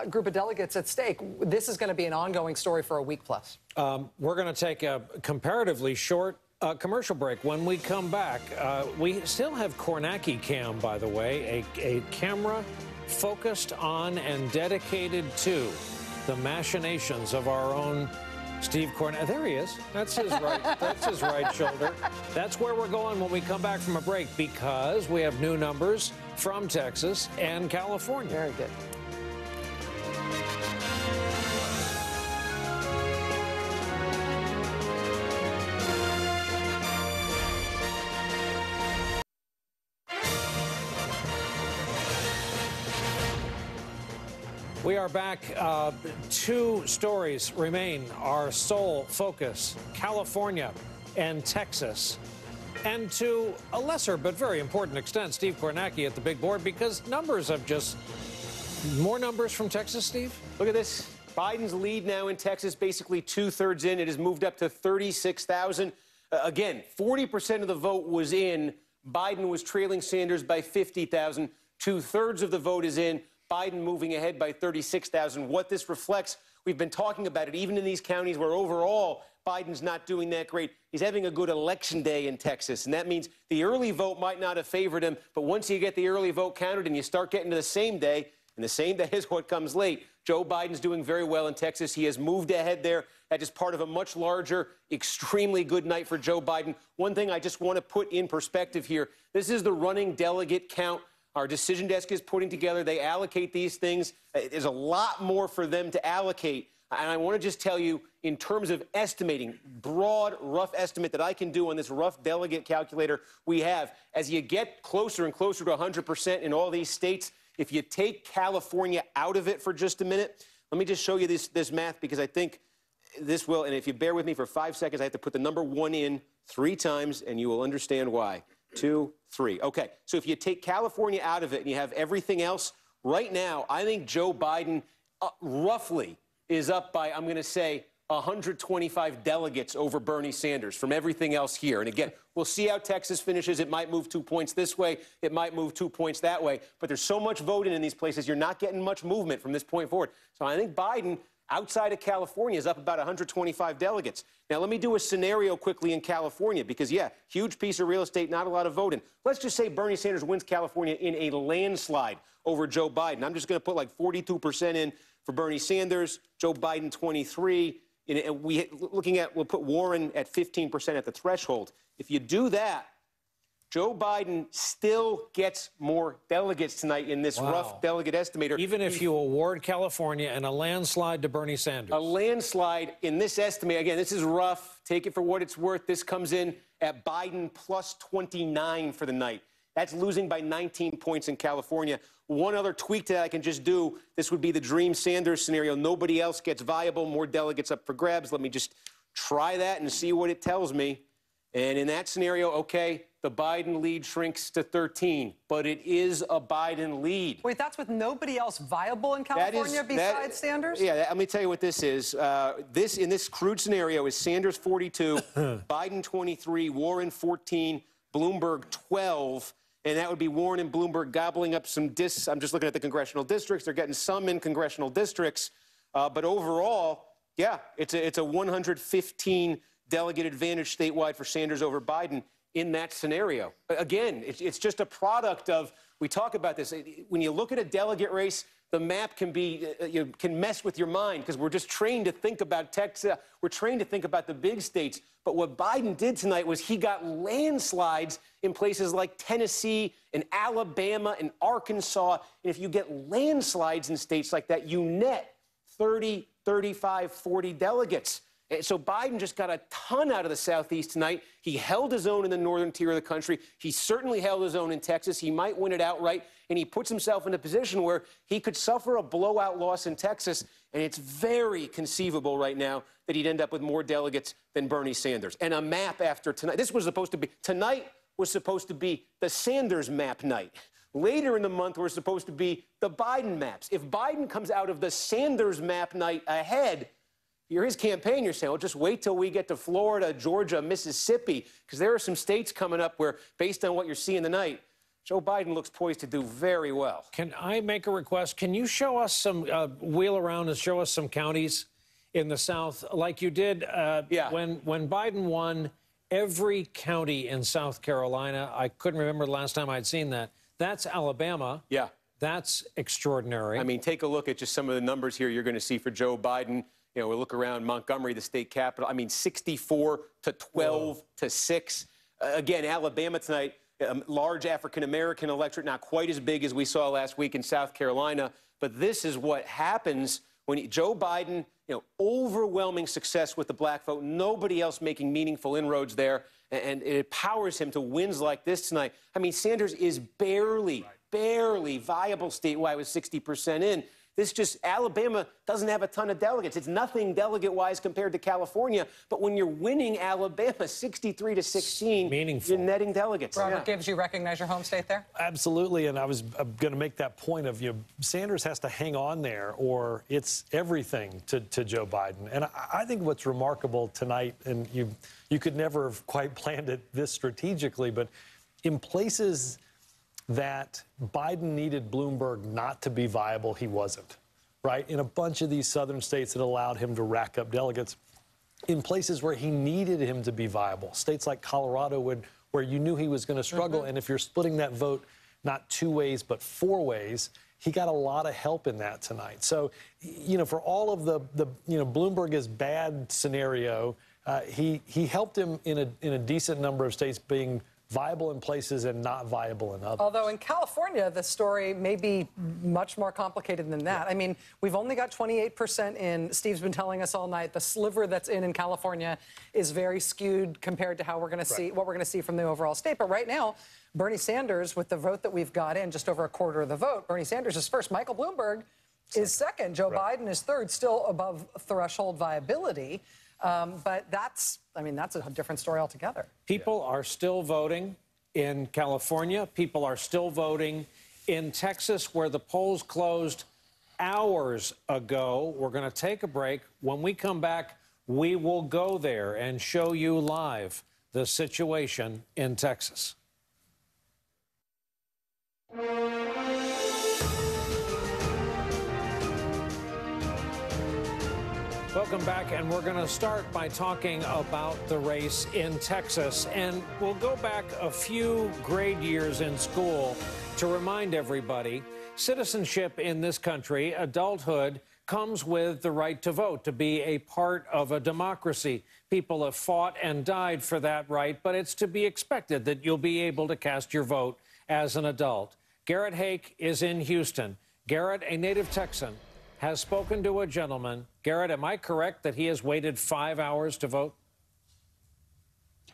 group of delegates at stake, this is going to be an ongoing story for a week plus. We're going to take a comparatively short commercial break. When we come back, we still have Kornacki Cam, by the way, a camera focused on and dedicated to the machinations of our own Steve Kornacki. There he is. That's his right. That's his right shoulder. That's where we're going when we come back from a break, because we have new numbers from Texas and California. Very good. We are back. 2 stories remain our sole focus: California and Texas. And to a lesser but very important extent, Steve Kornacki at the big board, because numbers have just more numbers from Texas, Steve. Look at this. Biden's lead now in Texas, basically 2/3 in. It has moved up to 36,000. Again, 40% of the vote was in. Biden was trailing Sanders by 50,000. 2/3 of the vote is in. Biden moving ahead by 36,000. What this reflects, we've been talking about it, even in these counties where overall Biden's not doing that great. He's having a good election day in Texas, and that means the early vote might not have favored him, but once you get the early vote counted and you start getting to the same day, and the same day is what comes late, Joe Biden's doing very well in Texas. He has moved ahead there. That is part of a much larger, extremely good night for Joe Biden. One thing I just want to put in perspective here, this is the running delegate count. Our decision desk is putting together. They allocate these things. There's a lot more for them to allocate. And I want to just tell you, in terms of estimating, broad, rough estimate that I can do on this rough delegate calculator we have, as you get closer and closer to 100% in all these states, if you take California out of it for just a minute, let me just show you this math, because I think this will, and if you bear with me for 5 seconds, I have to put the number 1 in 3 times, and you will understand why. 2, 3. Okay, so if you take California out of it and you have everything else, right now, I think Joe Biden roughly is up by, I'm going to say, 125 delegates over Bernie Sanders from everything else here. And again, we'll see how Texas finishes. It might move 2 points this way. It might move 2 points that way. But there's so much voting in these places, you're not getting much movement from this point forward. So I think Biden, outside of California, is up about 125 delegates. Now, let me do a scenario quickly in California, because, yeah, huge piece of real estate, not a lot of voting. Let's just say Bernie Sanders wins California in a landslide over Joe Biden. I'm just going to put like 42% in for Bernie Sanders, Joe Biden 23%. And we'll put Warren at 15% at the threshold. If you do that, Joe Biden still gets more delegates tonight in this rough delegate estimator. Even if you award California and a landslide to Bernie Sanders. A landslide in this estimate, again, this is rough. Take it for what it's worth. This comes in at Biden plus 29 for the night. That's losing by 19 points in California. One other tweak that I can just do, this would be the dream Sanders scenario. Nobody else gets viable, more delegates up for grabs. Let me just try that and see what it tells me. And in that scenario, okay, the Biden lead shrinks to 13, but it is a Biden lead. Wait, that's with nobody else viable in California besides Sanders? Yeah, let me tell you what this is. This, in this crude scenario, is Sanders 42, Biden 23, Warren 14, Bloomberg 12. And that would be Warren and Bloomberg gobbling up some I'm just looking at the congressional districts. They're getting some in congressional districts. But overall, yeah, it's a 115 delegate advantage statewide for Sanders over Biden in that scenario. Again, it's just a product of, we talk about this, when you look at a delegate race, the map can be, can mess with your mind, because we're just trained to think about Texas. We're trained to think about the big states. But what Biden did tonight was he got landslides in places like Tennessee and Alabama and Arkansas. And if you get landslides in states like that, you net 30, 35, 40 delegates. And so Biden just got a ton out of the Southeast tonight. He held his own in the northern tier of the country. He certainly held his own in Texas. He might win it outright. And he puts himself in a position where he could suffer a blowout loss in Texas. And it's very conceivable right now that he'd end up with more delegates than Bernie Sanders. And a map after tonight. Tonight was supposed to be the Sanders map night. Later in the month, we're supposed to be the Biden maps. If Biden comes out of the Sanders map night ahead, you're his campaign, you're saying, well, just wait till we get to Florida, Georgia, Mississippi, because there are some states coming up where, based on what you're seeing tonight, Joe Biden looks poised to do very well. Can I make a request? Can you show us some, wheel around and show us some counties in the South, like you did when Biden won every county in South Carolina? I couldn't remember the last time I'd seen that. That's Alabama. Yeah. That's extraordinary. I mean, take a look at just some of the numbers here you're going to see for Joe Biden. You know, we look around Montgomery, the state capital. I mean, 64 to 12 to 6. Again, Alabama tonight, large African-American electorate, not quite as big as we saw last week in South Carolina. But this is what happens when Joe Biden, overwhelming success with the black vote, nobody else making meaningful inroads there. And it powers him to wins like this tonight. I mean, Sanders is barely viable statewide with 60% in. Alabama doesn't have a ton of delegates. It's nothing delegate-wise compared to California. But when you're winning Alabama 63 to 16, meaningful. You're netting delegates. Robert Gibbs, you recognize your home state there? Absolutely, and I was going to make that point of, Sanders has to hang on there, or it's everything to Joe Biden. And I think what's remarkable tonight, and you could never have quite planned it this strategically, but in places that Biden needed Bloomberg not to be viable, he wasn't, right? In a bunch of these southern states that allowed him to rack up delegates, in places where he needed him to be viable, states like Colorado where you knew he was going to struggle, and if you're splitting that vote not 2 ways but 4 ways, he got a lot of help in that tonight. So, you know, for all of the Bloomberg is bad scenario, he helped him in a decent number of states being viable in places and not viable in others. Although in California, the story may be much more complicated than that. I mean, we've only got 28% in. Steve's been telling us all night the sliver that's in California is very skewed compared to how we're going to see what we're going to see from the overall state. But right now, Bernie Sanders, with the vote that we've got in, just over a quarter of the vote, Bernie Sanders is first. Michael Bloomberg is second. Joe Biden is third, still above threshold viability. But that's a different story altogether. People are still voting in California. People are still voting in Texas, where the polls closed hours ago. We're going to take a break. When we come back, we will go there and show you live the situation in Texas. Welcome back, and we're going to start by talking about the race in Texas. And we'll go back a few grade years in school to remind everybody citizenship in this country, adulthood, comes with the right to vote, to be a part of a democracy. People have fought and died for that right, but it's to be expected that you'll be able to cast your vote as an adult. Garrett Hake is in Houston. Garrett, a native Texan, has spoken to a gentleman. Garrett, am I correct that he has waited 5 hours to vote?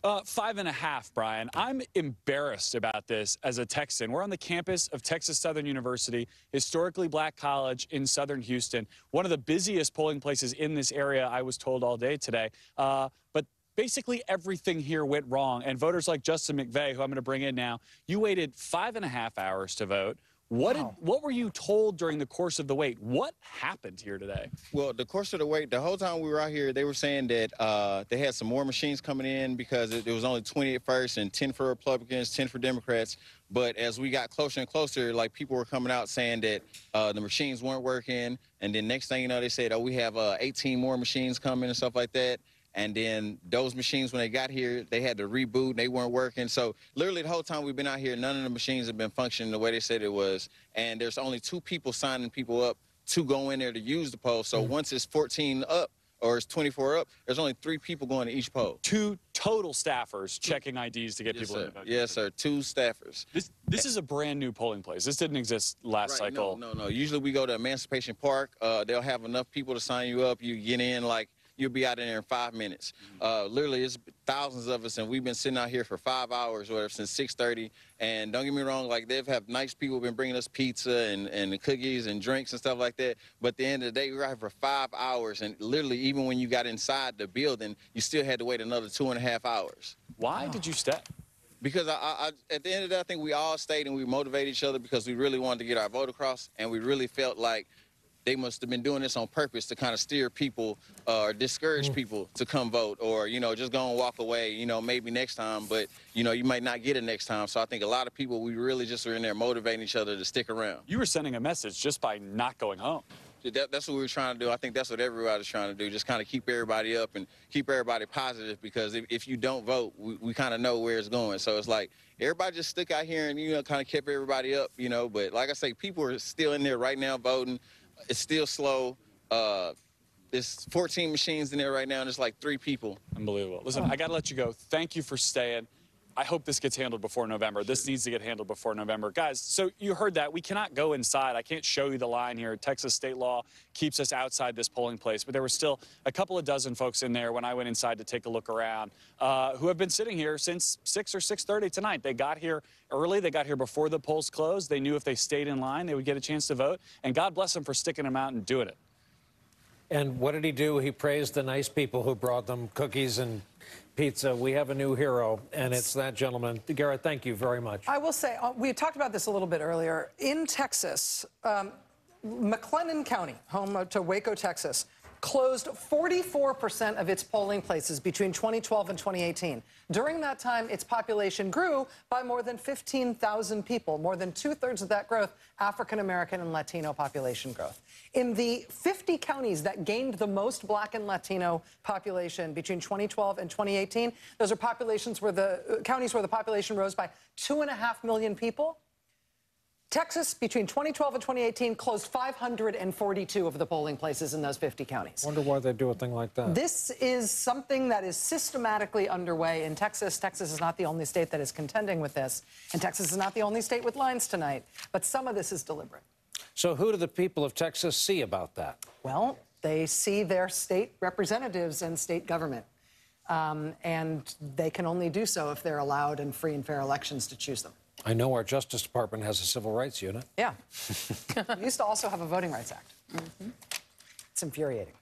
5.5, Brian. I'm embarrassed about this as a Texan. We're on the campus of Texas Southern University, historically black college in southern Houston, one of the busiest polling places in this area, I was told all day today. But basically everything here went wrong. And voters like Justin McVeigh, who I'm going to bring in now, you waited 5.5 hours to vote. What were you told during the course of the wait? What happened here today? Well, the course of the wait, the whole time we were out here, they were saying that they had some more machines coming in because it was only 20 at first and 10 for Republicans, 10 for Democrats. But as we got closer and closer, like people were coming out saying that the machines weren't working. And then next thing you know, they said, oh, we have 18 more machines coming and stuff like that. And then those machines, when they got here, they had to reboot and they weren't working. So literally the whole time we've been out here, none of the machines have been functioning the way they said it was. And there's only 2 people signing people up to go in there to use the poll. So once it's 14 up or it's 24 up, there's only 3 people going to each poll. 2 total staffers checking IDs to get people in the vote. Yes, sir. 2 staffers. This is a brand new polling place. This didn't exist last cycle. No. Usually we go to Emancipation Park. They'll have enough people to sign you up. You get in like, you'll be out in there in 5 minutes. Literally, it's thousands of us, and we've been sitting out here for 5 hours or whatever since 6:30. And don't get me wrong, like they've have nice people been bringing us pizza and cookies and drinks and stuff like that. But at the end of the day, we were out here for 5 hours, and literally, even when you got inside the building, you still had to wait another 2.5 hours. Why did you stay? Because at the end of the day, I think we all stayed and we motivated each other because we really wanted to get our vote across, and we really felt like they must have been doing this on purpose to kind of steer people or discourage people to come vote or, you know, just go and walk away, you know, maybe next time. But, you know, you might not get it next time. So I think a lot of people, we really just were in there motivating each other to stick around. You were sending a message just by not going home. That's what we were trying to do. I think that's what everybody's trying to do, just kind of keep everybody up and keep everybody positive, because if you don't vote, we kind of know where it's going. So it's like everybody just stuck out here and, you know, kind of kept everybody up, you know. But like I say, people are still in there right now voting. It's still slow. There's 14 machines in there right now, and there's like 3 people. Unbelievable. Listen, I got to let you go. Thank you for staying. I hope this gets handled before November. This needs to get handled before November. Guys, so you heard that. We cannot go inside. I can't show you the line here. Texas state law keeps us outside this polling place. But there were still a couple of dozen folks in there when I went inside to take a look around who have been sitting here since 6 or 6:30 tonight. They got here early. They got here before the polls closed. They knew if they stayed in line, they would get a chance to vote. And God bless them for sticking them out and doing it. And what did he do? He praised the nice people who brought them cookies and pizza. We have a new hero, and it's that gentleman. Garrett, thank you very much. I will say, we talked about this a little bit earlier. In Texas, McLennan County, home to Waco, Texas, closed 44% of its polling places between 2012 and 2018. During that time, its population grew by more than 15,000 people, more than two-thirds of that growth, African-American and Latino population growth. In the 50 counties that gained the most Black and Latino population between 2012 and 2018, those are populations where the counties where the population rose by 2.5 million people. Texas, between 2012 and 2018, closed 542 of the polling places in those 50 counties. Wonder why they do a thing like that. This is something that is systematically underway in Texas. Texas is not the only state that is contending with this, and Texas is not the only state with lines tonight, but some of this is deliberate. So who do the people of Texas see about that? Well, they see their state representatives and state government, and they can only do so if they're allowed in free and fair elections to choose them. I know our Justice Department has a civil rights unit. Yeah. We used to also have a Voting Rights Act. It's infuriating.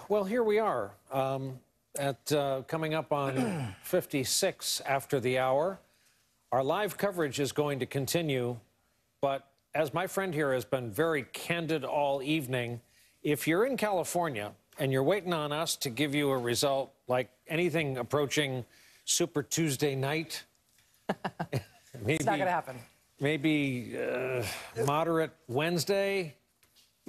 Well, here we are coming up on 56 after the hour. Our live coverage is going to continue, but as my friend here has been very candid all evening, if you're in California and you're waiting on us to give you a result like anything approaching Super Tuesday night, maybe, it's not going to happen. Maybe moderate Wednesday,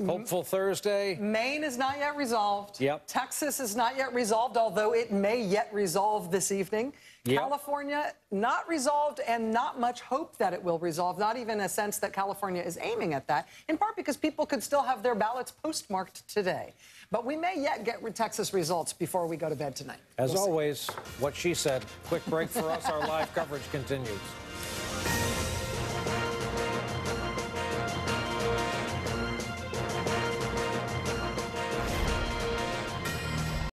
hopeful Thursday. Maine is not yet resolved. Yep. Texas is not yet resolved, although it may yet resolve this evening. Yep. California, not resolved, and not much hope that it will resolve, not even a sense that California is aiming at that, in part because people could still have their ballots postmarked today. But we may yet get Texas results before we go to bed tonight. As always, what she said, quick break for us. Our live coverage continues.